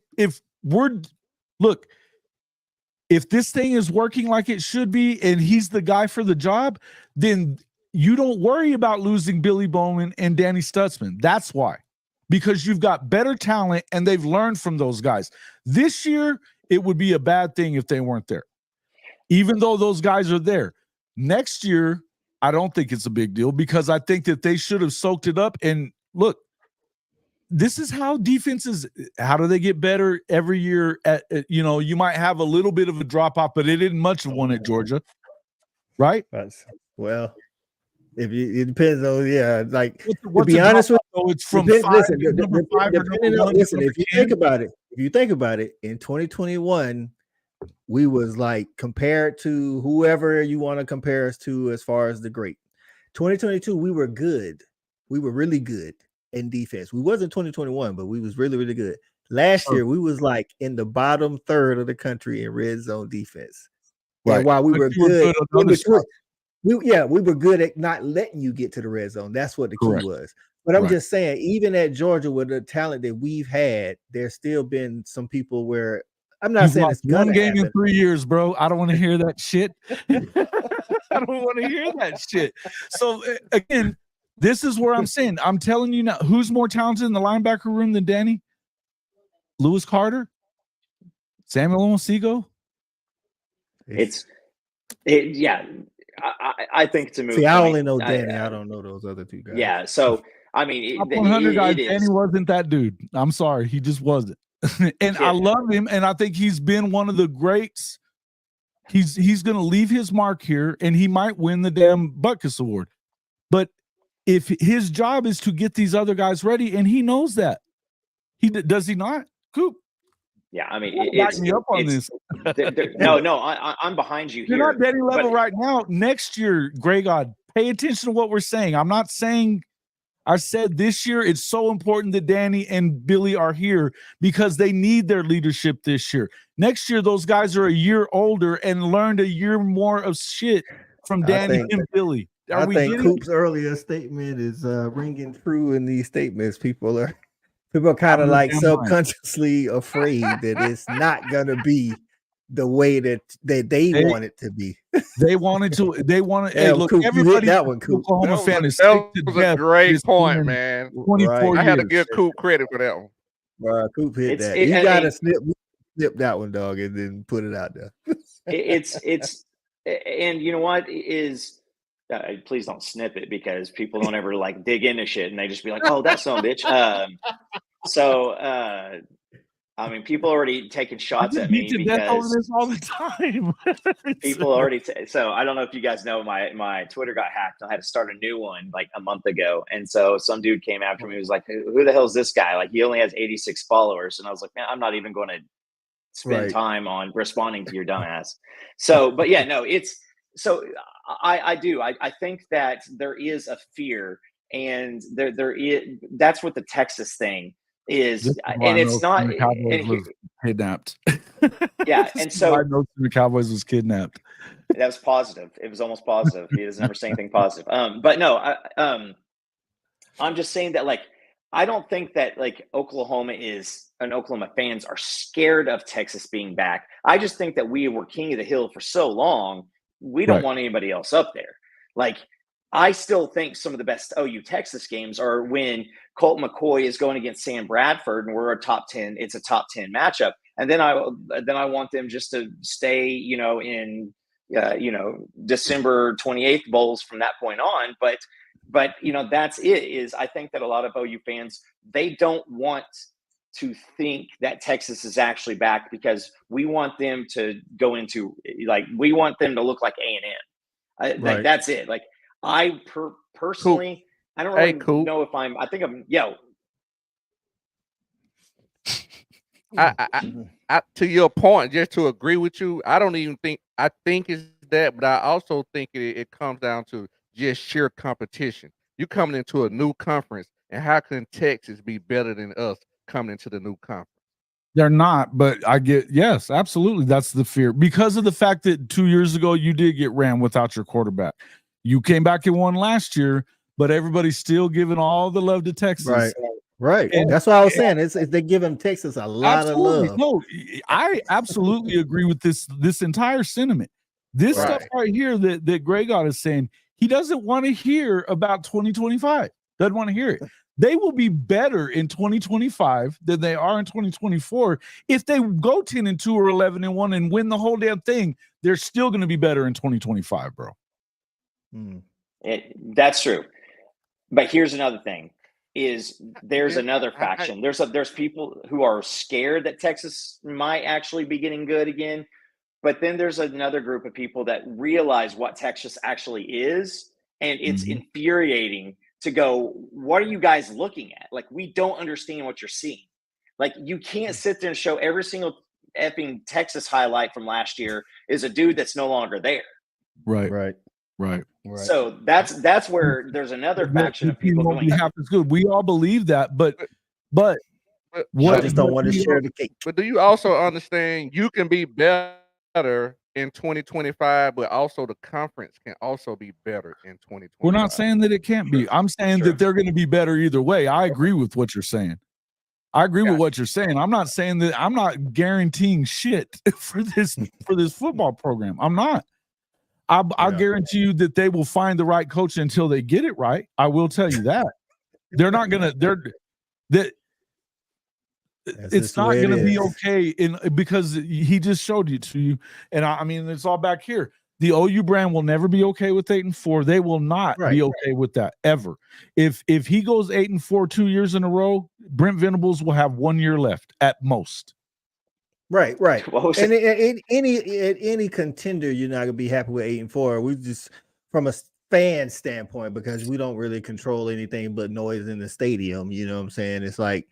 thing is working like it should be, and he's the guy for the job, then you don't worry about losing Billy Bowman and Danny Stutzman. That's why, because you've got better talent and they've learned from those guys. This year, it would be a bad thing if they weren't there, even though those guys are there. Next year, I don't think it's a big deal, because I think that they should have soaked it up. And look, this is how defenses, how do they get better every year? You might have a little bit of a drop off, but it didn't much of one at Georgia, right? Well, it depends on like to be honest with you, it's from if you think about it, in 2021, we was like compared to whoever you want to compare us to as far as the great. 2022, we were good. We were really good in defense. We wasn't 2021, but we was really, really good. Last year, we was like in the bottom third of the country in red zone defense. Right. And while we were good, we were good at not letting you get to the red zone. That's what the key was. But I'm just saying, even at Georgia, with the talent that we've had, there's still been some people where I'm not saying it's one game in 3 years, bro. I don't want to hear that shit. I don't want to hear that shit. So again, this is where I'm saying, I'm telling you now, who's more talented in the linebacker room than Danny? Lewis Carter? Samuel Omosigho? I think it's a move. See, I only know Danny. I don't know those other two guys. Yeah, so I mean, top 100 guys, Danny wasn't that dude. I'm sorry, he just wasn't. And I love him, and I think he's been one of the greats. He's going to leave his mark here, and he might win the damn Butkus Award. But if his job is to get these other guys ready, and he knows that, does he not, Coop? Yeah, I mean, back me up on this. I'm behind you. You're here, not Danny level right now. Next year, Grey God, pay attention to what we're saying. I'm not saying. I said this year it's so important that Danny and Billy are here because they need their leadership this year. Next year, those guys are a year older and learned a year more of shit from Danny and Billy. I think Coop's earlier statement is ringing true in these statements. People are kind of like subconsciously afraid that it's not gonna be the way that they want it to be. They want to. Hey, look, Coop, everybody, that one, Coop. That was a great point, man. 24 I had to give Coop credit for that one. Coop hit that. You gotta snip that one, dog, and then put it out there. And you know what is. Please don't snip it, because people don't ever like dig into shit and they just be like, "Oh, that's some bitch." I mean, people already taking shots at me because this all the time. People already. So I don't know if you guys know, my Twitter got hacked. I had to start a new one like a month ago, and so some dude came after me. He was like, "Who the hell is this guy? Like, he only has 86 followers." And I was like, "Man, I'm not even going to spend time on responding to your dumbass." So, but yeah, no, it's so. I do. I think that there is a fear, and there is. That's what the Texas thing is, and it's not. Was kidnapped. Yeah, and so I know the Cowboys was kidnapped. That was positive. It was almost positive. He doesn't ever say anything positive. But no, I'm just saying that, like, I don't think that like Oklahoma fans are scared of Texas being back. I just think that we were king of the hill for so long. We don't want anybody else up there. Like, I still think some of the best OU Texas games are when Colt McCoy is going against Sam Bradford and we're a top 10. It's a top 10 matchup. And then I want them just to stay, in, December 28th bowls from that point on. But that's it. Is I think that a lot of OU fans, they don't want to think that Texas is actually back because we want them to go into, like, we want them to look like A&M. Like, that's it. Like, I personally, I don't really know if I think I'm, I to your point, just to agree with you, I think it's that, but I also think it comes down to just sheer competition. You coming into a new conference, and how can Texas be better than us coming into the new conference? They're not, but yes, absolutely. That's the fear because of the fact that 2 years ago you did get ran without your quarterback. You came back and won last year, but everybody's still giving all the love to Texas. Right. And that's what I was saying. They're giving Texas a lot of love. No, I absolutely agree with this entire sentiment. This stuff right here that Gregor is saying, he doesn't want to hear about 2025. Doesn't want to hear it. They will be better in 2025 than they are in 2024. If they go 10-2 or 11-1 and win the whole damn thing, they're still going to be better in 2025, bro. That's true. But here's another thing: is there's another faction. There's people who are scared that Texas might actually be getting good again. But then there's another group of people that realize what Texas actually is, and it's infuriating to go, what are you guys looking at? Like, we don't understand what you're seeing. Like, you can't sit there and show every single effing Texas highlight from last year is a dude that's no longer there. Right. So that's where there's another faction of people going, half as good. We all believe that, but what I just don't want to share the cake. But do you also understand you can be better in 2025, but also the conference can also be better in 2025? We're not saying that it can't be. I'm saying that they're going to be better either way. I agree with what you're saying. with what you're saying. I'm not saying that I'm not guaranteeing shit for this football program. I'm not. I'll guarantee you that they will find the right coach until they get it right. I will tell you that. They're not going to it's not going to be okay because he just showed it to you. And I mean, it's all back here. The OU brand will never be okay with 8-4. They will not be okay with that ever. If he goes 8-4 2 years in a row, Brent Venables will have 1 year left at most. Right. And at any contender, you're not gonna be happy with 8-4. We just, from a fan standpoint, because we don't really control anything but noise in the stadium. You know what I'm saying? It's like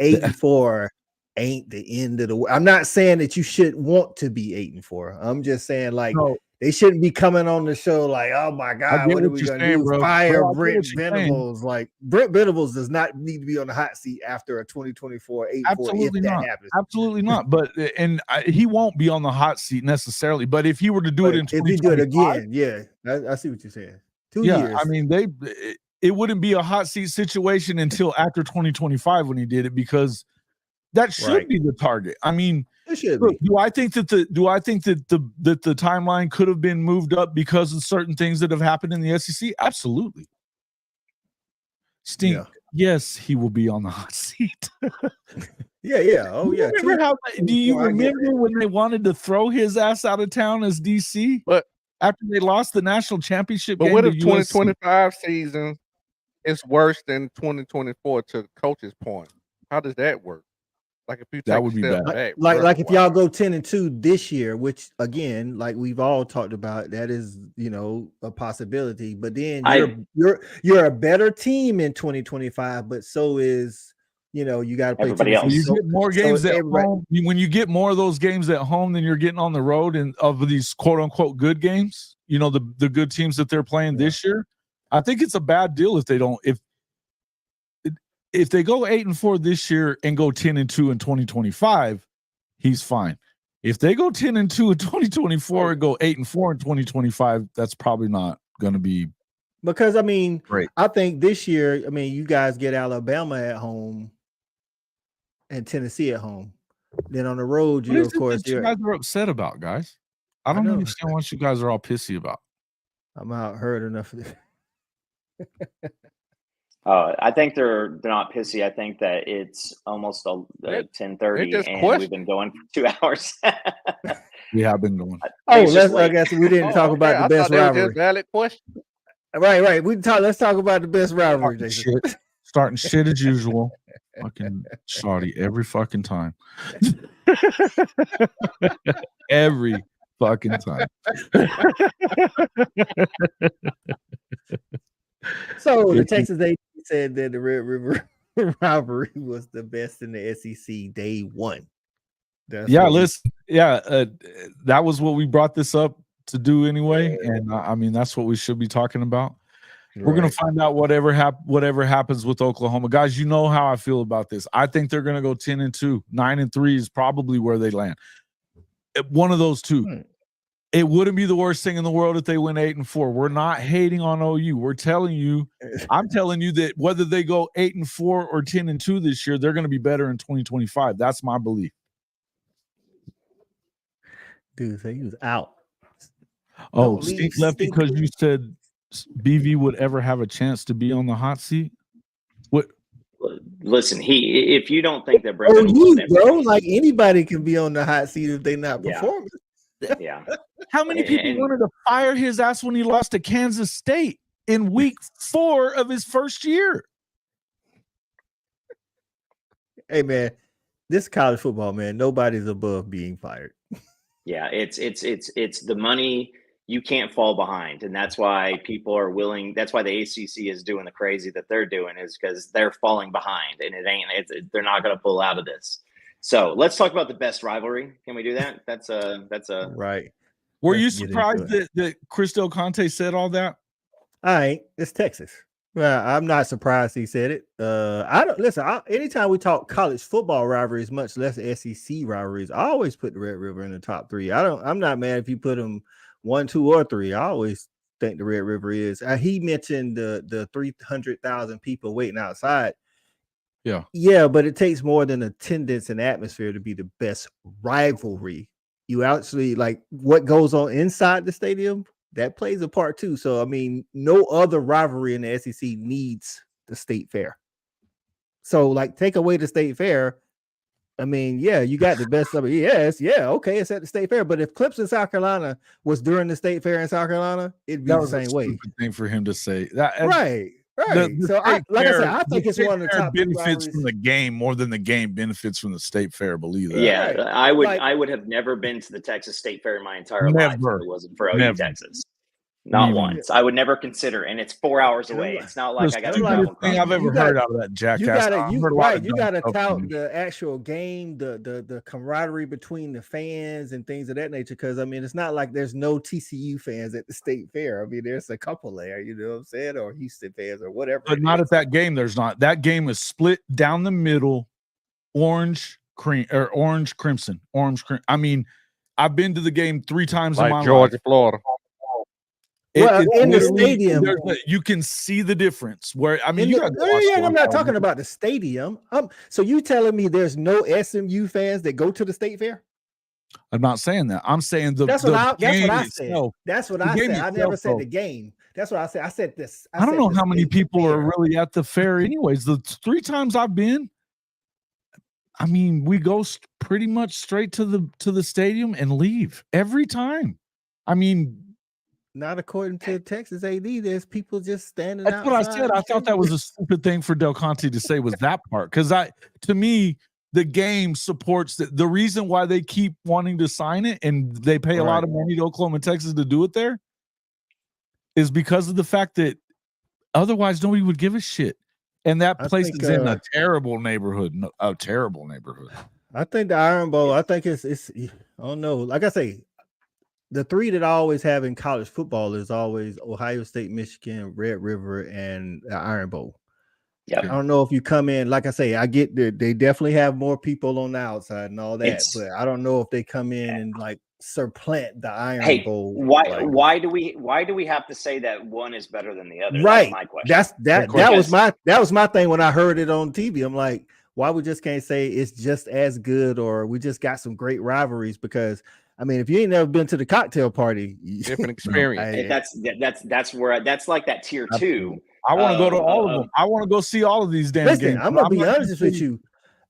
8-4 ain't the end of the world. I'm not saying that you should want to be 8-4. I'm just saying, like, they shouldn't be coming on the show like, oh my God, what are we gonna do? Bro. Fire Brent Venables. Like, Brent Venables does not need to be on the hot seat after a 2024 8-4. Absolutely if that not. happens. Absolutely not. But he won't be on the hot seat necessarily. But if he were to do it in 2025, if he do it again, I see what you're saying. 2 years. I mean, it wouldn't be a hot seat situation until after 2025 when he did it, because that should be the target. I mean, it should look, be. do I think that the timeline could have been moved up because of certain things that have happened in the SEC? Absolutely. Stink. Yes, he will be on the hot seat. Yeah. Oh, yeah. Do you remember when they wanted to throw his ass out of town as DC? But after they lost the national championship but game, what if 2025 season is worse than 2024? To Coach's point, how does that work? Like, if you take that would be bad. Like if y'all go 10-2 this year, which again, like we've all talked about, that is, a possibility. But then you're a better team in 2025, but so is, you got to play everybody else. You get more games at home. When you get more of those games at home than you're getting on the road, and of these quote unquote good games, the good teams that they're playing this year, I think it's a bad deal if they don't. If they go 8-4 this year and go 10-2 in 2025, he's fine. If they go 10-2 in 2024 and go 8-4 in 2025, that's probably not going to be Because I mean, Great. I think this year, I mean, you guys get Alabama at home and Tennessee at home. Then on the road, What you is of it course that you guys are upset about, guys? I I don't know. understand what you guys are all pissy about. I'm out heard enough of this. I think they're not pissy. I think that it's almost 10:30 just and question. we've been going for 2 hours. We have been going. I guess we didn't talk about the best rivalry. Valid question. Right. Let's talk about the best rivalry, Jason. Starting shit as usual. Fucking shoddy every fucking time. Every fucking time. So the Texas A&M said that the Red River rivalry was the best in the SEC day one. That was what we brought this up to do anyway, and I mean that's what we should be talking about. We're gonna find out whatever happens with Oklahoma, guys. You know how I feel about this. I think they're gonna go 10-2, 9-3 is probably where they land. One of those two. It wouldn't be the worst thing in the world if they went 8-4. We're not hating on OU. I'm telling you that whether they go 8-4 or 10-2 this year, they're going to be better in 2025. That's my belief. Dude, so he was out. Oh, Steve left because you said BV would ever have a chance to be on the hot seat. What? Listen, if you don't think that bro, like anybody can be on the hot seat if they're not performing. Yeah. How many people wanted to fire his ass when he lost to Kansas State in week 4 of his first year? Hey man, this college football, man, nobody's above being fired. Yeah, it's the money. You can't fall behind, and that's why people are willing. That's why the ACC is doing the crazy that they're doing, is because they're falling behind, and they're not going to pull out of this. So let's talk about the best rivalry. Can we do that? That's a right. Were you surprised that Christel Conte said all that? I ain't. It's Texas. Well, I'm not surprised he said it. I don't listen. Anytime we talk college football rivalries, much less SEC rivalries, I always put the Red River in the top 3. I'm not mad if you put them 1, 2, or 3. I always think the Red River is. He mentioned the 300,000 people waiting outside. Yeah, but it takes more than attendance and atmosphere to be the best rivalry. You actually like what goes on inside the stadium, that plays a part too. So I mean, no other rivalry in the SEC needs the state fair. So like take away the state fair. I mean, yeah, you got the best of it. Yes, okay, it's at the state fair. But if Clemson, South Carolina was during the state fair in South Carolina, it'd be the same way. Thing for him to say that, right. So, I think it's one of the top benefits from the game more than the game benefits from the state fair. Believe that. Yeah, right. I would have never been to the Texas State Fair in my entire life if it wasn't for OU Texas. Not once. I would never consider, and it's 4 hours away. It's not like I got to travel. Thing I've ever heard out of that jackass. You got to tout the actual game, the camaraderie between the fans and things of that nature. Because I mean, it's not like there's no TCU fans at the state fair. I mean, there's a couple there, you know what I'm saying, or Houston fans or whatever. But not at that game. There's not. That game is split down the middle, orange crimson. I mean, I've been to the game 3 times in my life. Georgia, Florida. In the stadium, you can see the difference. Where I mean, I'm not talking about the stadium. So you telling me there's no SMU fans that go to the state fair? I'm not saying that. I'm saying that's what I said. That's what I said. I never said the game. That's what I said. I said this. I don't know how many people are really at the fair. Anyways, the 3 times I've been, I mean, we go pretty much straight to the stadium and leave every time. I mean. Not according to Texas AD. There's people just standing. That's what I said. I thought that was a stupid thing for Del Conte to say, was that part. Because to me, the game supports the reason why they keep wanting to sign it and they pay a lot of money to Oklahoma and Texas to do it there is because of the fact that otherwise nobody would give a shit. And that place is in a terrible neighborhood. A terrible neighborhood. I think the Iron Bowl, I think it's I don't know. Like I say, the 3 that I always have in college football is always Ohio State, Michigan, Red River, and the Iron Bowl. Yeah, I don't know if you come in, like I say, I get that they definitely have more people on the outside and all that, but I don't know if they come in and like supplant the Iron Hey, Bowl. why do we have to say that one is better than the other? Right. That's my question. That was my thing when I heard it on TV. I'm like, why we just can't say it's just as good, or we just got some great rivalries? Because I mean, if you ain't never been to the cocktail party, different experience. That's like that tier 2. I want to go to all of them. I want to go see all of these damn games. I'm gonna be honest with you.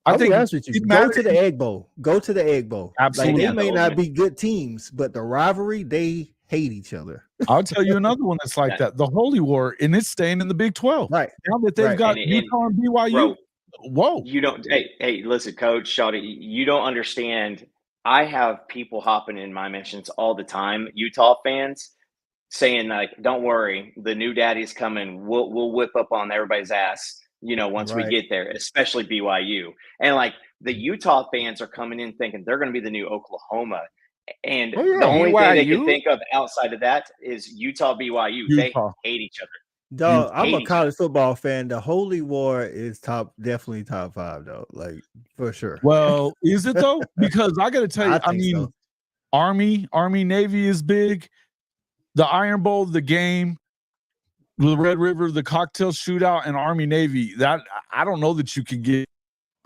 I'll be honest with you. Go to the Egg Bowl. Go to the Egg Bowl. Absolutely. Like, they may not be good teams, but the rivalry, they hate each other. I'll tell you another one that's like that. The Holy War, and it's staying in the Big 12. Right. Now that they've got Utah and BYU. Bro, whoa. You don't. Hey, listen, Coach Shawty, you don't understand. I have people hopping in my mentions all the time, Utah fans, saying like, "Don't worry, the new daddy's coming. We'll whip up on everybody's ass." Once we get there, especially BYU. And like the Utah fans are coming in thinking they're going to be the new Oklahoma. And the only thing they can think of outside of that is Utah, BYU. They hate each other. Dog, I'm a college football fan. The Holy War is definitely top 5, though. Like, for sure. Well, is it though? Because I got to tell you, I mean, so. Army, Navy is big. The Iron Bowl, the game, the Red River, the cocktail shootout, and Army Navy. That I don't know that you can get.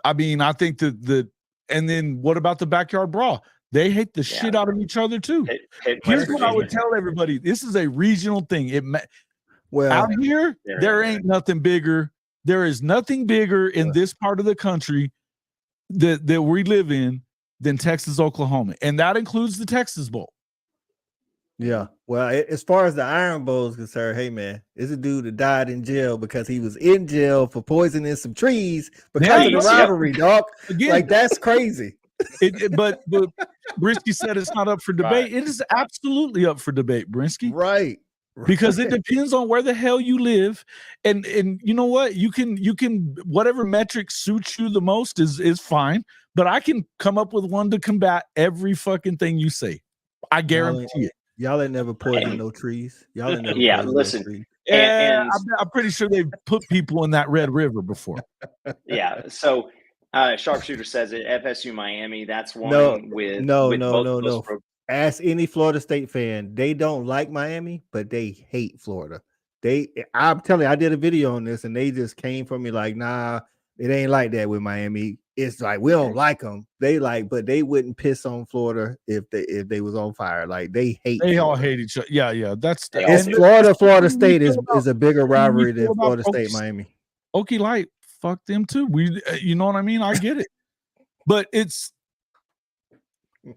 I mean, I think that and then what about the backyard brawl? They hate the shit out of each other too. Here's what I would tell everybody: this is a regional thing. Out here, there ain't nothing bigger. There is nothing bigger in this part of the country that we live in than Texas, Oklahoma, and that includes the Texas Bowl. Yeah. Well, as far as the Iron Bowl is concerned, hey man, it's a dude that died in jail because he was in jail for poisoning some trees because of the rivalry, dog. Again, like, that's crazy. But Brinsky said it's not up for debate. It is absolutely up for debate, Brinsky. Right. Because it depends on where the hell you live, and you know what, you can whatever metric suits you the most is fine. But I can come up with one to combat every fucking thing you say. I guarantee it. Y'all ain't never poisoned no trees. Y'all ain't never listen. No trees. And I'm pretty sure they've put people in that Red River before. Yeah. So Sharpshooter says it. FSU Miami. That's one No. Ask any Florida State fan. They don't like Miami, but they hate Florida. I'm telling you, I did a video on this, and they just came from me like, nah, it ain't like that with Miami. It's like we don't like them. But they wouldn't piss on Florida if they was on fire. Like, they hate. They all hate each other. Yeah. That's Florida State is a bigger rivalry than Florida State Miami. Okie Light, fuck them too. You know what I mean? I get it, but it's.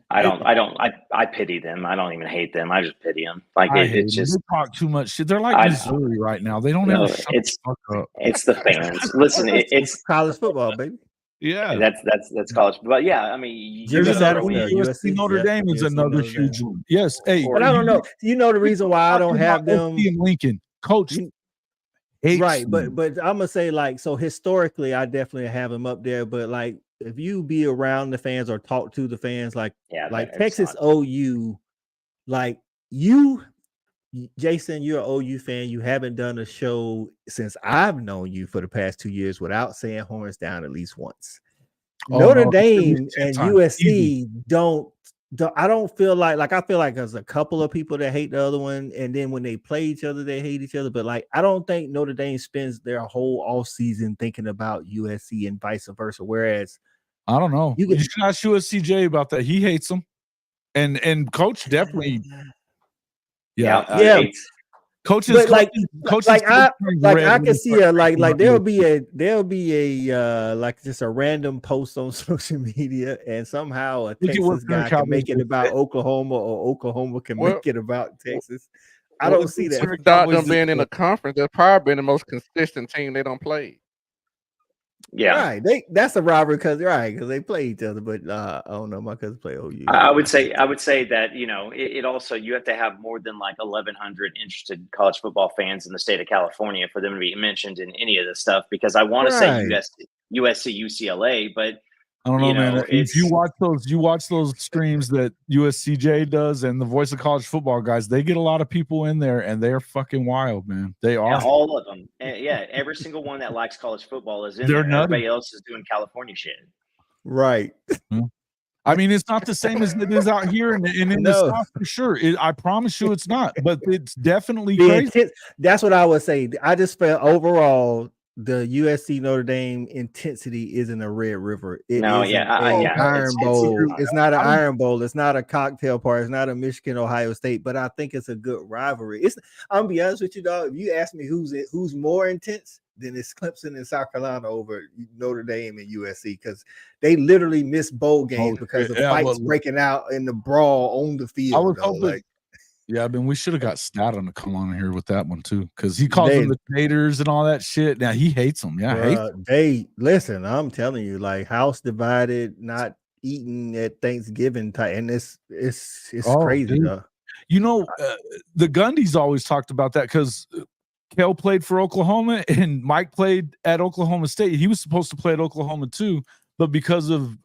I pity them. I don't even hate them. I just pity them. Like, it's just they talk too much shit. They're like Missouri right now. They don't ever shut the fuck up. It's the fans. Listen, it's college football, baby. Yeah, that's college. But yeah, I mean, USC Notre Dame is another huge one. Yes, hey, but I don't know. You know the reason why I don't have them in Lincoln, Coach. Right, but I'm gonna say, like, so historically, I definitely have them up there. But like, if you be around the fans or talk to the fans, like Texas OU, like Jason, you're an OU fan. You haven't done a show since I've known you for the past 2 years without saying horns down at least once. Notre Dame and USC I don't feel like I feel like there's a couple of people that hate the other one, and then when they play each other, they hate each other. But like, I don't think Notre Dame spends their whole off season thinking about USC and vice versa. Whereas, I don't know. You should ask USCJ about that. He hates them, and Coach definitely. Yeah. Coaches, I can see there'll be a like just a random post on social media, and somehow a Texas guy can make it about Oklahoma, or Oklahoma can make it about Texas. I don't see that. Without them being in a conference, they've probably been the most consistent team they don't play. Yeah, right. That's a rivalry because they play each other. But I don't know. My cousins play OU. I would say that it also, you have to have more than like 1,100 interested college football fans in the state of California for them to be mentioned in any of this stuff. Because I want to say USC, UCLA, but I don't know, man. If you watch those streams that USCJ does and the Voice of College Football guys, they get a lot of people in there, and they're fucking wild, man. They are. Yeah, all of them. Every single one that likes college football is in there. Everybody else is doing California shit. Right. I mean, it's not the same as it is out here and in the South for sure. I promise you it's not, but it's definitely crazy. That's what I would say. I just felt overall the USC Notre Dame intensity isn't a Red River. Iron Bowl. It's not an Iron Bowl. It's not a cocktail party. It's not a Michigan Ohio State. But I think it's a good rivalry. I'm gonna be honest with you, dog. If you ask me who's more intense, then it's Clemson and South Carolina over Notre Dame and USC because they literally missed bowl games because of fights breaking out in the brawl on the field. I was hoping, I mean, we should have got Statham to come on here with that one too, because he calls them the taters and all that shit. Now he hates them. Yeah, listen. I'm telling you, like house divided, not eating at Thanksgiving time, and it's crazy. You know, the Gundys always talked about that because Kel played for Oklahoma and Mike played at Oklahoma State. He was supposed to play at Oklahoma too, but because of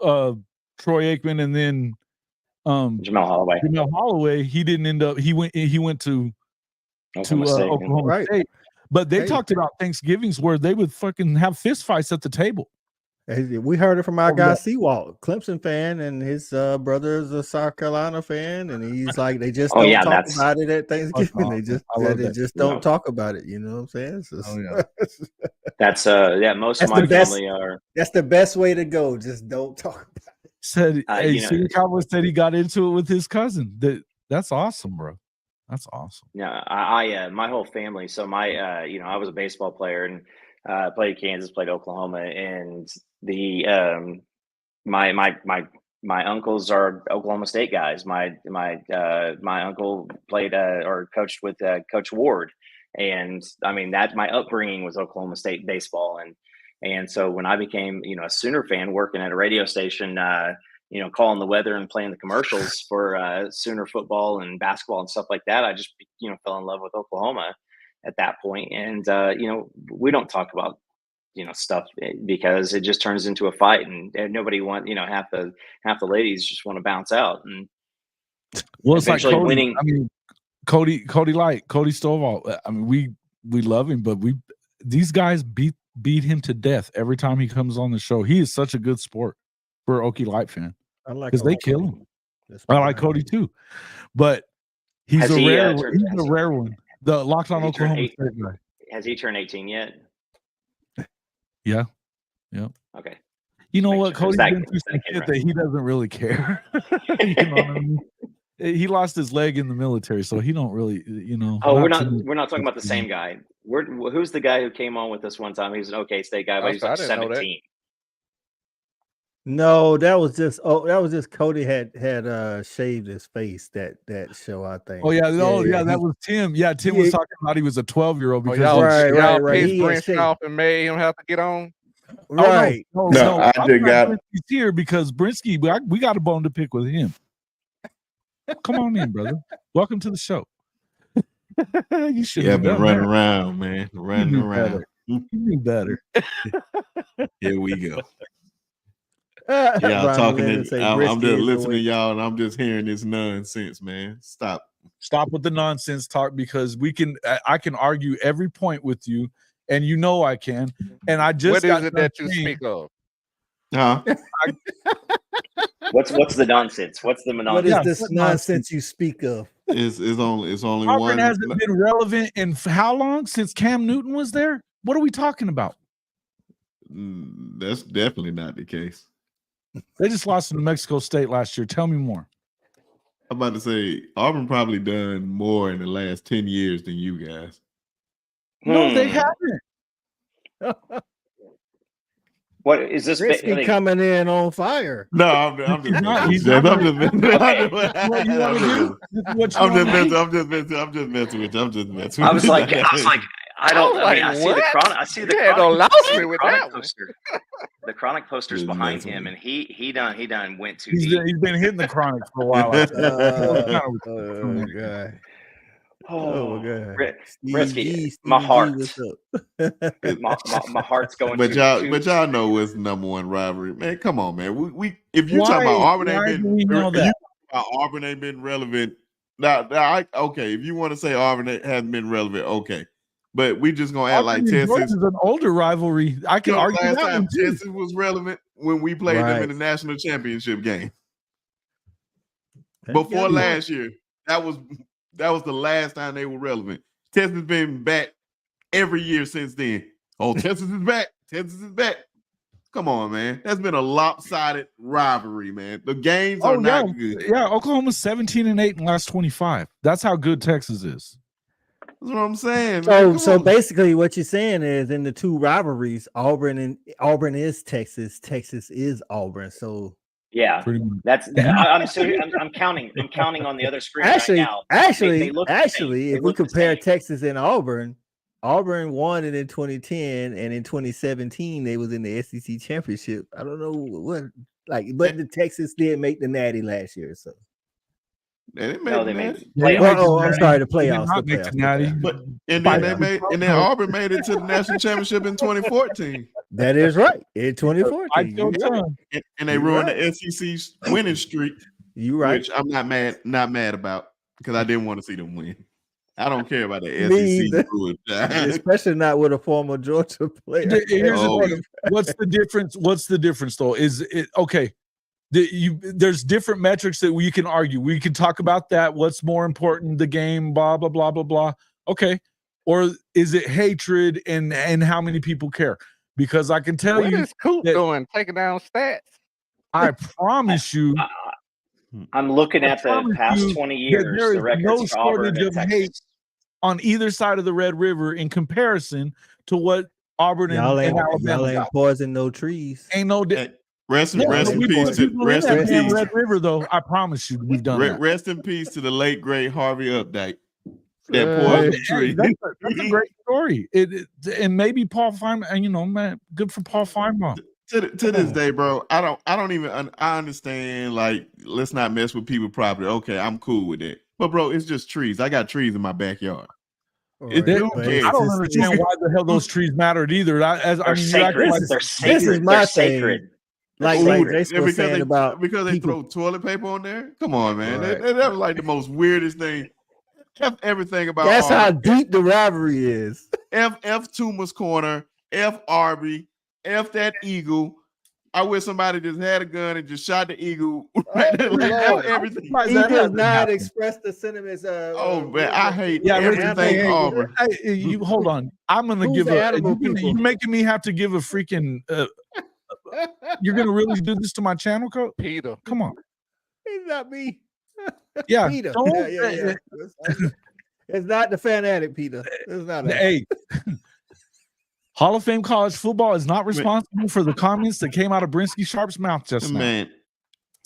Troy Aikman and then Jamel Holloway, he didn't end up. He went to Oklahoma State. But they talked about Thanksgivings where they would fucking have fist fights at the table. We heard it from our guy Seawalt, Clemson fan, and his brother is a South Carolina fan, and he's like, they just don't talk about it at Thanksgiving. They just don't talk about it. You know what I'm saying? That's most of my family are. That's the best way to go. Just don't talk about it. Said Cowboy said he got into it with his cousin. That's awesome, bro. That's awesome. Yeah, I my whole family. So my I was a baseball player and played Kansas, played Oklahoma, and the my uncles are Oklahoma State guys. My uncle played or coached with Coach Ward, and I mean that my upbringing was Oklahoma State baseball, and so when I became a Sooner fan, working at a radio station, calling the weather and playing the commercials for Sooner football and basketball and stuff like that, I just fell in love with Oklahoma at that point, and we don't talk about stuff because it just turns into a fight, and nobody half the ladies just want to bounce out, and it's like Cody, winning. I mean, Cody Stovall. I mean, we love him, but these guys beat him to death every time he comes on the show. He is such a good sport for an Okie Light fan because they kill him. I like Cody too, but he's a rare one. The Locked On Oklahoma State guy. Has he turned 18 yet? Yeah. Okay. You know what? Cody's been through some shit that he doesn't really care. You know what I mean? He lost his leg in the military, so he don't really, Oh, we're not talking about the same guy. Who's the guy who came on with us one time? He was an OK State guy, but he was like 17. No, that was just Cody had shaved his face that show, I think. Oh yeah, that was Tim. Yeah, Tim was talking about he was a 12-year-old because right. He Brinsky off and made him have to get on. Right. No, I just got Brinsky's here because Brinsky, we got a bone to pick with him. Come on in, brother. Welcome to the show. You should have been running around, man. Running around. You knew better. Here we go. Yeah, I'm just listening to y'all, and I'm just hearing this nonsense, man. Stop with the nonsense talk because I can argue every point with you, and I can. And I just what is it that you speak of? Huh? What's the nonsense? What's the nonsense? What is this nonsense you speak of? It's only Auburn one. Hasn't been relevant in how long since Cam Newton was there? What are we talking about? That's definitely not the case. They just lost to New Mexico State last year. Tell me more. I'm about to say Auburn probably done more in the last 10 years than you guys. No, they haven't. What is this? Risky coming in on fire. No, I'm just messing with you. I was like, I see the chronic. I see the chronic poster. The chronic poster's behind him, and he done went too deep. He's been hitting the chronic for a while. Oh god. Oh my god, Risky, my heart. my heart's going. But y'all know what's number one rivalry, man. Come on, man. We if you talking about Auburn Auburn ain't been relevant. Okay. If you want to say Auburn hasn't been relevant, okay. But we just gonna act like Texas is an older rivalry. I can argue last that time one too. Texas was relevant when we played them in the national championship game. Before last year, that was the last time they were relevant. Texas been back every year since then. Oh, Texas is back. Texas is back. Come on, man. That's been a lopsided rivalry, man. The games are not good. Yeah, Oklahoma's 17-8 in the last 25. That's how good Texas is. That's what I'm saying. So basically, what you're saying is in the two rivalries, Auburn is Texas. Texas is Auburn. So yeah, that's I'm counting on the other screen right now. Actually, if we compare Texas and Auburn won it in 2010, and in 2017 they was in the SEC championship. I don't know what but the Texas did make the Natty last year. So they made playoffs. I'm sorry, the playoffs. But then Auburn made it to the national championship in 2014. That is right, in 2014. And they ruined the SEC's winning streak. You right, which I'm not mad about because I didn't want to see them win. I don't care about the SEC, especially not with a former Georgia player. What's the difference? What's the difference, though? Is it okay? There's different metrics that we can argue. We can talk about that. What's more important? The game, blah blah blah blah blah. Okay, or is it hatred and how many people care? Because I can tell what you, is Coop doing? Taking down stats. I promise you. I'm looking at the past 20 years. There the is no shortage of hate on either side of the Red River in comparison to what Auburn and Alabama. Y'all ain't poison no trees. Ain't no. Rest in peace to Red River, though. I promise you, we've done that. Rest in peace to the late great Harvey Updike. That poison tree. That's a great story. And maybe Paul Feinbaum. Man, good for Paul Feinbaum. To this day, bro, I understand, let's not mess with people's property. Okay, I'm cool with it. But bro, it's just trees. I got trees in my backyard. I don't understand why the hell those trees mattered either. They're sacred. This is my sacred. Because they throw toilet paper on there. Come on, man. Right. That was like the most weirdest thing. Everything about that's how deep the rivalry is. F Toomer's corner. F Arby. F that eagle. I wish somebody just had a gun and just shot the eagle. Everything. He does not express the sentiments. Man, I hate everything Auburn. You hold on. I'm gonna give you're making me have to give a freaking. You're gonna really do this to my channel, Coach? Peter, come on. It's not me. Yeah, Peter. Yeah. It's not the fanatic, Peter. It's not. Hey. Hall of Fame college football is not responsible for the comments that came out of Brinsky Sharp's mouth just now. Man,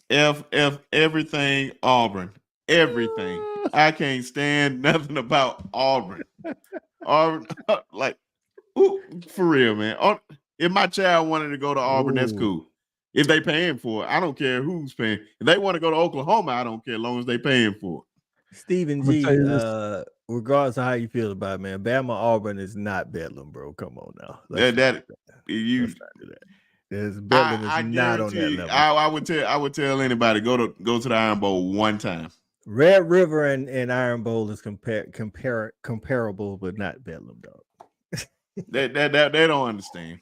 F everything Auburn. Everything. I can't stand nothing about Auburn. Auburn, for real, man. If my child wanted to go to Auburn, that's cool. If they paying for it, I don't care who's paying. If they want to go to Oklahoma, I don't care as long as they paying for it. Stephen G, regardless of how you feel about it, man, Bama Auburn is not Bedlam, bro. Come on now. Bedlam is not on that level. I would tell anybody go to the Iron Bowl one time. Red River and Iron Bowl is comparable, but not Bedlam, dog. they don't understand.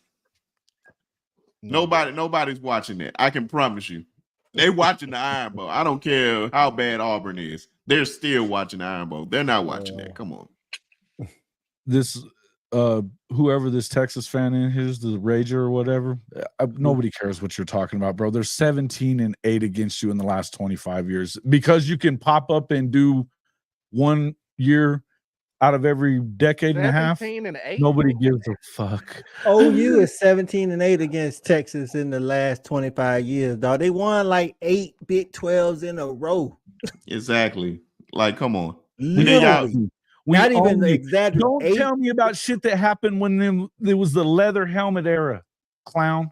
Nobody's watching that. I can promise you. They watching the Iron Bowl. I don't care how bad Auburn is. They're still watching the Iron Bowl. They're not watching that. Come on. This whoever this Texas fan is, the Rager or whatever, nobody cares what you're talking about, bro. They're 17-8 against you in the last 25 years because you can pop up and do 1 year out of every decade and a half. Nobody gives a fuck. OU is 17-8 against Texas in the last 25 years, dog. They won like 8 Big 12s in a row. Exactly. Like, come on. Not even exaggerate. Don't tell me about shit that happened when there was the leather helmet era, clown.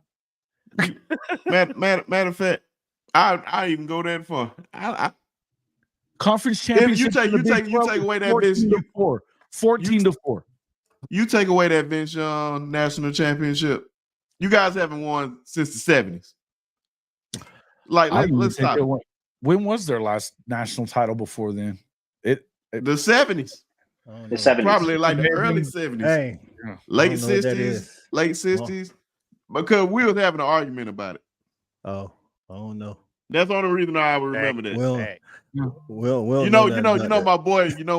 Matter of fact, I even go that far. Conference championship. You take away that Vince 14-4. You take away that Vince Young national championship. You guys haven't won since the 70s. Let's stop. When was their last national title before then? The 70s. The 70s. Probably like the early 70s. Hey, late 60s. Late 60s. Because we was having an argument about it. Oh, I don't know. That's the only reason I would remember that. Well, you know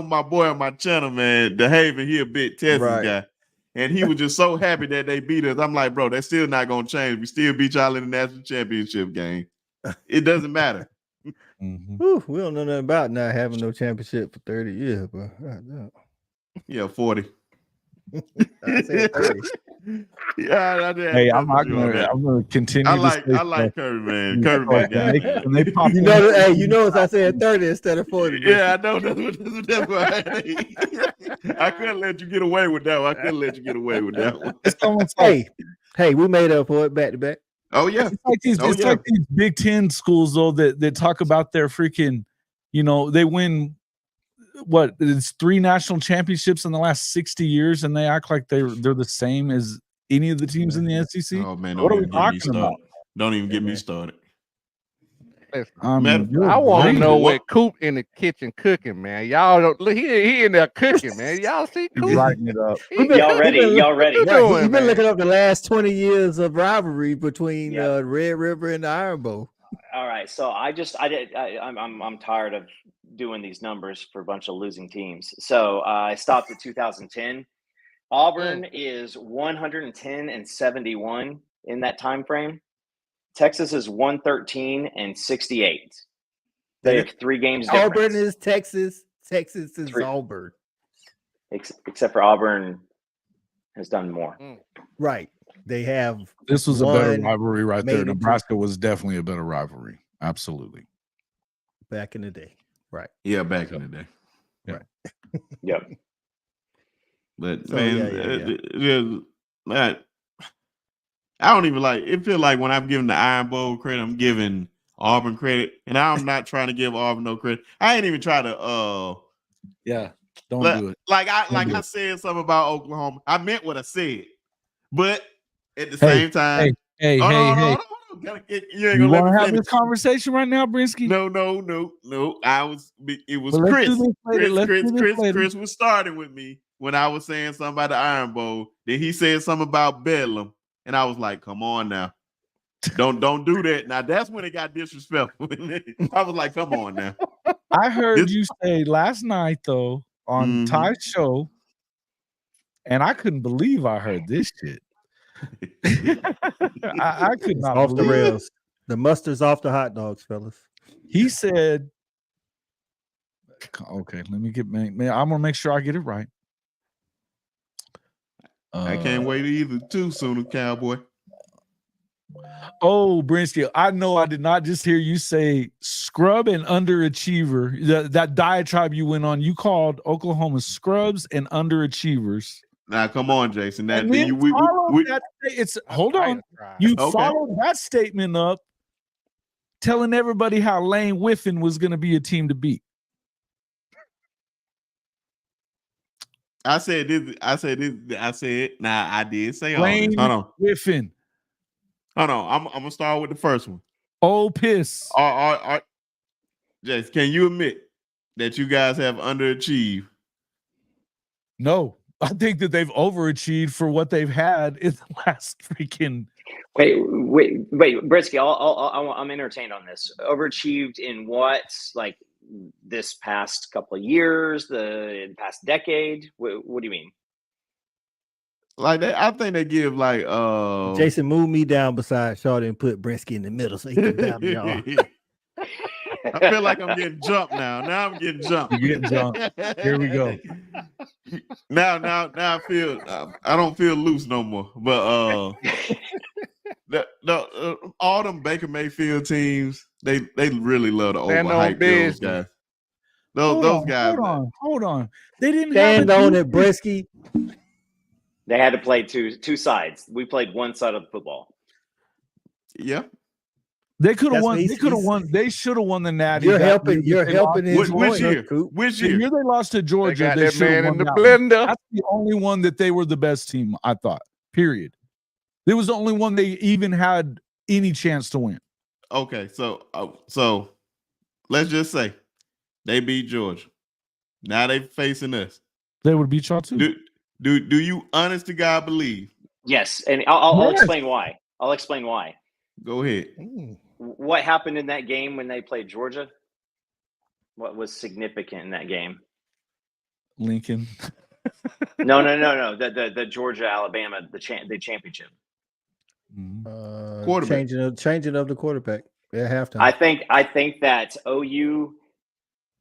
my boy on my channel, man, the Haven, he a big Texas guy. And he was just so happy that they beat us. I'm like, bro, that's still not gonna change. We still beat y'all in the national championship game. It doesn't matter. Whew, we don't know nothing about not having no championship for 30 years, bro. Yeah, 40. I said 30. Yeah, hey, I'm gonna continue. I like Curry, man. Curry, man, guy. When they pop, you notice I said 30 instead of 40. Bro. Yeah, I know. That's why I couldn't let you get away with that one. It's almost like, hey, we made up for it back to back. Oh yeah, it's like these Big Ten schools though that talk about their freaking, they win. What, it's 3 national championships in the last 60 years, and they act like they're the same as any of the teams in the SEC. Oh man, what are we talking about? Don't even get me started. I want to know what Coop in the kitchen cooking, man. Y'all don't look. He in there cooking, man. Y'all see Coop lighting it up. Y'all ready? You've been looking up the last 20 years of rivalry between Red River and the Iron Bowl. All right, so I'm tired of doing these numbers for a bunch of losing teams. So I stopped at 2010. Auburn is 110-71 in that time frame. Texas is 113-68. They have 3 games difference. Auburn is Texas. Texas is 3. Auburn. Except for Auburn has done more. Right. They have. This was a better rivalry right there. Nebraska was definitely a better rivalry. Absolutely. Back in the day. Right. Yeah, back in the day. Yeah. Right. Yep. But man, I don't even like it. Feel like when I'm giving the Iron Bowl credit, I'm giving Auburn credit, and I'm not trying to give Auburn no credit. I ain't even try to don't do it. I said something about Oklahoma. I meant what I said, but at the same time, hey. You want to have this conversation right now, Brinsky? No. It was Chris. Chris was starting with me when I was saying something about the Iron Bowl. Then he said something about Bedlam, and I was like, "Come on now, don't do that." Now that's when it got disrespectful. I was like, "Come on now." I heard you say last night though on Ty's show, and I couldn't believe I heard this shit. I could not off the believe rails. It. The mustard's off the hot dogs, fellas. He said, "Okay, let me I'm gonna make sure I get it right." I can't wait either. Too soon, cowboy. Oh, Brinsky, I know I did not just hear you say scrub and underachiever. That diatribe you went on, you called Oklahoma scrubs and underachievers. Now, come on, Jason. Hold on. You followed that statement up, telling everybody how Lane Whiffen was going to be a team to beat. I said this. Nah, I did say all Lane this. Hold on. Whiffen. Hold on. I'm gonna start with the first one. Oh, piss. Jason, can you admit that you guys have underachieved? No. I think that they've overachieved for what they've had in the last freaking. Wait, Britsky, I'm entertained on this. Overachieved in what? Like this past couple of years, the past decade? What do you mean? Like that, I think they give like Jason, move me down beside Shawty and put Britsky in the middle so he can down y'all. I feel like I'm getting jumped now. Now I'm getting jumped. You're getting jumped. Here we go. Now I feel I don't feel loose no more. But all them Baker Mayfield teams, they really love to overhype those guys. Those guys. Hold on. They didn't stand on it, Brisky. They had to play two sides. We played one side of the football. Yeah. They could have won. They could have won. They should have won the Natty. You're helping his which year? Which year? The year they lost to Georgia, they should have won in the blender. That's the only one that they were the best team, I thought. Period. It was the only one they even had any chance to win. Okay, so let's just say they beat Georgia. Now they facing us. They would beat y'all too. Do you honest to God believe? Yes, and I'll explain why. I'll explain why. Go ahead. what happened in that game when they played Georgia? What was significant in that game? Lincoln. No. The Georgia Alabama the championship. Changing of the quarterback at halftime. I think that OU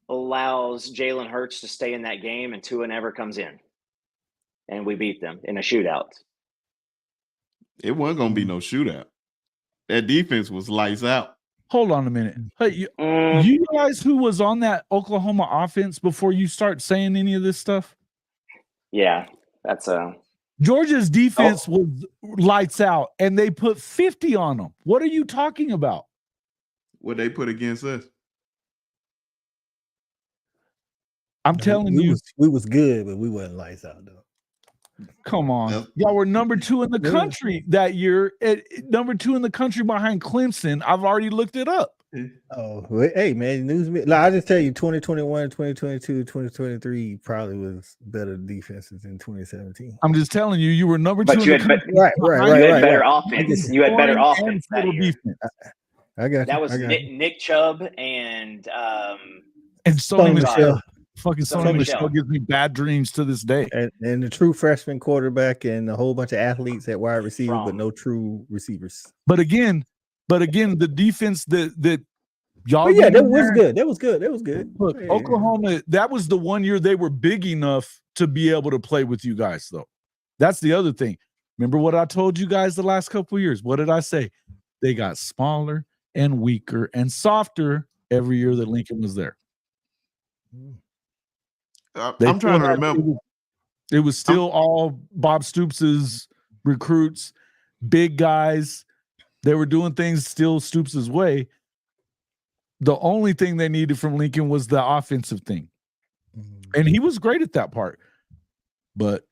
allows Jalen Hurts to stay in that game, and Tua never comes in, and we beat them in a shootout. It wasn't gonna be no shootout. That defense was lights out. Hold on a minute. Hey, you guys who was on that Oklahoma offense before you start saying any of this stuff? Yeah, that's Georgia's defense was lights out, and they put 50 on them. What are you talking about? What they put against us? I'm telling you, we was good, but we wasn't lights out though. Come on, y'all were number 2 in the country that year. Number 2 in the country behind Clemson. I've already looked it up. Oh, hey man, news me. Like, I just tell you, 2021, 2022, 2023 probably was better defenses than 2017. I'm just telling you, you were number 2 in the country. Right. You had better offense. You had better offense that year. I got you. That was Nick Chubb and Sony Michel. Fucking Sony Sony Michel gives me bad dreams to this day. And the true freshman quarterback and a whole bunch of athletes at wide receiver, but no true receivers. But again, the defense that y'all. But yeah, that was good. That was good. Look, yeah. Oklahoma. That was the one year they were big enough to be able to play with you guys, though. That's the other thing. Remember what I told you guys the last couple of years? What did I say? They got smaller and weaker and softer every year that Lincoln was there. I'm trying to remember. It was still all Bob Stoops' recruits, big guys. They were doing things still Stoops' way. The only thing they needed from Lincoln was the offensive thing. And he was great at that part. But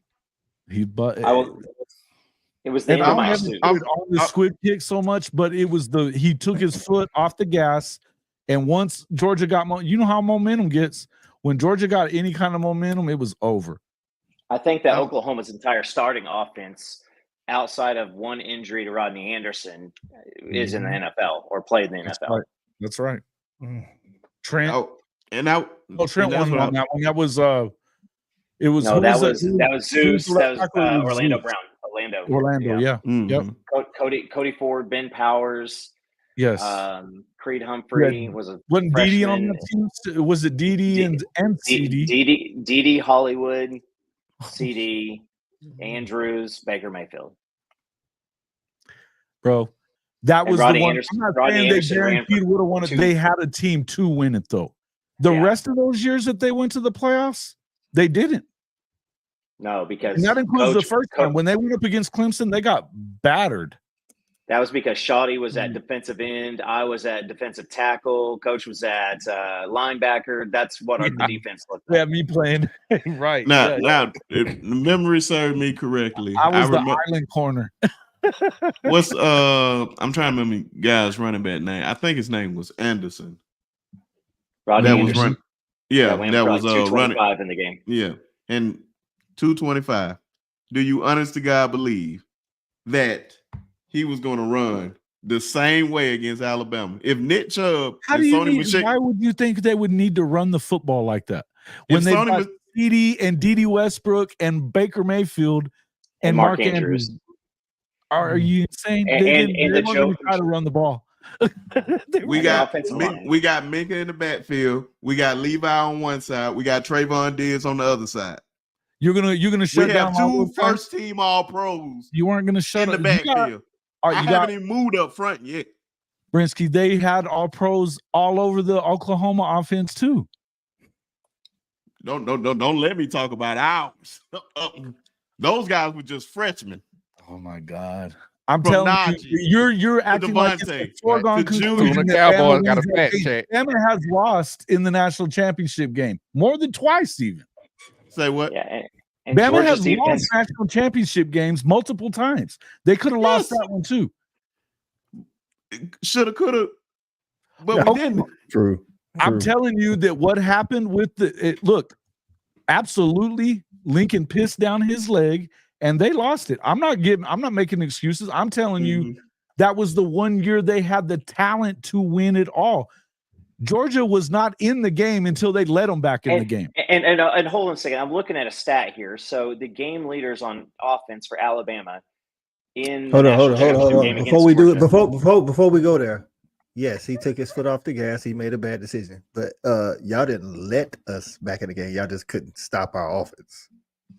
it was the on the squid kick so much, but it was he took his foot off the gas. And once Georgia got you know how momentum gets. When Georgia got any kind of momentum, it was over. I think that Oklahoma's entire starting offense, outside of one injury to Rodney Anderson, is in the NFL or played in the NFL. That's right. Trent. Trent wasn't on that one. That was it was that was Zeus. That was Orlando Brown. Orlando, yeah. Mm-hmm. Yep. Cody Ford, Ben Powers. Yes. Creed Humphrey wasn't Didi on that team? Was it Didi and CD? Didi Hollywood, CD, Andrews, Baker Mayfield. Bro, that was Rodney the one. Anderson, I'm not saying they guaranteed would have won it. They had a team to win it, though. The rest of those years that they went to the playoffs, they didn't. No, because and that includes the first time when they went up against Clemson, they got battered. That was because Shoddy was at defensive end. I was at defensive tackle. Coach was at linebacker. That's what our defense looked like. Yeah, me playing. Right. Now, if memory served me correctly, I was the island corner. What's I'm trying to remember guy's running back name. I think his name was Anderson. Rodney Anderson. That was 225 in the game. Yeah, and 225. Do you honest to God believe that he was going to run the same way against Alabama? If Nick Chubb why would you think they would need to run the football like that? When they got CD and Dede Westbrook and Baker Mayfield and Mark Andrews. Are you insane? They weren't going to try to run the ball. we got Minka in the backfield. We got Levi on one side. We got Trayvon Diggs on the other side. You're gonna shut down two first team all pros. You weren't gonna shut in the backfield. I haven't even moved up front yet. Brinsky, they had all pros all over the Oklahoma offense too. Don't let me talk about ours. Those guys were just freshmen. Oh my God. I'm telling you, you're acting like it's a foregone conclusion. The Cowboys got a fat check. Bama has lost in the national championship game more than twice, even. Say what? Yeah, and Bama has lost national championship games multiple times. They could have lost that one too. Shoulda, coulda, but we didn't. True. I'm telling you that what happened with look, absolutely, Lincoln pissed down his leg. And they lost it. I'm not making excuses. I'm telling you, That was the one year they had the talent to win it all. Georgia was not in the game until they let them back in the game. And hold on a second. I'm looking at a stat here. So the game leaders on offense for Alabama in the national championship game against Before we go there, yes, he took his foot off the gas. He made a bad decision, but y'all didn't let us back in the game. Y'all just couldn't stop our offense.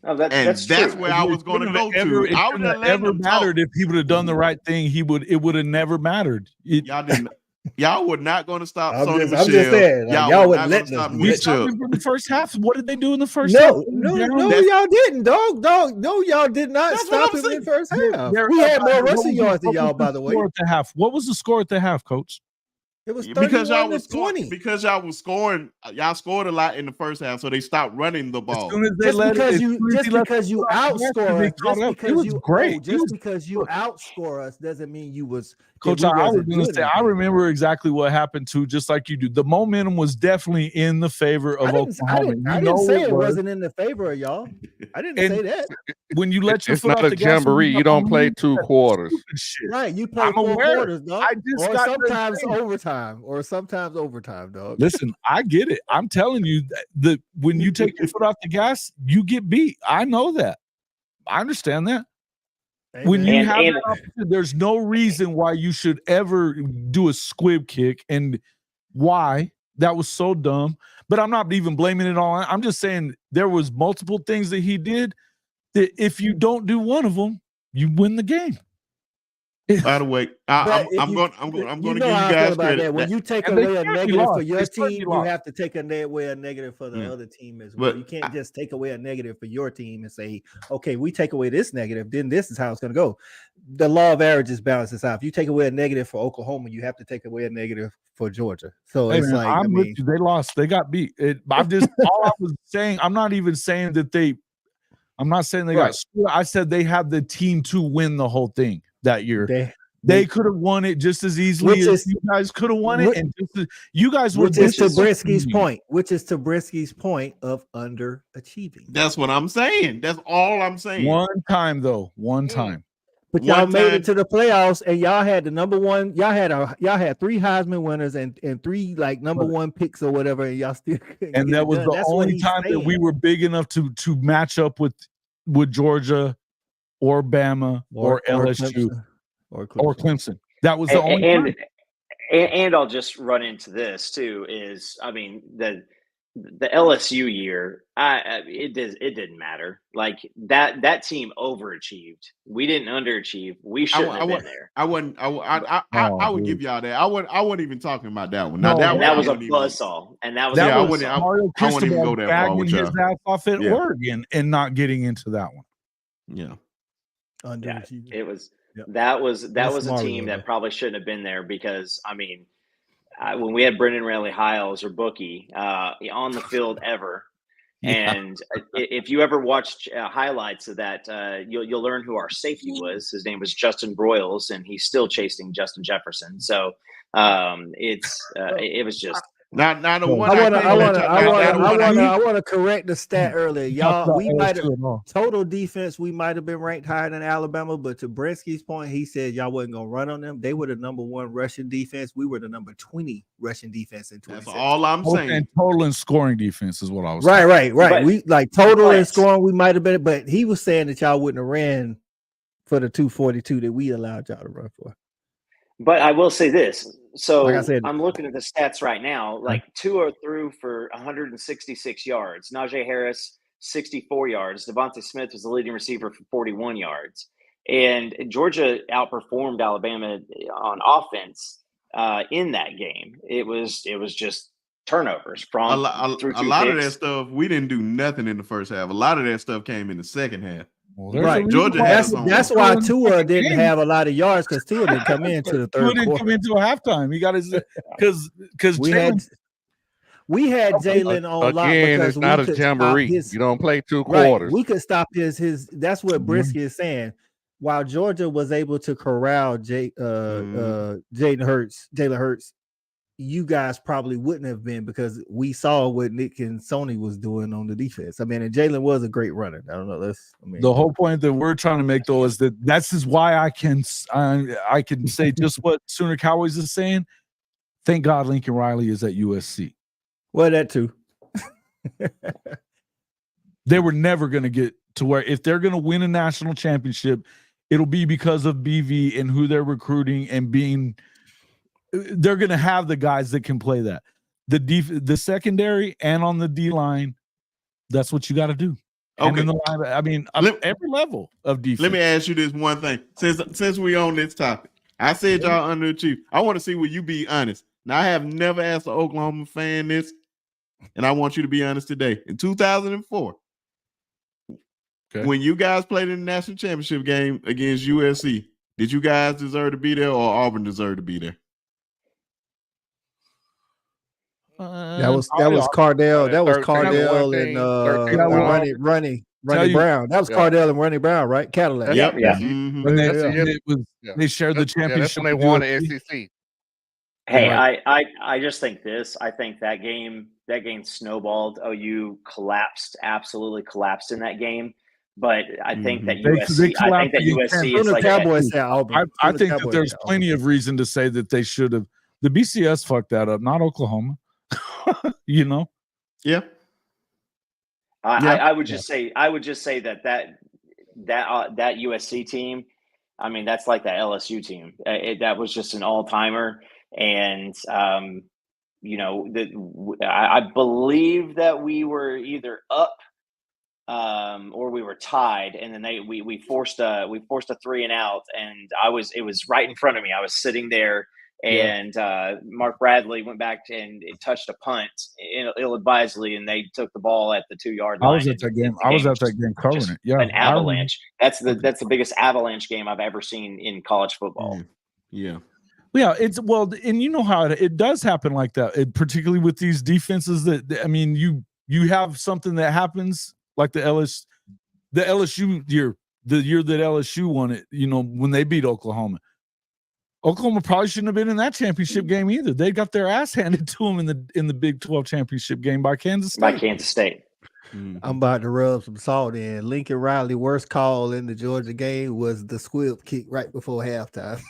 Oh, that's true. where I was going to go to. It I would have never mattered if he would have done the right thing. It would have never mattered. Y'all didn't. Y'all were not going to stop. I'm just saying, y'all wouldn't let them. We stopped him for the first half. What did they do in the first half? No, y'all didn't, dog. No, y'all did not stop him in the first half. We had more rushing yards than y'all, by the way. At the half. What was the score at the half, Coach? It was because y'all was 20. Because y'all was scoring. Y'all scored a lot in the first half, so they stopped running the ball. Just because you outscore us, just because you outscore us doesn't mean you was. Coach, I was going to say, I remember exactly what happened too, just like you do. The momentum was definitely in the favor of Oklahoma. I didn't say it wasn't in the favor of y'all. I didn't say that. When you let your foot off the gas, it's not a jamboree. You don't play 2 quarters. Right, you play 4 quarters, dog. Or sometimes overtime, dog. Listen, I get it. I'm telling you that when you take your foot off the gas, you get beat. I know that. I understand that. When you have that opportunity, there's no reason why you should ever do a squib kick, and why that was so dumb. But I'm not even blaming it on. I'm just saying there was multiple things that he did that if you don't do one of them, you win the game. By the way, I'm going to give you guys credit. When you take away a negative for your team, you have to take away a negative for the other team as well. You can't just take away a negative for your team and say, okay, we take away this negative, then this is how it's going to go. The law of averages balances out. If you take away a negative for Oklahoma, you have to take away a negative for Georgia. So it's like, I'm with you. They lost. They got beat. I'm just all I was saying. I'm not even saying that I'm not saying they got screwed. I said they have the team to win the whole thing that year. They could have won it just as easily as you guys could have won it, and you guys were. Which is to Brisky's point of underachieving. That's what I'm saying. That's all I'm saying. One time. But y'all made it to the playoffs, and y'all had the number one. Y'all had 3 Heisman winners and 3 like number 1 picks or whatever, and y'all still. And that was the only time that we were big enough to match up with Georgia or Bama or LSU or Clemson. That was the only time. And I'll just run into this too. Is I mean the LSU year, it didn't matter. Like that team overachieved. We didn't underachieve. We shouldn't have been there. I would give y'all that. I wasn't even talking about that one. Now that was a buzzsaw, and that was Mario Cristobal bagging his ass off at Oregon and not getting into that one. Yeah. It was that was a team that probably shouldn't have been there, because I mean, when we had Brendan Rayleigh Hiles or Bookie on the field ever, and if you ever watched highlights of that, you'll learn who our safety was. His name was Justin Broyles, and he's still chasing Justin Jefferson. So it was just. I want to correct the stat earlier, y'all. We might have total defense. We might have been ranked higher than Alabama, but to Bresky's point, he said y'all wasn't gonna run on them. They were the number 1 rushing defense. We were the number 20 rushing defense in 2017. That's all I'm saying. And total and scoring defense is what I was saying. Right. But, we like total and scoring. We might have been, but he was saying that y'all wouldn't have ran for the 242 that we allowed y'all to run for. But I will say this. So like I said, I'm looking at the stats right now. Like Tua threw for 166 yards. Najee Harris, 64 yards. Devontae Smith was the leading receiver for 41 yards. And Georgia outperformed Alabama on offense in that game. It was just turnovers from a lot of that stuff. We didn't do nothing in the first half. A lot of that stuff came in the second half. Well, right, Georgia. That's why Tua didn't have a lot of yards, because Tua didn't come into the third quarter. Tua didn't come into a halftime. He got his because we had Jalen on lock because it's not a jamboree. You don't play 2 quarters. Right. We could stop his. That's what Brisky is saying. While Georgia was able to corral Jalen Hurts you guys probably wouldn't have been, because we saw what Nick and Sony was doing on the defense. I mean, and Jalen was a great runner. I don't know. The whole point that we're trying to make, though, is that that's is why I can say just what Sooner Cowboys is saying. Thank God Lincoln Riley is at USC. Well, that too. They were never going to get to where, if they're going to win a national championship, it'll be because of BV and who they're recruiting and being. They're going to have the guys that can play that. The secondary and on the D line, that's what you got to do. Okay. Every level of defense. Let me ask you this one thing. Since we on this topic, I said y'all underachieved. I want to see will you be honest. Now, I have never asked an Oklahoma fan this, and I want you to be honest today. In 2004, when you guys played in the national championship game against USC, did you guys deserve to be there, or Auburn deserved to be there? That was Cardell. That was Cardell and Ronnie Brown. That was Cardell and Ronnie Brown, right? Cadillac. Yep. Mm-hmm. They shared the championship. That's when they won the SEC. Hey, I just think this. I think that game snowballed. OU absolutely collapsed in that game. But I think that USC is like Cowboys. I think that there's plenty of reason to say that they should have. The BCS fucked that up, not Oklahoma. You know. Yeah. I would just say that USC team. I mean, that's like that LSU team. That was just an all-timer. And, I believe that we were either up or we were tied. And then we forced a 3-and-out. And it was right in front of me. I was sitting there, and Mark Bradley went back and touched a punt ill-advisedly, and they took the ball at the 2-yard line. I was at that game. I was at that game covering it. Yeah, an avalanche. That's the biggest avalanche game I've ever seen in college football. Yeah. Yeah, and you know how it does happen like that, particularly with these defenses. You have something that happens like the LSU year, the year that LSU won it. When they beat Oklahoma. Oklahoma probably shouldn't have been in that championship game either. They got their ass handed to them in the Big 12 championship game by Kansas State. I'm about to rub some salt in. Lincoln Riley worst call in the Georgia game was the squib kick right before halftime.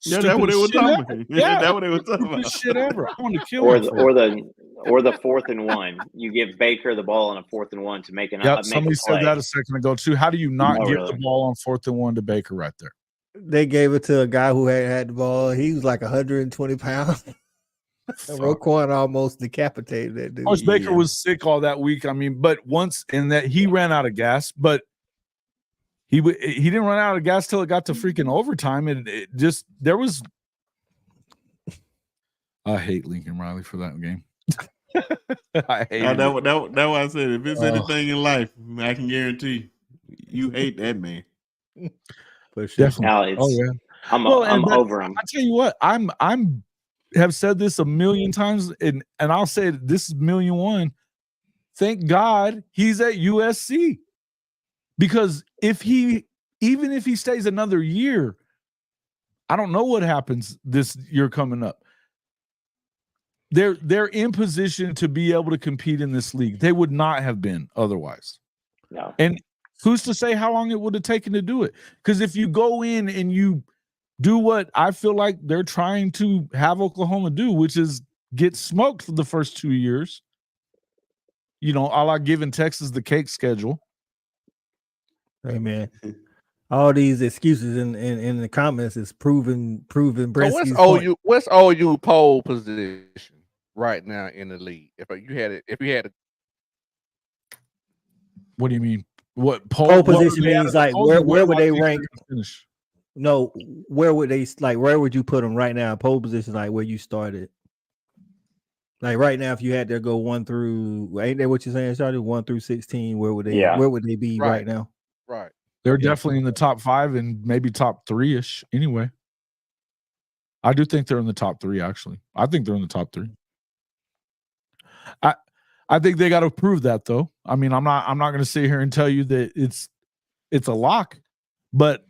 Yeah, that's what they were talking about. Yeah, that's what they were talking about. Shit ever. I want to kill or the 4th and 1. You give Baker the ball on a 4th and 1 to make somebody said that a second ago too. How do you not give the ball on 4th and 1 to Baker right there? They gave it to a guy who had the ball. He was like 120 pounds. Roquan almost decapitated that dude. Coach Baker was sick all that week. But once in that he ran out of gas, but he didn't run out of gas till it got to freaking overtime. I hate Lincoln Riley for that game. I hate it. That's why I said if it's anything in life, I can guarantee you hate that man. Definitely. I'm over him. I tell you what, I'm have said this a million times, and I'll say it, this is 1,000,001. Thank God he's at USC, because even if he stays another year, I don't know what happens this year coming up. They're in position to be able to compete in this league. They would not have been otherwise. No. And who's to say how long it would have taken to do it? Because if you go in and you do what I feel like they're trying to have Oklahoma do, which is get smoked for the first 2 years, a la giving Texas the cake schedule. Hey, man. All these excuses in the comments is proven. What's OU pole position right now in the league? If you had it. What do you mean? What pole position means? Like where would they rank? No, where would they where would you put them right now? Pole position, like where you started. Like right now, if you had to go 1 through, ain't that what you're saying? Started 1 through 16. Where would they? Yeah. Where would they be right now? Right. They're definitely in the top 5 and maybe top 3-ish. Anyway, I do think they're in the top 3. Actually, I think they're in the top 3. I think they got to prove that, though. I'm not going to sit here and tell you that it's a lock, but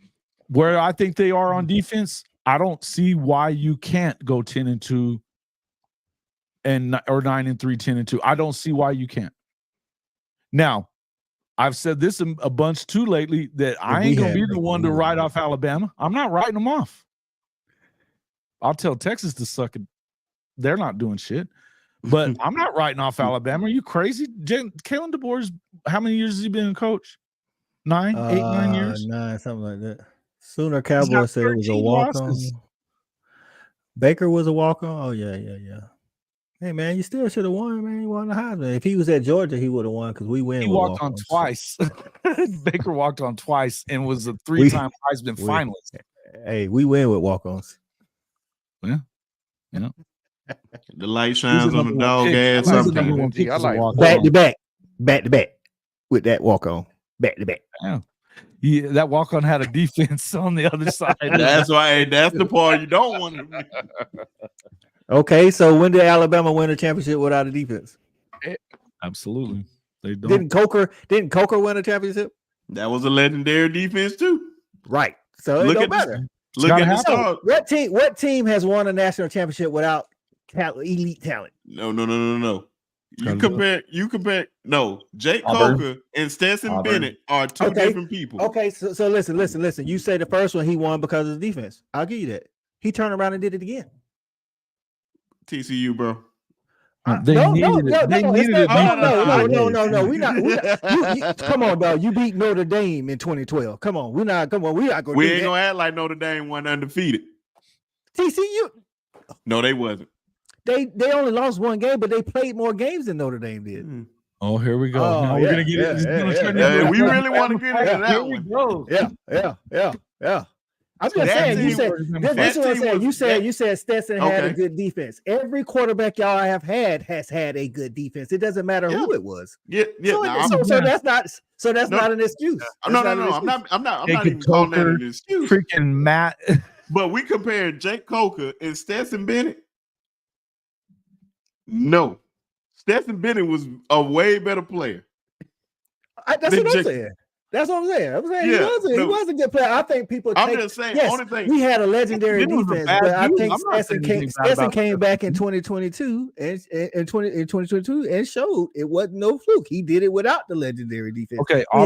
where I think they are on defense, I don't see why you can't go 10-2 and or 9-3, 10-2. I don't see why you can't. Now, I've said this a bunch too lately that I ain't gonna be the one to write off Alabama. I'm not writing them off. I'll tell Texas to suck it. They're not doing shit. But I'm not writing off Alabama. Are you crazy? Kalen DeBoer's, how many years has he been a coach? 9 years? 9, something like that. Sooner Cowboys said it was a walk-on. Baker was a walk-on. Oh, yeah. Hey, man, you still should have won, man. You won the Heisman. If he was at Georgia, he would have won because we win. He walked on twice. Baker walked on twice and was a 3-time Heisman finalist. Hey, we win with walk-ons. Yeah. The light shines on the dog ass sometimes. I like back to back with that walk-on. Back to back. Yeah, that walk-on had a defense on the other side. That's why. That's the part you don't want to. Okay, so when did Alabama win a championship without a defense? Absolutely, they don't. Didn't Coker win a championship? That was a legendary defense too. Right. So it don't matter. Look at the start. What team has won a national championship without elite talent? No. You compare. No, Jake Coker and Stetson Bennett are two different people. Okay, so listen. You say the first one he won because of the defense. I'll give you that. He turned around and did it again. TCU, bro. They needed it. No. We not. Come on, dog. You beat Notre Dame in 2012. Come on. We not going. We ain't gonna act like Notre Dame won undefeated. TCU. No, they wasn't. They only lost one game, but they played more games than Notre Dame did. Oh, here we go. Now we're gonna get it. We really want to get into that here we go. Yeah. I'm just saying. You said Stetson had a good defense. Every quarterback y'all have had has had a good defense. It doesn't matter who it was. Yeah. So that's not an excuse. No. I'm not even calling that an excuse. Freaking Matt. But we compared Jake Coker and Stetson Bennett. No, Stetson Bennett was a way better player. That's what I'm saying. That's what I'm saying. He was a good player. I think people. I'm just saying. Yes, only thing we had a legendary defense, but I think Stetson came back in 2022 and showed it wasn't no fluke. He did it without the legendary defense. Okay, we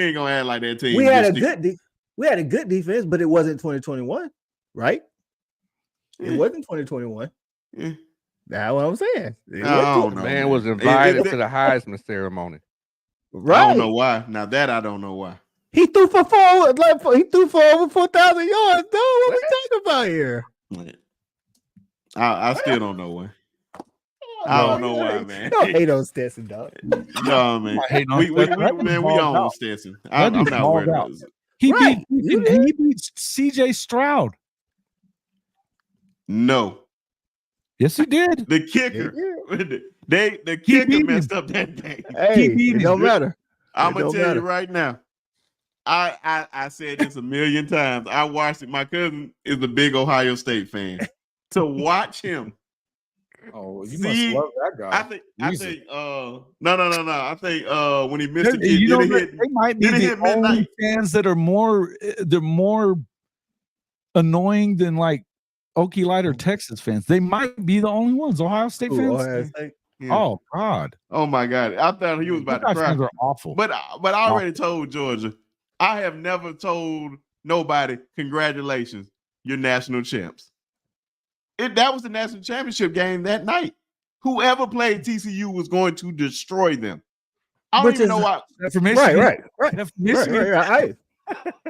ain't gonna act like that team. We had a good defense, but it wasn't 2021, right? It wasn't 2021. That's what I'm saying. The man was invited to the Heisman ceremony. Right. I don't know why. Now that I don't know why. He threw for over 4,000 yards. No, what we talking about here? I still don't know why. I don't know why, man. Don't hate on Stetson, dog. No, man. We own Stetson. I'm not worried about it. He beat CJ Stroud. No. Yes, he did. The kicker. The kicker messed up that day. Hey, it don't matter. I'm gonna tell you right now. I said this a million times. I watched it. My cousin is a big Ohio State fan. To watch him. Oh, you must love that guy. I think no. I think when he missed it, they might be the only fans that are more annoying than like Okie Light or Texas fans. They might be the only ones. Ohio State fans. Ohio State. Yeah. Oh God. Oh my God. I thought he was about to cry. Fans are awful. But I already told Georgia. I have never told nobody, congratulations, you're national champs. That was the national championship game that night. Whoever played TCU was going to destroy them. I don't even know why. For Michigan. Right. Michigan.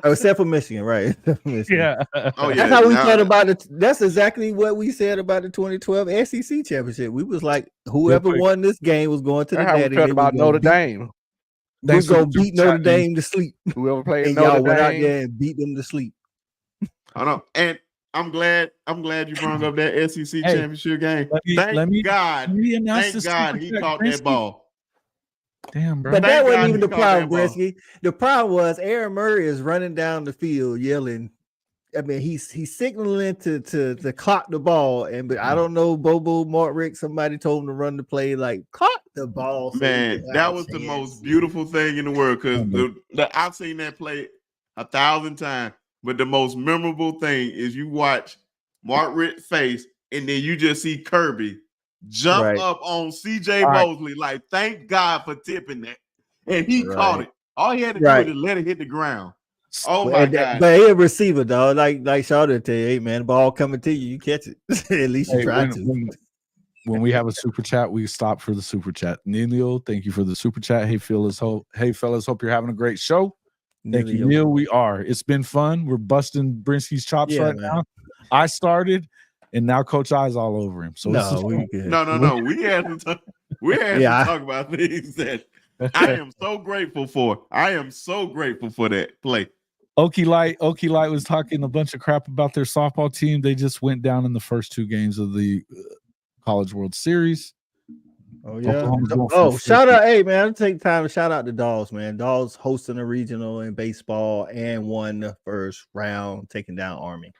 Except for Michigan, right? Yeah. Oh, yeah. That's how we said about it. That's exactly what we said about the 2012 SEC championship. We was like, whoever won this game was going to the daddy. Felt about Notre Dame. We're going to beat Notre Dame to sleep. Whoever played and Notre y'all Dame. went out there and beat them to sleep. I know. And I'm glad you brought up that SEC championship game. Thank God he caught that ball. Damn, bro. But that wasn't even the problem, Gretzky. The problem was Aaron Murray is running down the field yelling. I mean, he's signaling to clock the ball, but I don't know, Bobo, Mortrick, somebody told him to run the play like clock the ball. Man, that was the most beautiful thing in the world because I've seen that play 1,000 times. But the most memorable thing is you watch Mortrick's face, and then you just see Kirby jump up on CJ Mosley like, thank God for tipping that. And he caught it. All he had to do is let it hit the ground. Oh my God. But he a receiver, dog. Like Shawty tell you, hey man, the ball coming to you, you catch it. At least you try to. When we have a super chat, we stop for the super chat. Neil, thank you for the super chat. Hey, fellas, hope you're having a great show. Thank you, Neil. We are. It's been fun. We're busting Brinsky's chops now. I started, and now Coach I's all over him. So no. We had to talk about things that I am so grateful for. I am so grateful for that play. Okie Light was talking a bunch of crap about their softball team. They just went down in the first 2 games of the College World Series. Oh yeah. Shout out, hey man, I'll take time to shout out the Dogs, man. Dogs hosting a regional in baseball and won the first round, taking down Army.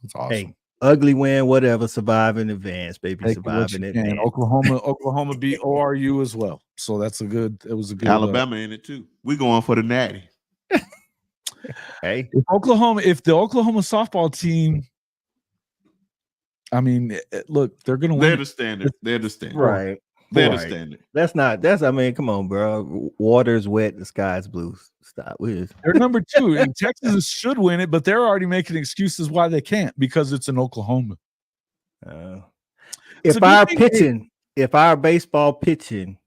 That's awesome. Hey, ugly win, whatever. Survive in advance, baby. Survive in advance. Oklahoma beat ORU as well. So it was a good Alabama in it too. We going for the natty. Hey, if the Oklahoma softball team, I mean, look, they're gonna win. They're the standard. Right. They're the standard. I mean, come on, bro. Water's wet, the sky's blue. Stop with. They're number 2, and Texas should win it, but they're already making excuses why they can't because it's in Oklahoma. If our baseball pitching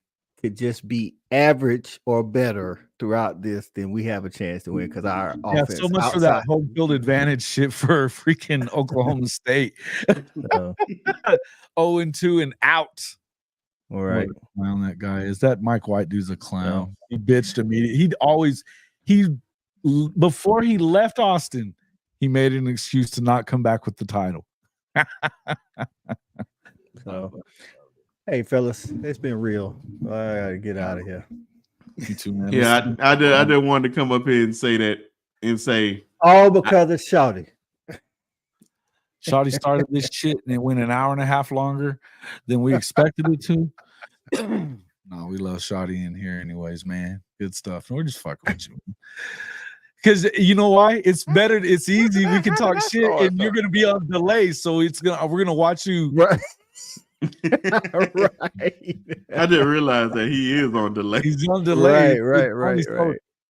could just be average or better throughout this, then we have a chance to win because our offense. So much for that home field advantage shit for freaking Oklahoma State. 0-2 and out. All right. Clown that guy is. That Mike White dude's a clown. He bitched immediately. Before he left Austin, he made an excuse to not come back with the title. So, hey fellas, it's been real. I gotta get out of here. You too, man. Yeah, I didn't want to come up here and say that and say all because of Shawty. Shawty started this shit and it went an hour and a half longer than we expected it to. No, we love Shawty in here anyways, man. Good stuff. We're just fucking with you. Because you know why? It's better. It's easy. We can talk shit and you're gonna be on delay. So we're gonna watch you. Right. Right. I didn't realize that he is on delay. He's on delay. Right.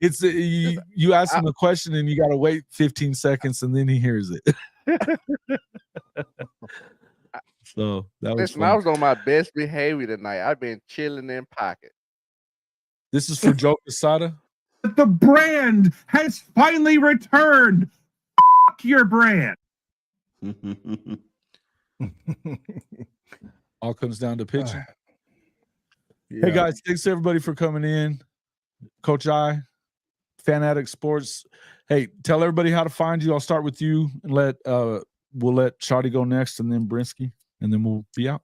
It's you ask him a question and you got to wait 15 seconds and then he hears it. So that was Listen, I was on my best behavior tonight. I've been chilling in pocket. This is for Joe Quesada. The brand has finally returned. Fuck your brand. All comes down to pitching. Hey guys, thanks everybody for coming in. Coach I, Fan Addict Sports. Hey, tell everybody how to find you. I'll start with you and we'll let Shawty go next and then Brinsky, and then we'll be out.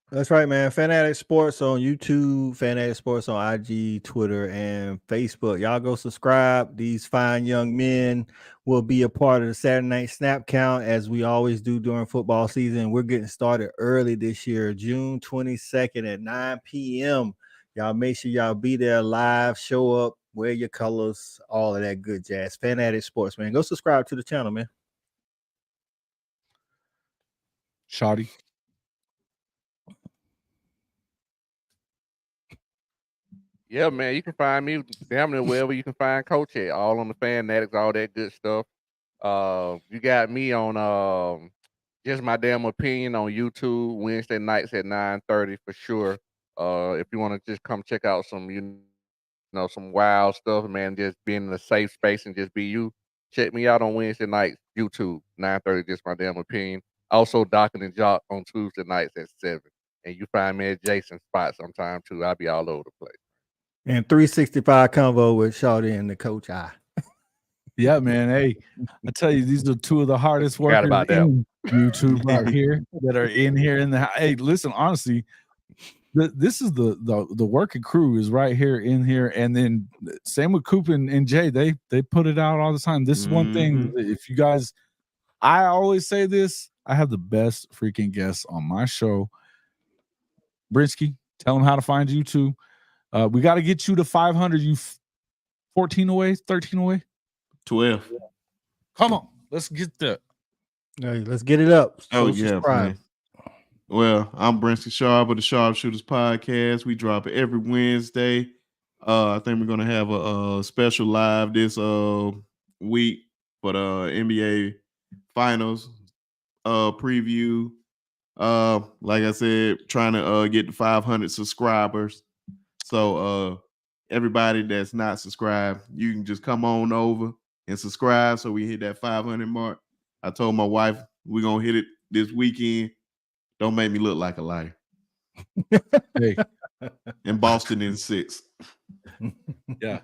That's right, man. Fan Addict Sports on YouTube, Fan Addict Sports on IG, Twitter, and Facebook. Y'all go subscribe. These fine young men will be a part of the Saturday Night Snap Count as we always do during football season. We're getting started early this year, June 22nd at 9 p.m. Y'all make sure y'all be there live, show up, wear your colors, all of that good jazz. Fan Addict Sports, man. Go subscribe to the channel, man. Shawty. Yeah, man, you can find me damn near wherever you can find Coach at, all on the Fan Addicts, all that good stuff. You got me on Just My Damn Opinion on YouTube Wednesday nights at 9:30 for sure. If you want to just come check out some, some wild stuff, man, just being in a safe space and just be you. Check me out on Wednesday nights, YouTube, 9:30, Just My Damn Opinion. Also, Docking and Jock on Tuesday nights at 7. And you find me at Jason's spot sometime too. I'll be all over the place. And 365 convo with Shawty and the Coach I. Yeah, man. Hey, I tell you, these are two of the hardest workers in YouTube right here that are in here in the. Hey, listen, honestly, this is the working crew is right here in here, and then same with Coop and Jay. They put it out all the time. This is one thing. If you guys, I always say this. I have the best freaking guests on my show. Brinsky, tell them how to find you too. We got to get you to 500. You 14 away, 13 away, 12. Come on, let's get that. Hey, let's get it up. Oh yeah, man. Well, I'm Brinsky Sharp of the Sharpshooters Podcast. We drop it every Wednesday. I think we're gonna have a special live this week for the NBA Finals preview. Like I said, trying to get to 500 subscribers. So everybody that's not subscribed, you can just come on over and subscribe so we hit that 500 mark. I told my wife we're gonna hit it this weekend. Don't make me look like a liar. Hey, in Boston in 6. Yeah.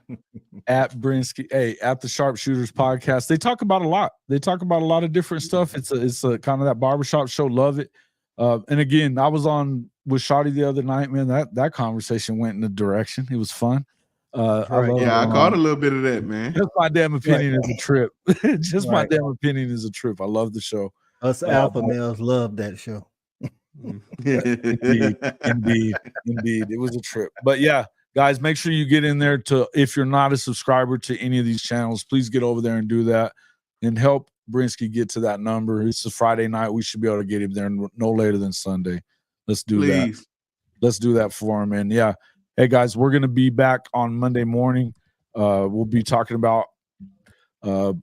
At Brinsky, hey, at the Sharpshooters Podcast. They talk about a lot. They talk about a lot of different stuff. It's a kind of that barbershop show. Love it. And again, I was on with Shotty the other night, man. That conversation went in a direction. It was fun. I caught a little bit of that, man. Just my damn opinion is a trip. Just my damn opinion is a trip. I love the show. Us alpha males love that show. Indeed. It was a trip. But yeah, guys, make sure you get in there if you're not a subscriber to any of these channels, please get over there and do that and help Brinsky get to that number. It's a Friday night. We should be able to get him there no later than Sunday. Let's do that. Let's do that for him. And yeah, hey guys, we're going to be back on Monday morning. We'll be talking about quite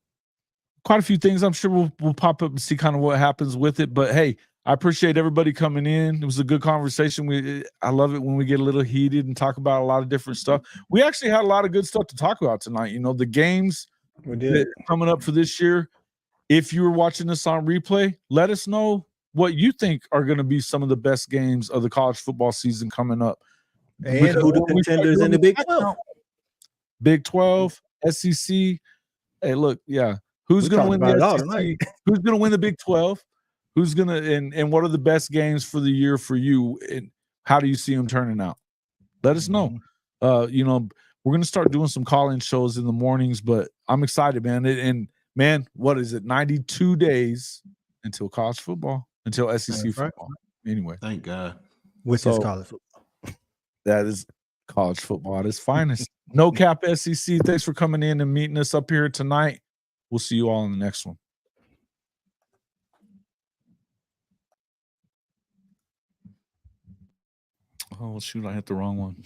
a few things. I'm sure we'll pop up and see kind of what happens with it. But hey, I appreciate everybody coming in. It was a good conversation. I love it when we get a little heated and talk about a lot of different stuff. We actually had a lot of good stuff to talk about tonight. You know, the games that are coming up for this year. If you were watching this on replay, let us know what you think are going to be some of the best games of the college football season coming up. And who the contenders in the Big 12. Big 12, SEC. Hey, look, yeah. Who's going to win the SEC? Who's going to win the Big 12? Who's going to and what are the best games for the year for you? And how do you see them turning out? Let us know. You know, we're going to start doing some call-in shows in the mornings, but I'm excited, man. And man, what is it? 92 days until college football, until SEC football. Anyway. Thank God. Which is college football. That is college football at its finest. No cap SEC. Thanks for coming in and meeting us up here tonight. We'll see you all in the next one. Oh, shoot, I hit the wrong one.